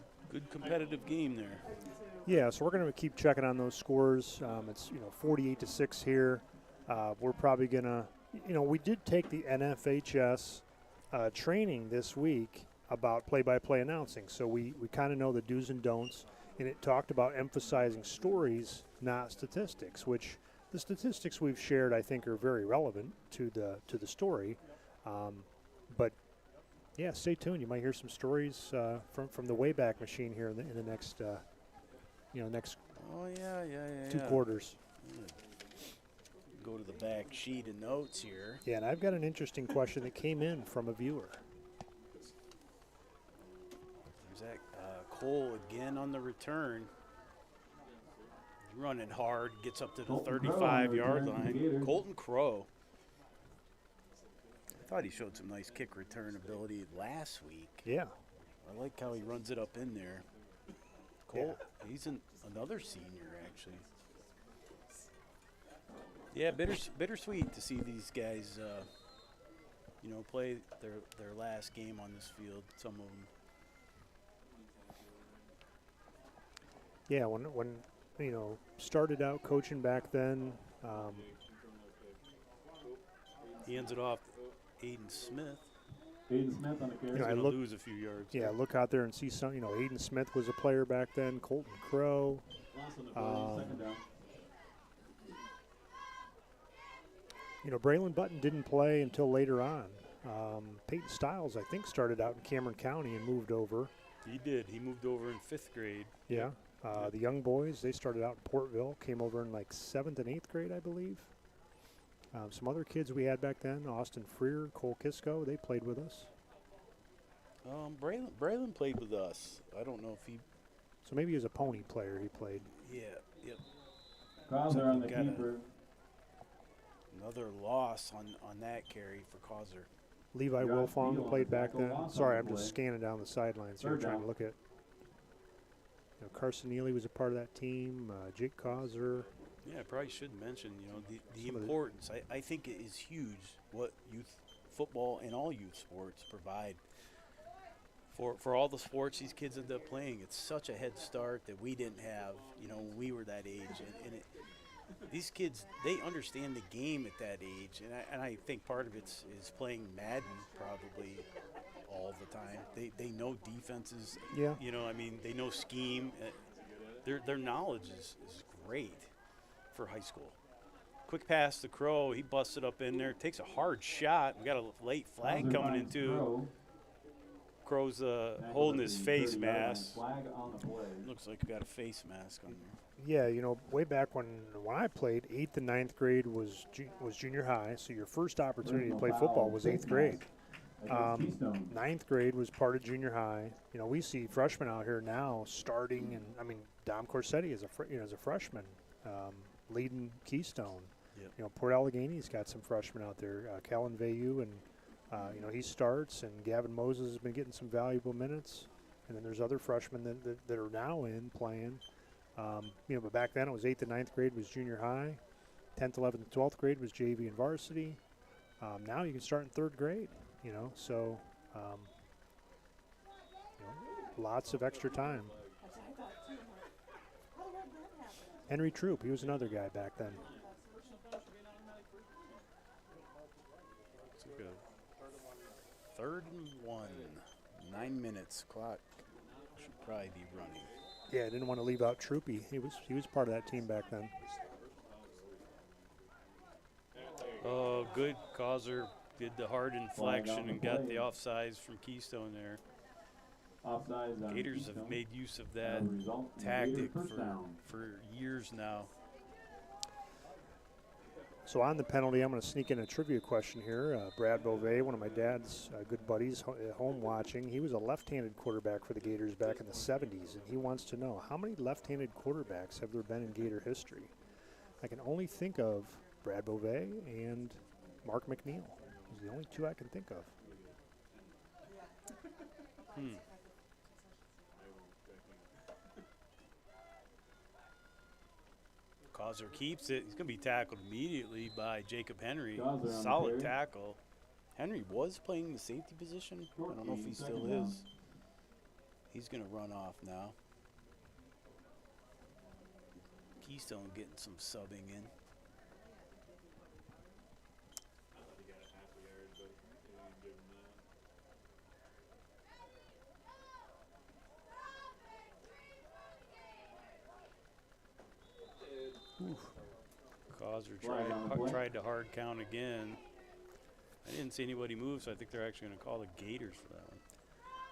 competitive game there. Yeah, so we're going to keep checking on those scores. It's 48-6 here. We're probably going to, we did take the NFHS training this week about play-by-play announcing, so we kind of know the do's and don'ts, and it talked about emphasizing stories, not statistics, which the statistics we've shared I think are very relevant to the story, but yeah, stay tuned. You might hear some stories from the Wayback Machine here in the next next Oh yeah. 2 quarters. Go to the back sheet of notes here. Yeah, and I've got an interesting question that came in from a viewer. There's that Cole again on the return. Running hard, gets up to the Colton 35-yard Crow on the return for the line. Gators. Colton Crow. I thought he showed some nice kick return ability last week. Yeah. I like how he runs it up in there. Cole, he's another senior, actually. Yeah, bittersweet to see these guys, play their last game on this field, some of them. Yeah, when started out coaching back then. He hands it off to Aiden Smith. Aiden Smith on the carry. He's I going to look- lose a few yards. Yeah, look out there and see some. Aiden Smith was a player back then. Colton Crow. Loss on the play, second down. Braylon Button didn't play until later on. Peyton Stiles, I think, started out in Cameron County and moved over. He did. He moved over in 5th grade. Yeah. The young boys, they started out in Portville, came over in like 7th and 8th grade, I believe. Some other kids we had back then, Austin Freer, Cole Kisco, they played with us. Braylon played with us. I don't know if he. So maybe he was a pony player he played. Yeah. Yep. Crowder on the Got a- keeper. Another loss on that carry for Causer. Levi Josh Wilfong Beal played on the back tackle, then. loss on Sorry, the I'm just play. scanning down the sidelines here, Third trying to down. look at. Carson Neely was a part of that team. Jake Causer. Yeah, I probably should mention, the Some of the- importance. I think it is huge what youth football and all youth sports provide for all the sports these kids end up playing. It's such a head start that we didn't have, when we were that age. These kids, they understand the game at that age, and I think part of it is playing Madden probably all the time. They know defenses. Yeah. They know scheme. Their knowledge is great for high school. Quick pass to Crow. He busts it up in there. Takes a hard shot. We got a late flag Crowder coming finds into. Crow. Crow's Tackle holding at his the face 30-yard line. mask. Flag on the play. Looks like we got a face mask on there. Yeah, way back when I played, 8th and 9th grade was junior high. So your first opportunity to Personal play foul, football was 8th grade. Against Keystone. 9th grade was part of junior high. We see freshmen out here now starting, and Dom Corsetti is a freshman, leading Keystone. Yep. Port Allegany's got some freshmen out there. Callan Vayu, and he starts, and Gavin Moses has been getting some valuable minutes. And then there's other freshmen that are now playing. But back then it was 8th and 9th grade was junior high. 10th, 11th, and 12th grade was JV and varsity. Now you can start in 3rd grade. So lots of extra time. Henry Troop, he was another guy back then. It's like a 3rd and 1. 9 minutes. Clock should probably be running. Yeah, I didn't want to leave out Troopy. He was part of that team back then. Oh, good. Causer did the hard inflection on the and got play. the offsides from Keystone there. Offsides on Gators Keystone. have made use of that Result, tactic Gators first down. for years now. So on the penalty, I'm going to sneak in a trivia question here. Brad Beauvais, one of my dad's good buddies at home watching, he was a left-handed quarterback for the Gators back in the 70s, and he wants to know, how many left-handed quarterbacks have there been in Gator history? I can only think of Brad Beauvais and Mark McNeil. Those are the only 2 I can think of. Causer keeps it. He's going to be tackled immediately by Jacob Henry. Causer on the Solid carry. tackle. Henry was playing the safety position. I don't know if he still Second down. is. He's going to run off now. Keystone getting some subbing in. Causer Flag on the play. tried to hard count again. I didn't see anybody move, so I think they're actually going to call the Gators for that one.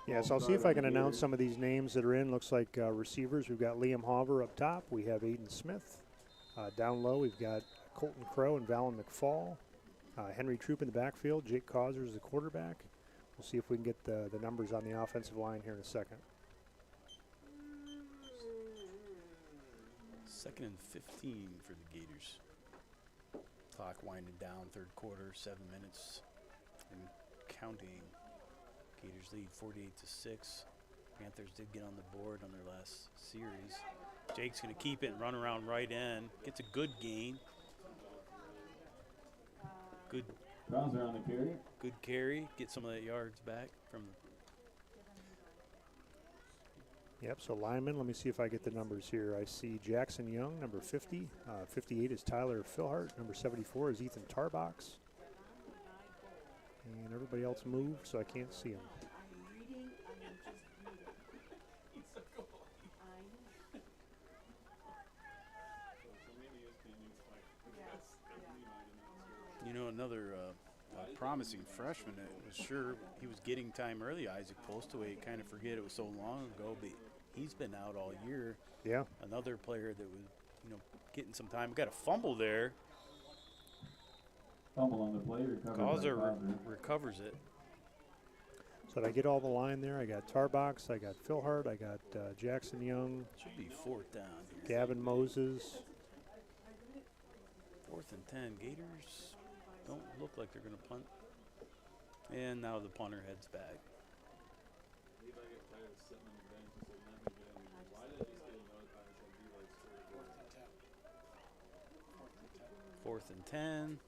Yeah, so I'll see if I can announce some of these names that are in. Looks like receivers. We've got Liam Hauver up top. We have Aiden Smith. Down low, we've got Colton Crow and Valen McFall. Henry Troop in the backfield. Jake Causer is the quarterback. We'll see if we can get the numbers on the offensive line here in a second. 2nd and 15 for the Gators. Clock winding down, third quarter, 7 minutes and counting. Gators lead 48-6. Panthers did get on the board on their last series. Jake's going to keep it and run around right end. Gets a good gain. Good Causer on the carry. Good carry. Get some of that yards back from the Yep, so linemen, let me see if I get the numbers here. I see Jackson Young, number 50. 58 is Tyler Philhart. Number 74 is Ethan Tarbox. And everybody else moved, so I can't see them. You know, another promising freshman that was sure he was getting time early, Isaac Postaway. Kind of forget it was so long ago, but he's been out all year. Yeah. Another player that was, getting some time. Got a fumble there. Fumble on the play. Recovered by Causer Causer. recovers it. So did I get all the line there? I got Tarbox, I got Philhart, I got Jackson Young, Should be 4th down here. Gavin Moses. 4th and 10. Gators don't look like they're going to punt. And now the punter heads back. Fourth and 10.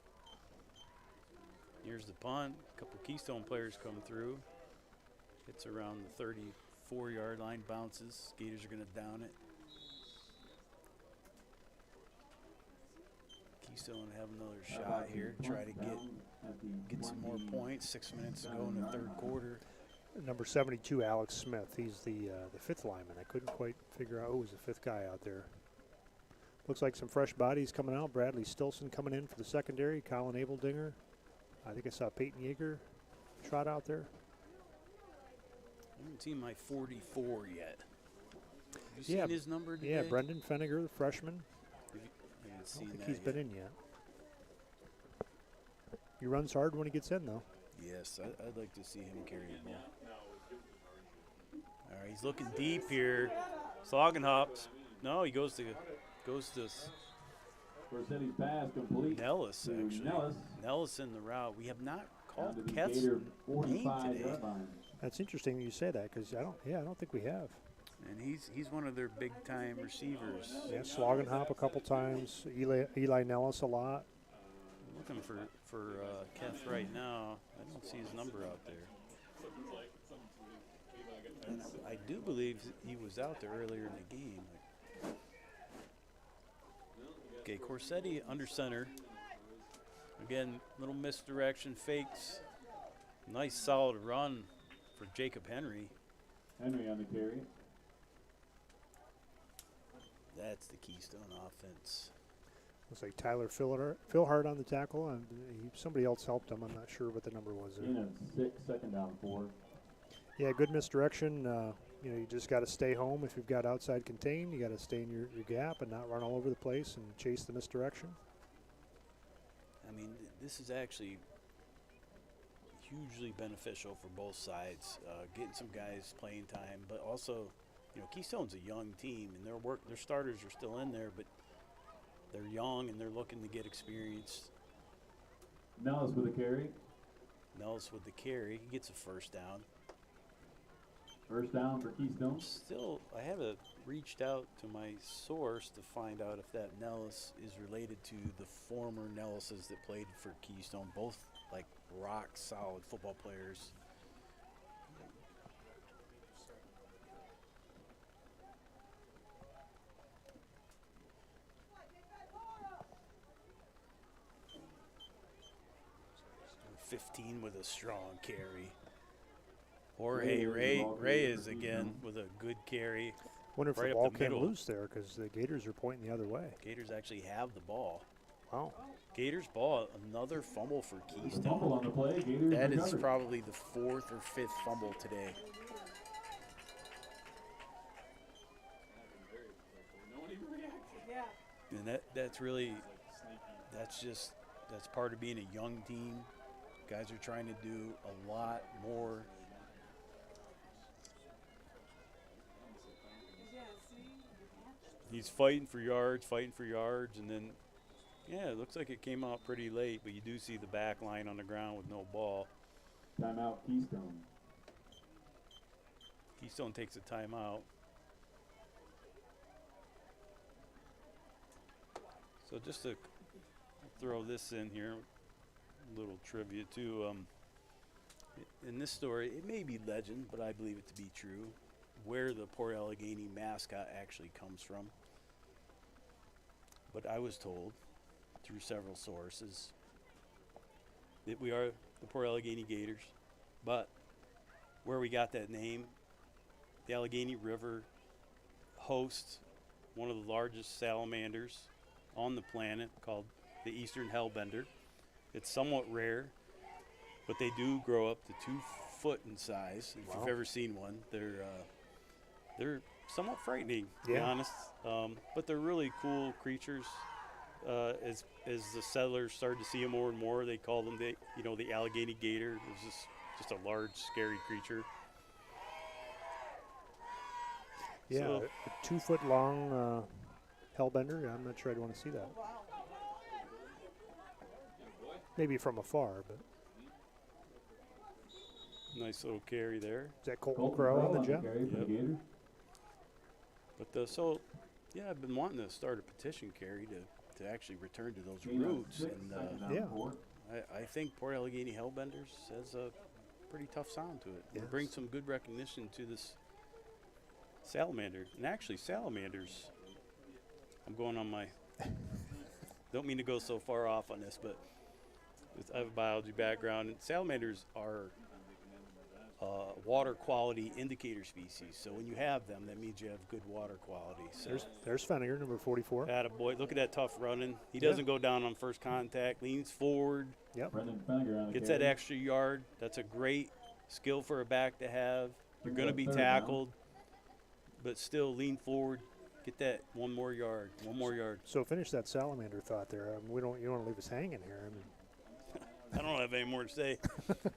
Here's the punt. A couple Keystone players come through. It's around the 34-yard line, bounces. Gators are going to down it. Keystone have another shot here. Try to get some more points. 6 minutes to go in the third quarter. Number 72, Alex Smith. He's the 5th lineman. I couldn't quite figure out who was the 5th guy out there. Looks like some fresh bodies coming out. Bradley Stilson coming in for the secondary. Colin Abeldinger. I think I saw Peyton Yeager trot out there. I haven't seen my 44 yet. Have you seen his number today? Yeah, Brendan Feniger, the freshman. I haven't I seen don't think that he's been yet. in yet. He runs hard when he gets in, though. Yes, I'd like to see him carry the ball. All right, he's looking deep here. Slogging hops. No, he goes to Corsetti's pass complete. Nellis, to actually. Nellis. Nellis in the route. We have not Down called to the Keth's Gator name 45 today. yard line. That's interesting that you say that because I don't think we have. And he's one of their big-time receivers. Yeah, Slogenhop a couple times. Eli Nellis a lot. Looking for Keth right now. I don't see his number out there. And I do believe he was out there earlier in the game. Okay, Corsetti under center. Again, little misdirection, fakes. Nice solid run for Jacob Henry. Henry on the carry. That's the Keystone offense. Looks like Tyler Philhart on the tackle, and somebody else helped him. I'm not sure what the number was there. In at 6, 2nd down 4. Yeah, good misdirection. You just got to stay home if you've got outside contain. You got to stay in your gap and not run all over the place and chase the misdirection. I mean, this is actually hugely beneficial for both sides, getting some guys playing time, but also, Keystone's a young team, and their starters are still in there, but they're young and they're looking to get experience. Nellis with the carry. Nellis with the carry, he gets a first down. First down for Keystone. Still, I haven't reached out to my source to find out if that Nellis is related to the former Nellises that played for Keystone. Both like rock solid football players. Number 15 with a strong carry. Jorge Ray is again with a good carry. Wonder if Right the up ball the came middle. loose there because the Gators are pointing the other way. Gators actually have the ball. Wow. Gators ball, another fumble for Fumble Keystone. on the play. Gators That is recovered. probably the 4th or 5th fumble today. And that's really, that's part of being a young team. Guys are trying to do a lot more. He's fighting for yards, and then, yeah, it looks like it came out pretty late, but you do see the back line on the ground with no ball. Timeout Keystone. Keystone takes a timeout. So just to throw this in here, a little trivia too. In this story, it may be legend, but I believe it to be true, where the Port Allegany mascot actually comes from. But I was told through several sources that we are the Port Allegany Gators, but where we got that name, the Allegany River hosts one of the largest salamanders on the planet called the Eastern Hellbender. It's somewhat rare, but they do grow up to 2 foot in size. If you've ever seen one, they're somewhat frightening, to be honest. But they're really cool creatures. As the settlers started to see them more and more, they call them the Allegany Gator. It's just a large, scary creature. Yeah, So- a 2 foot long hellbender. I'm not sure I'd want to see that. Maybe from afar, but Nice little carry there. is that Colton Colton Crow on the on jet? carry for the Yep. Gators. But yeah, I've been wanting to start a petition, Carrie, to actually return to those Gain on roots. 6, And second down, Yeah. 4. I think Port Allegany Hellbenders has a pretty tough sound to it. Yes. It brings some good recognition to this salamander. And actually, salamanders, I'm going on my, don't mean to go so far off on this, but I have a biology background. And salamanders are water quality indicator species. So when you have them, that means you have good water quality. So There's Fenninger, number 44. attaboy. Look at that tough running. He doesn't go down on first contact, leans forward, Yep. Brendan Fenninger on the gets carry. that extra yard. That's a great skill for a back to have. You're going to be Third down. tackled, but still lean forward, get that one more yard. So finish that salamander thought there. You don't want to leave us hanging here. I mean, I don't have any more to say.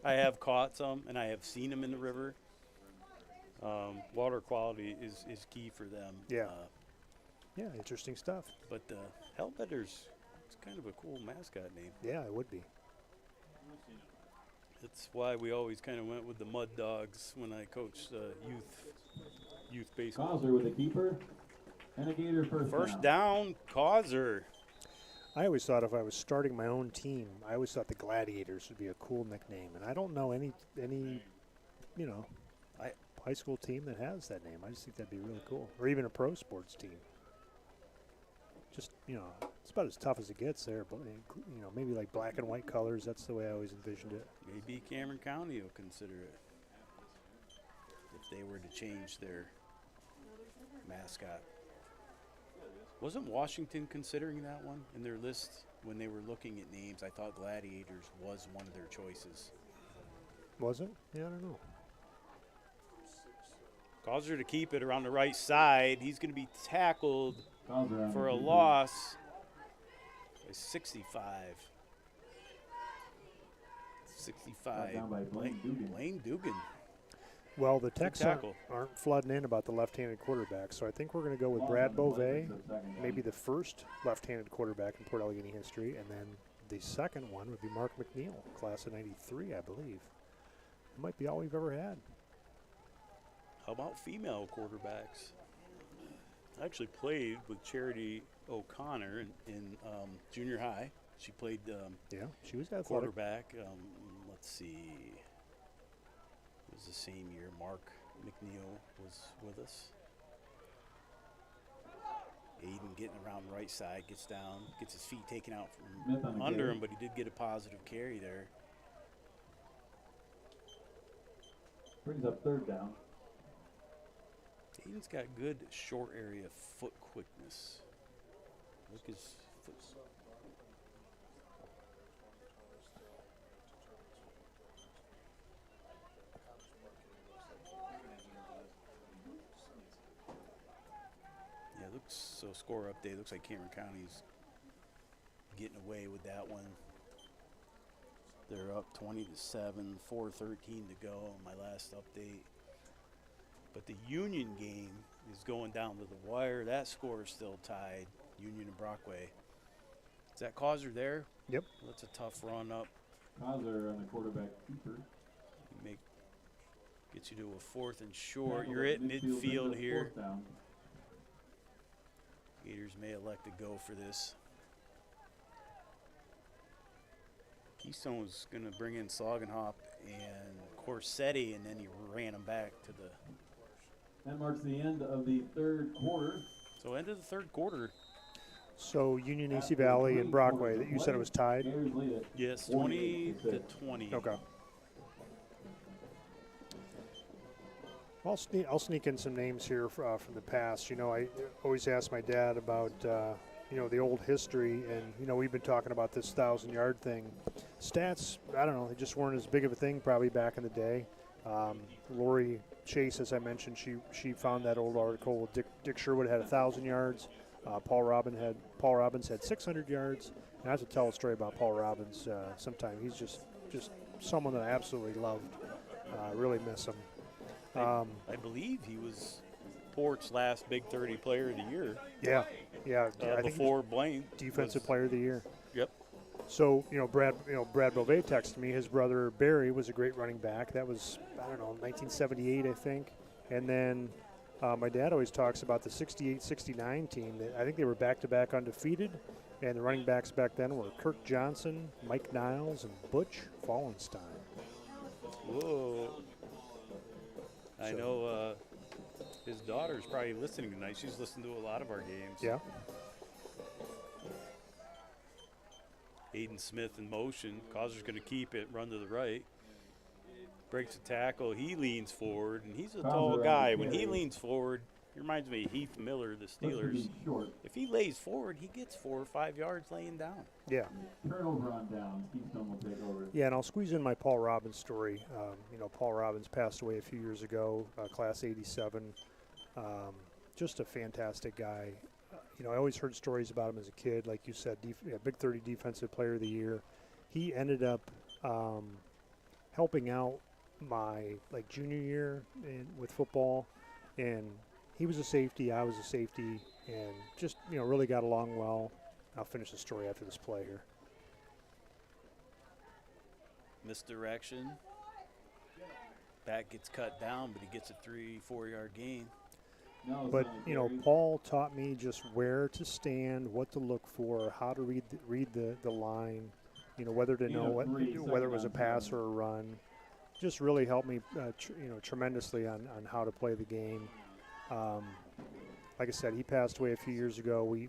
I have caught some, and I have seen them in the river. Water quality is key for them. Yeah. yeah, interesting stuff. But Hellbenders, it's kind of a cool mascot name. Yeah, it would be. That's why we always kind of went with the Mud Dogs when I coached youth baseball. Causer with the keeper. And a Gator First down, Causer. I always thought if I was starting my own team, I always thought the Gladiators would be a cool nickname, and I don't know any high school team that has that name. I just think that'd be really cool, or even a pro sports team. Just it's about as tough as it gets there, but maybe like black and white colors. That's the way I always envisioned it. Maybe Cameron County will consider it if they were to change their mascot. Wasn't Washington considering that one in their list when they were looking at names? I thought Gladiators was one of their choices. Was it? Yeah, I don't know. Causer to keep it around the right side. He's going to be tackled Causer on for the a keeper. loss by 65. 65. Brought down by Blaine Dugan. Blaine Dugan. Well, the texts tackle. aren't flooding in about the left-handed quarterback, so I think we're going to go with Long Brad on the play Beauvais, for the second down. maybe the first left-handed quarterback in Port Allegany history, and then the second one would be Mark McNeil, class of '93, I believe. It might be all we've ever had. How about female quarterbacks? I actually played with Charity O'Connor in junior high. She played Yeah, she was athletic. quarterback. Let's see. It was the same year. Mark McNeil was with us. Aiden getting around the right side, gets down, gets his feet taken out Smith on from the under carry. him, but he did get a positive carry there. Brings up third down. Aiden's got good short area foot quickness. Look his foot. Yeah, looks so. Score update. Looks like Cameron County's getting away with that one. They're up 20-7, 4:13 to go on my last update. But the Union game is going down to the wire. That score is still tied, Union and Brockway. Is that Causer there? Yep. That's a tough run up. Causer on the quarterback keeper. Gets you to a 4th and short. Tackle You're at brings midfield up here. 4th down. Gators may elect to go for this. Keystone was going to bring in Slogenhop and Corsetti, and then he ran him back to the. That marks the end of the third quarter. So end of the third quarter. So Union, AC After Valley, 3 and Brockway. quarters That of you said it was tied. Gators lead it. Yes, 48 20 to to 20. Okay. I'll sneak in some names here from the past. You know, I always ask my dad about the old history, and we've been talking about this 1,000-yard thing. Stats, I don't know, they just weren't as big of a thing probably back in the day. Lori Chase, as I mentioned, she found that old article. Dick Sherwood had 1,000 yards. Paul Robbins had 600 yards. And I have to tell a story about Paul Robbins sometime. He's just someone that I absolutely loved. Really miss him. I believe he was Port's last Big 30 player of the year. Yeah. I think Before Blaine. defensive player of the year. Yep. So Brad Beauvais texted me. His brother Barry was a great running back. That was 1978, I think. And then my dad always talks about the 68-69 team. I think they were back-to-back undefeated, and the running backs back then were Kirk Johnson, Mike Niles, and Butch Fallenstein. Whoa. I know his daughter's probably listening tonight. She's listened to a lot of our games. Yeah. Aiden Smith in motion. Causer's going to keep it, run to the right. Breaks a tackle. He leans forward, and he's a tall Causer guy. on the When he carry. leans forward, he reminds me of Heath Miller, the Looks to Steelers. be short. If he lays forward, he gets 4 or 5 yards laying down. Yeah. Turnover on downs. Keystone will take over. Yeah, and I'll squeeze in my Paul Robbins story. Paul Robbins passed away a few years ago, class 87. Just a fantastic guy. I always heard stories about him as a kid, like you said, Big 30 Defensive Player of the Year. He ended up helping out my junior year with football, and he was a safety, I was a safety, and just really got along well. I'll finish the story after this play here. Misdirection. Back gets cut down, but he gets a 3-4 yard gain. No, it's But on the carry. Paul taught me just where to stand, what to look for, how to read the line, whether to know whether it was a pass or a run. Just really helped me, tremendously on how to play the game. Like I said, he passed away a few years ago. We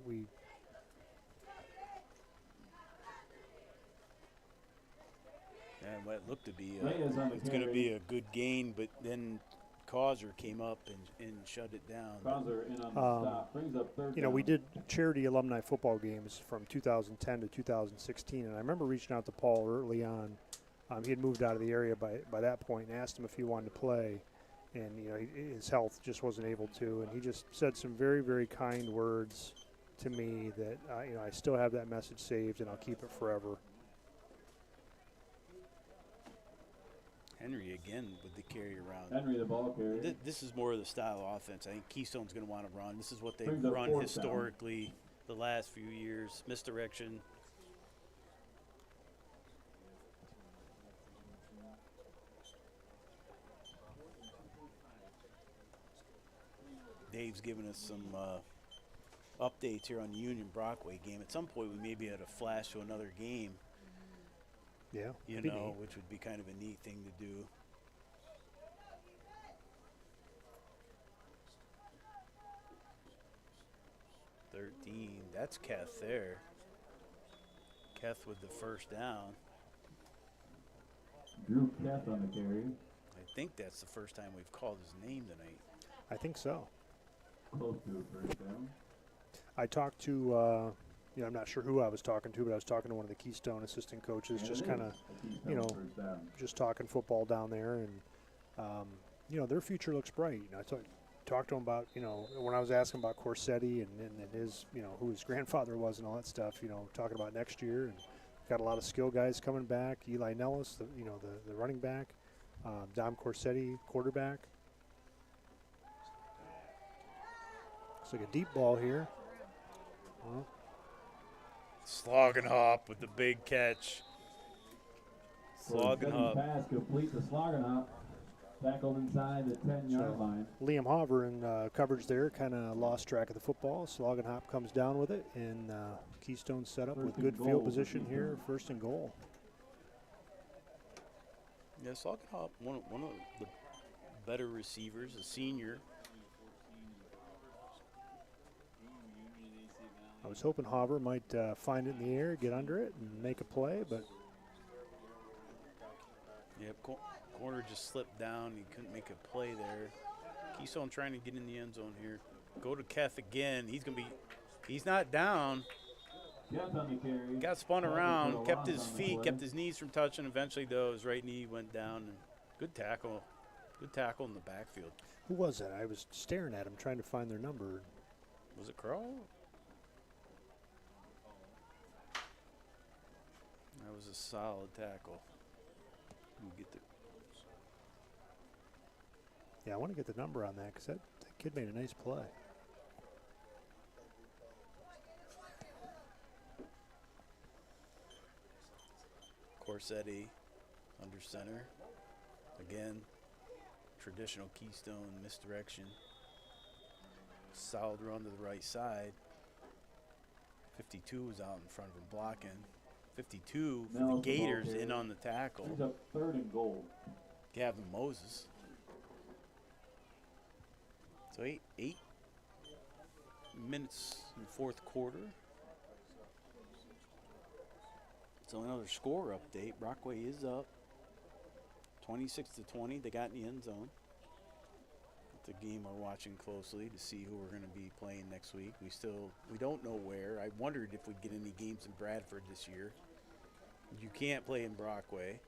And what looked to be, Reyes on the it's going to carry. be a good gain, but then Causer came up and shut it down. Causer in on the stop. Brings up third down. we did charity alumni football games from 2010 to 2016, and I remember reaching out to Paul early on. He had moved out of the area by that point and asked him if he wanted to play, and his health just wasn't able to, and he just said some very, very kind words to me that I still have that message saved, and I'll keep it forever. Henry again with the carry around. Henry, the ball carrier. This is more of the style of offense. I think Keystone's going to want to run. This is what they've Brings up run 4th down. historically the last few years. Misdirection. Dave's giving us some updates here on the Union Brockway game. At some point, we may be able to flash to another game, Yeah. you that'd be know, neat. which would be kind of a neat thing to do. That's Keth there. Keth with the first down. Drew Keth on the carry. I think that's the first time we've called his name tonight. I think so. Close to a first down. I talked to, I'm not sure who I was talking to, but I was talking to one of the Keystone assistant coaches, And just it kind is of, a Keystone you know, first down. just talking football down there, and their future looks bright. I talked to him about, when I was asking about Corsetti and his, who his grandfather was and all that stuff, talking about next year, and got a lot of skill guys coming back. Eli Nellis, the running back, Dom Corsetti, quarterback. Looks like a deep ball here. Well, Slogging Hop with the big catch. Slogging Second Hop. pass complete to Slogging. Tackled inside the 10-yard line. Liam Hoover in coverage there, kind of lost track of the football. Slogging Hop comes down with it, and Keystone set up First with and good goal field for position here, Keystone. first and goal. Yeah, Slogging Hop, one of the better receivers, a senior. I was hoping Hoover might find it in the air, get under it, and make a play, but Yep, corner just slipped down. He couldn't make a play there. Keystone trying to get in the end zone here. Go to Keth again. He's not down. Keth on the carry. Got spun Tackle for around, a kept loss his on the feet, play. kept his knees from touching. Eventually, though, his right knee went down. And good tackle. Good tackle in the backfield. who was that? I was staring at him trying to find their number. Was it Crow? That was a solid tackle. Let me get the Yeah, I want to get the number on that because that kid made a nice play. Corsetti under center. Again, traditional Keystone misdirection. Solid run to the right side. 52 is out in front of him blocking. 52 for the Nels, the ball Gators in carrier. on the tackle. Brings up 3rd and goal. Gavin Moses. So eight minutes in the fourth quarter. So another score update. Brockway is up 26-20. They got in the end zone. The game we're watching closely to see who we're going to be playing next week. We don't know where. I wondered if we'd get any games in Bradford this year. You can't play in Brockway.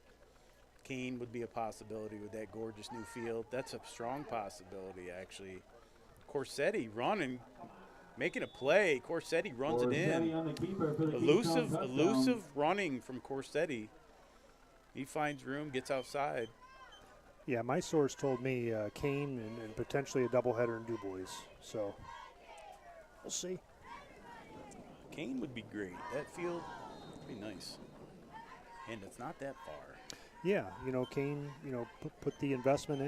Kane would be a possibility with that gorgeous new field. That's a strong possibility, actually. Corsetti running, making a play. Corsetti runs it in. Corsetti on the keeper for the Keystone touchdown. Elusive running from Corsetti. He finds room, gets outside. Yeah, my source told me Kane and potentially a doubleheader in Du Bois. So we'll see. Kane would be great. That field would be nice. And it's not that far. Yeah, Kane, put the investment in,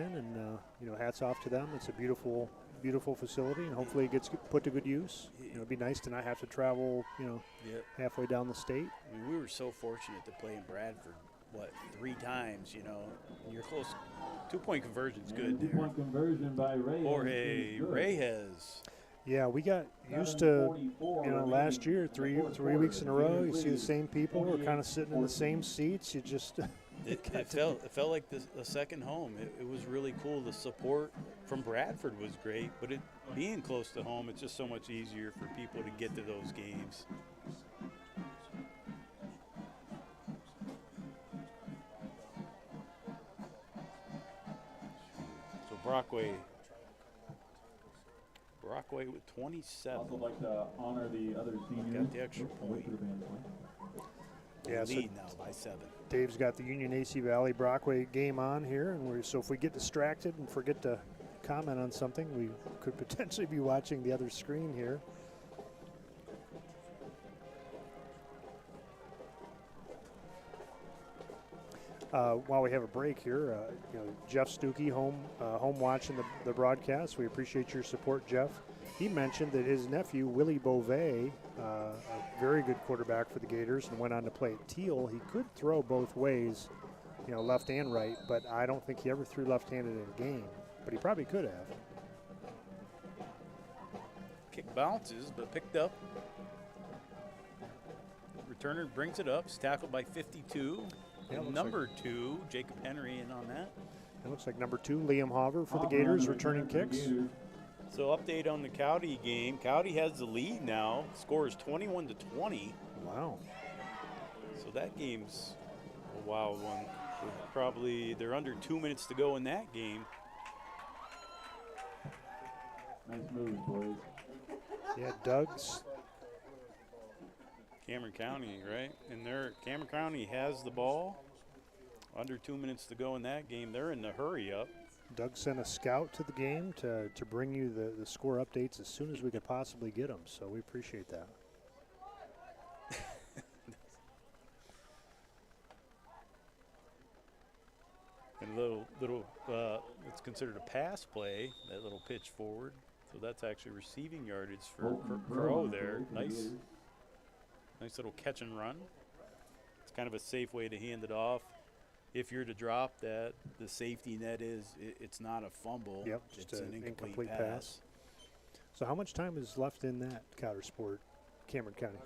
and hats off to them. It's a beautiful, beautiful facility, and hopefully it gets put to good use. It'd be nice to not have to travel, Yeah. halfway down the state. I mean, we were so fortunate to play in Bradford, 3 times, You're close. 2-point conversion's good there. 2-point conversion by Reyes. Jorge is good. Reyes. Yeah, we got used to, 7:44 last remaining year, in the three fourth weeks in a quarter. row, you see the Lead same people. We're kind of sitting in the 28-14. same seats. You just It felt like a second home. It was really cool. The support from Bradford was great, but being close to home, it's just so much easier for people to get to those games. So Brockway with 27. Also like to honor the other seniors. Got the extra point. Should have been point. Yeah, so Lead now by 7. Dave's got the Union AC Valley Brockway game on here, and so if we get distracted and forget to comment on something, we could potentially be watching the other screen here. While we have a break here, Jeff Stuckey home watching the broadcast. We appreciate your support, Jeff. He mentioned that his nephew, Willie Beauvais, a very good quarterback for the Gators and went on to play at Teal. He could throw both ways, left and right, but I don't think he ever threw left-handed in a game, but he probably could have. Kick bounces, but picked up. Returner brings it up. It's tackled by 52. Yeah, And number 2, Jacob Henry, in on that. It looks like number 2, Liam Hoover for the Gators, returning kicks. So update on the Cowdy game. Cowdy has the lead now. Score is 21-20. Wow. So that game's a wild one. They're under 2 minutes to go in that game. Nice move, boys. Yeah, Doug's. Cameron County, right? And Cameron County has the ball. Under 2 minutes to go in that game. They're in the hurry up. Doug sent a scout to the game to bring you the score updates as soon as we could possibly get them, so we appreciate that. And it's considered a pass play, that little pitch forward. So that's actually receiving yardage for Crow there. Nice little catch and run. It's kind of a safe way to hand it off. If you're to drop that, the safety net it's not a fumble. Yep, it's just an an incomplete pass. So how much time is left in that Cotter Sport, Cameron County?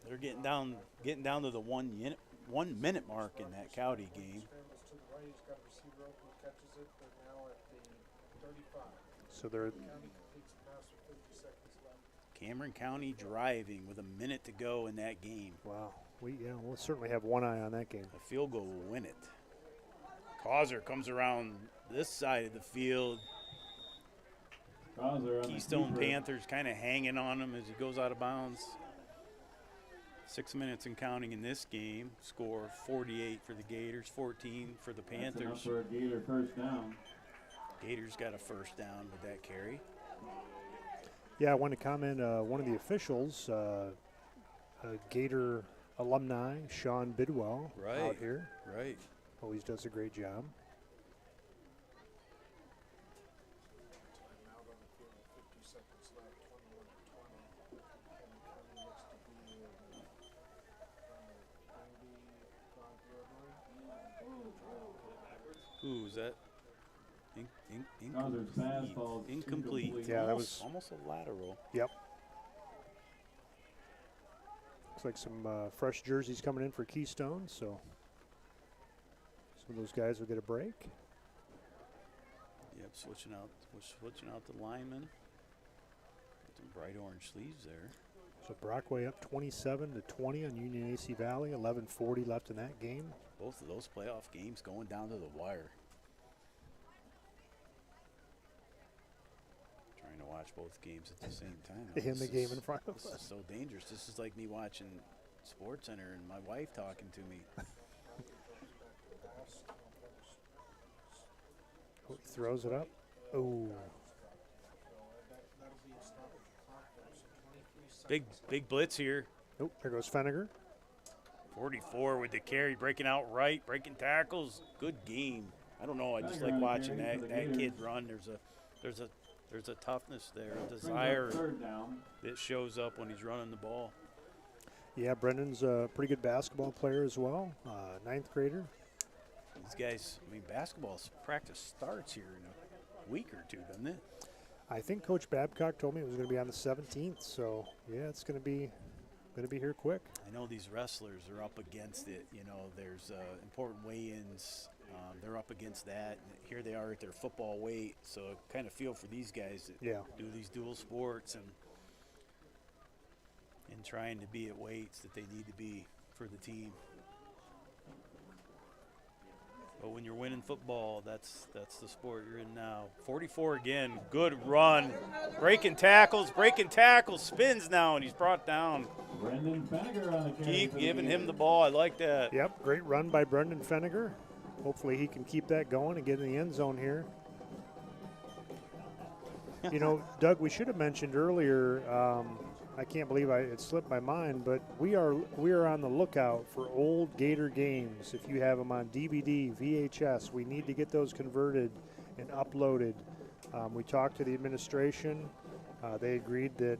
They're getting down to the 1 minute mark in that Cowdy game. So they're Cameron County driving with a minute to go in that game. wow. We'll certainly have one eye on that game. A field goal will win it. Causer comes around this side of the field. Keystone Panthers kind of hanging on him as he goes out of bounds. 6 minutes and counting in this game. Score 48 for the Gators, 14 for the Panthers. That's enough for a Gator first down. Gators got a first down with that carry. Yeah, I want to comment. One of the officials, a Gator alumni, Sean Bidwell, out here. Right. Always does a great job. Ooh, is that incomplete? Yeah, that was almost a lateral. Yep. Looks like some fresh jerseys coming in for Keystone, so some of those guys will get a break. Yep, switching out the linemen. Some bright orange sleeves there. So Brockway up 27-20 on Union AC Valley. 11:40 left in that game. Both of those playoff games going down to the wire. Trying to watch both games at the same time. In the game in front of us. This is so dangerous. This is like me watching Sports Center and my wife talking to me. Oh, he throws it up. Oh. Big blitz here. Oh, there goes Feniger. 44 with the carry, breaking out right, breaking tackles. Good game. I don't know. I just like watching that kid run. There's a toughness there, a desire that shows up when he's running the ball. Yeah, Brendan's a pretty good basketball player as well. 9th grader. These guys, basketball practice starts here in a week or two, doesn't it? I think Coach Babcock told me it was going to be on the 17th. So yeah, it's going to be here quick. I know these wrestlers are up against it. There's important weigh-ins. They're up against that. Here they are at their football weight. So I kind of feel for these guys that do these dual sports and trying to be at weights that they need to be for the team. But when you're winning football, that's the sport you're in now. 44 again, good run. Breaking tackles, spins now, and he's brought down. Brendan Feniger on the carry. Keep giving him the ball. I like that. Yep, great run by Brendan Feniger. Hopefully he can keep that going and get in the end zone here. Doug, we should have mentioned earlier, I can't believe it slipped my mind, but we are on the lookout for old Gator games. If you have them on DVD, VHS, we need to get those converted and uploaded. We talked to the administration. They agreed that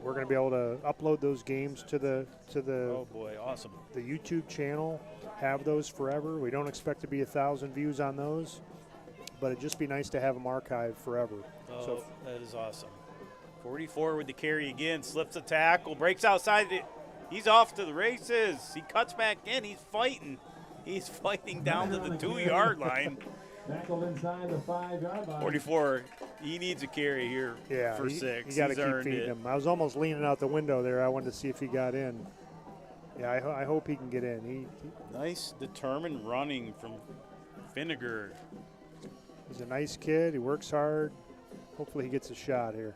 we're going to be able to upload those games to the Oh boy, awesome. the YouTube channel. Have those forever. We don't expect to be 1,000 views on those, but it'd just be nice to have them archived forever. Oh, So that is awesome. 44 with the carry again, slips a tackle, breaks outside it. He's off to the races. He cuts back in. He's fighting. He's fighting down to the 2-yard line. Tackled inside the 5-yard line. 44, he needs a carry here for 6. You got to He's keep earned feeding it. him. I was almost leaning out the window there. I wanted to see if he got in. Yeah, I hope he can get in. Nice, determined running from Vinegar. He's a nice kid. He works hard. Hopefully he gets a shot here.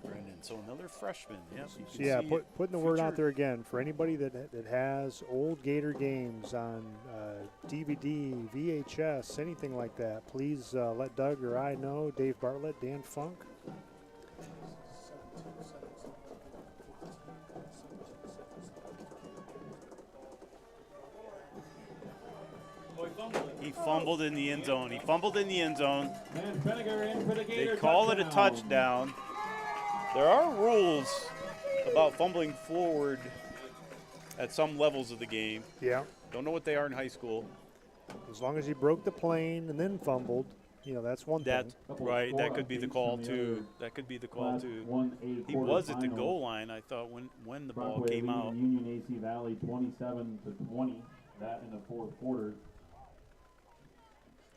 Brendan, so another freshman. Yes, you So can yeah, see putting the word out future- there again for anybody that has old Gator games on DVD, VHS, anything like that. Please let Doug or I know. Dave Bartlett, Dan Funk. He fumbled in the end zone. He fumbled in the end zone. And Vinegar in for the Gator They call it a touchdown. There are rules about fumbling forward at some levels of the game. Yeah, Don't know what they are in high school. as long as he broke the plane and then fumbled, that's one That thing. right. That could be the call too. That could be the call too. He was at the goal line. I thought when the ball Brockway came out. leading Union AC Valley 27-20. That in the fourth quarter.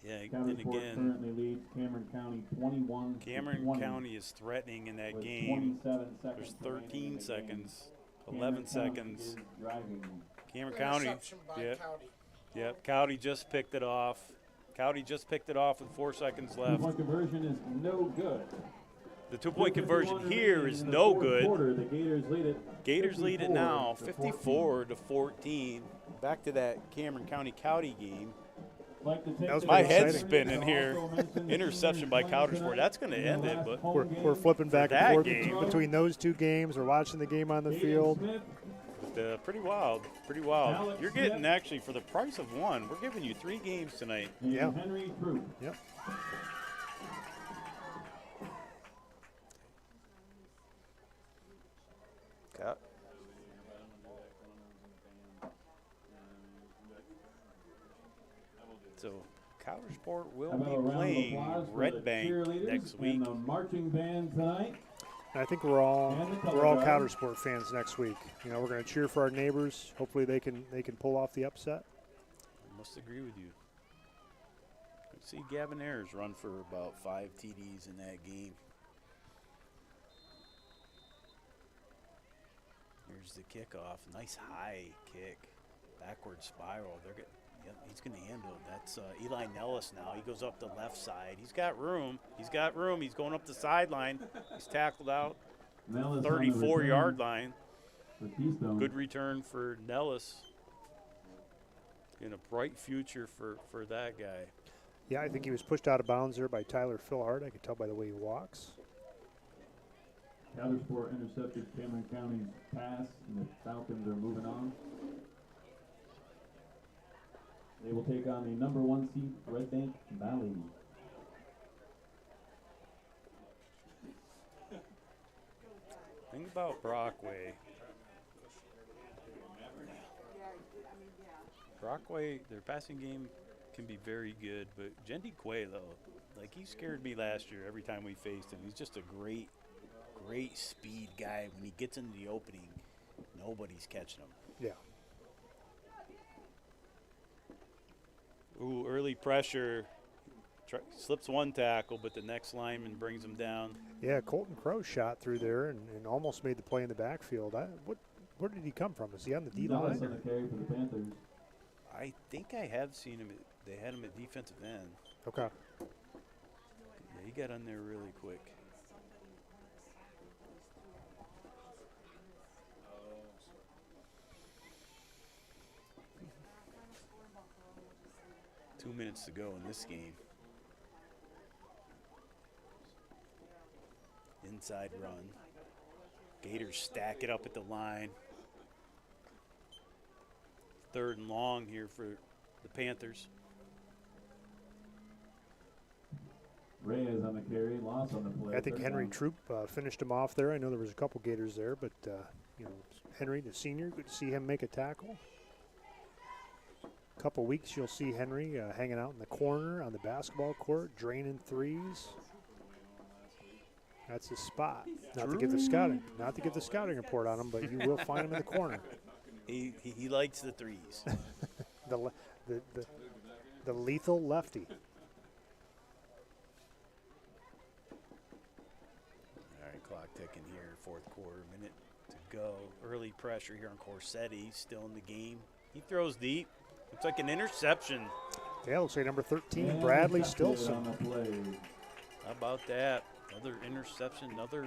Yeah, County and Sport again, currently leads Cameron County 21. Cameron County is threatening in that with game. 27 seconds There's remaining in 13 the seconds, game. 11 Cameron County seconds. is driving. Cameron County. Interception by Yep. Cowdy. Yep. Cowdy just picked it off. Cowdy just picked it off with 4 seconds left. Two-point conversion is no good. The 2-point conversion 2:51 here remaining is in the no fourth good. Quarter, the Gators lead it. Gators lead it now, 54 to 54-14. Back to that Cameron County game. Like to take That was the My pretty head's exciting. spinning here. Interception by Gators Sport. That's going to end it, but We're flipping back that and forth game. between those two games. We're watching the game on the field. pretty wild. Pretty wild. You're getting actually for the price of one. We're giving you 3 games tonight. Yeah. Henry Troop. Yep. So, Gators Sport will How about a be round of playing applause for Red the Bank cheerleaders next and week. the marching band tonight. I think we're all And the color we're all guard. Counter Sport fans next week. We're going to cheer for our neighbors. Hopefully they can pull off the upset. I must agree with you. Could see Gavin Ayers run for about 5 TDs in that game. Here's the kickoff. Nice high kick. Backward spiral. Yep, he's going to handle it. That's Eli Nellis now. He goes up the left side. He's got room. He's going up the sideline. He's tackled out. Nellis on the 34-yard return line. for Keystone. Good return for Nellis. In a bright future for that guy. Yeah, I think he was pushed out of bounds there by Tyler Philhart. I could tell by the way he walks. Gators Sport intercepted Cameron County's pass, and the Falcons are moving on. They will take on the number 1 seed, Red Bank Valley. Think about Brockway. Brockway, their passing game can be very good, but Jendi Quay, though, he scared me last year every time we faced him. He's just a great speed guy. When he gets into the opening, nobody's catching him. Yeah. Ooh, early pressure. Slips one tackle, but the next lineman brings him down. Yeah, Colton Crow shot through there and almost made the play in the backfield. Where did he come from? Is he on the D Nellis line? on the carry for the Panthers. I think I have seen him. They had him at defensive end. Okay. Yeah, he got on there really quick. Two minutes to go in this game. Inside run. Gators stack it up at the line. 3rd and long here for the Panthers. Reyes on the carry, loss on the play. I think third Henry down. Troop finished him off there. I know there was a couple Gators there, but Henry, the senior, good to see him make a tackle. Couple weeks you'll see Henry hanging out in the corner on the basketball court, draining threes. That's his spot. Not to give the scouting report on him, but you will find him in the corner. He likes the threes. the lethal lefty. All right, clock ticking here, 4th quarter, minute to go. Early pressure here on Corsetti, still in the game. He throws deep. Looks like an interception. Yeah, looks like number 13, And Bradley intercepted Stilson. on the play. How about that? Another interception, another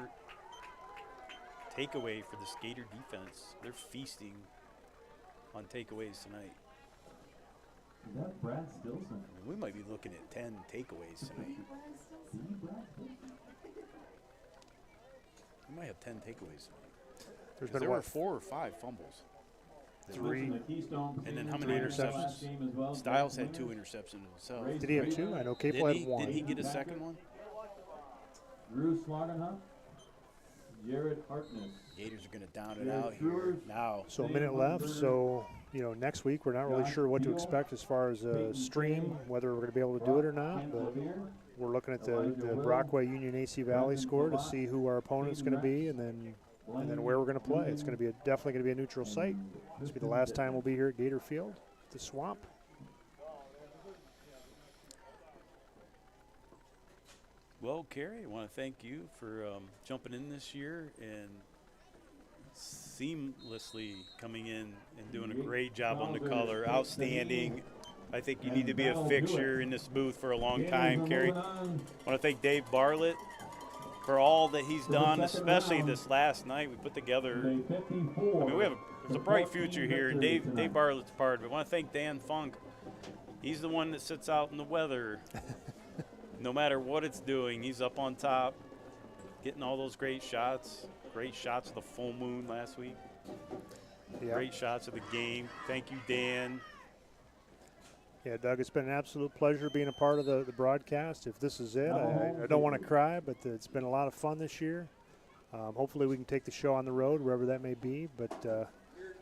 takeaway for the Gator defense. They're feasting on takeaways tonight. Is that Brad Stilson? I mean, we might be looking at 10 takeaways tonight. We might have 10 takeaways tonight. There's 'Cause been there were what, 4 or 5 fumbles. three? The Keystone And then how team many played last interceptions? game as well. Styles had 2 interceptions himself. Did he have 2? I know Capel had 1. Did he get a second one? Drew Slagenhuff, Jared Harkness. Gators are going to down it Yeah, out here Brewers. now. So a minute left. So next week we're not really sure what to expect as far as a stream, whether we're going to be able to do it or not. But we're looking at the Brockway Union AC Valley score to see who our opponent's going to be, and then where we're going to play. It's going to be definitely going to be a neutral site. This will be the last time we'll be here at Gator Field, the Swamp. Well, Carrie, I want to thank you for jumping in this year and seamlessly coming in and doing a great job on the color. Outstanding. I think you need to be a fixture in this booth for a long time, Carrie. I want to thank Dave Bartlett for all that he's done, especially this last night. We put together, I mean, there's a bright future here, and Dave Bartlett's part of it. I want to thank Dan Funk. He's the one that sits out in the weather. No matter what it's doing, he's up on top, getting all those great shots. Great shots of the full moon last week. Yeah. Great shots of the game. Thank you, Dan. Yeah, Doug, it's been an absolute pleasure being a part of the broadcast. If this is it, I don't want to cry, but it's been a lot of fun this year. Hopefully we can take the show on the road, wherever that may be. But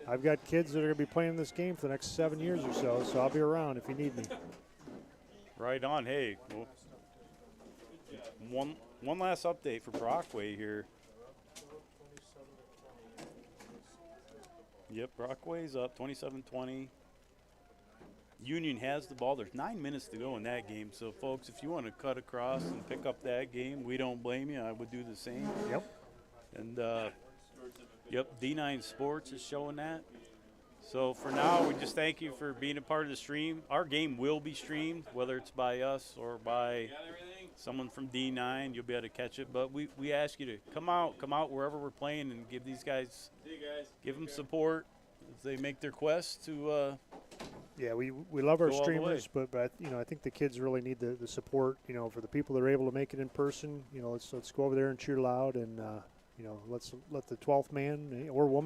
I've got kids that are going to be playing this game for the next 7 years or so I'll be around if you need me. Right on. Hey, well, one last update for Brockway here. Yep, Brockway's up 27-20. Union has the ball. There's 9 minutes to go in that game. So, folks, if you want to cut across and pick up that game, we don't blame you. I would do the same. Yep. And, yep, D9 Sports is showing that. So, for now, we just thank you for being a part of the stream. Our game will be streamed, whether it's by us or by someone from D9. You'll be able to catch it. But we ask you to come out wherever we're playing and give these guys, give them support as they make their quest to Yeah, we love our Go all the way. streamers, but I think the kids really need the support. For the people that are able to make it in person, let's go over there and cheer loud, and let's let the 12th man or woman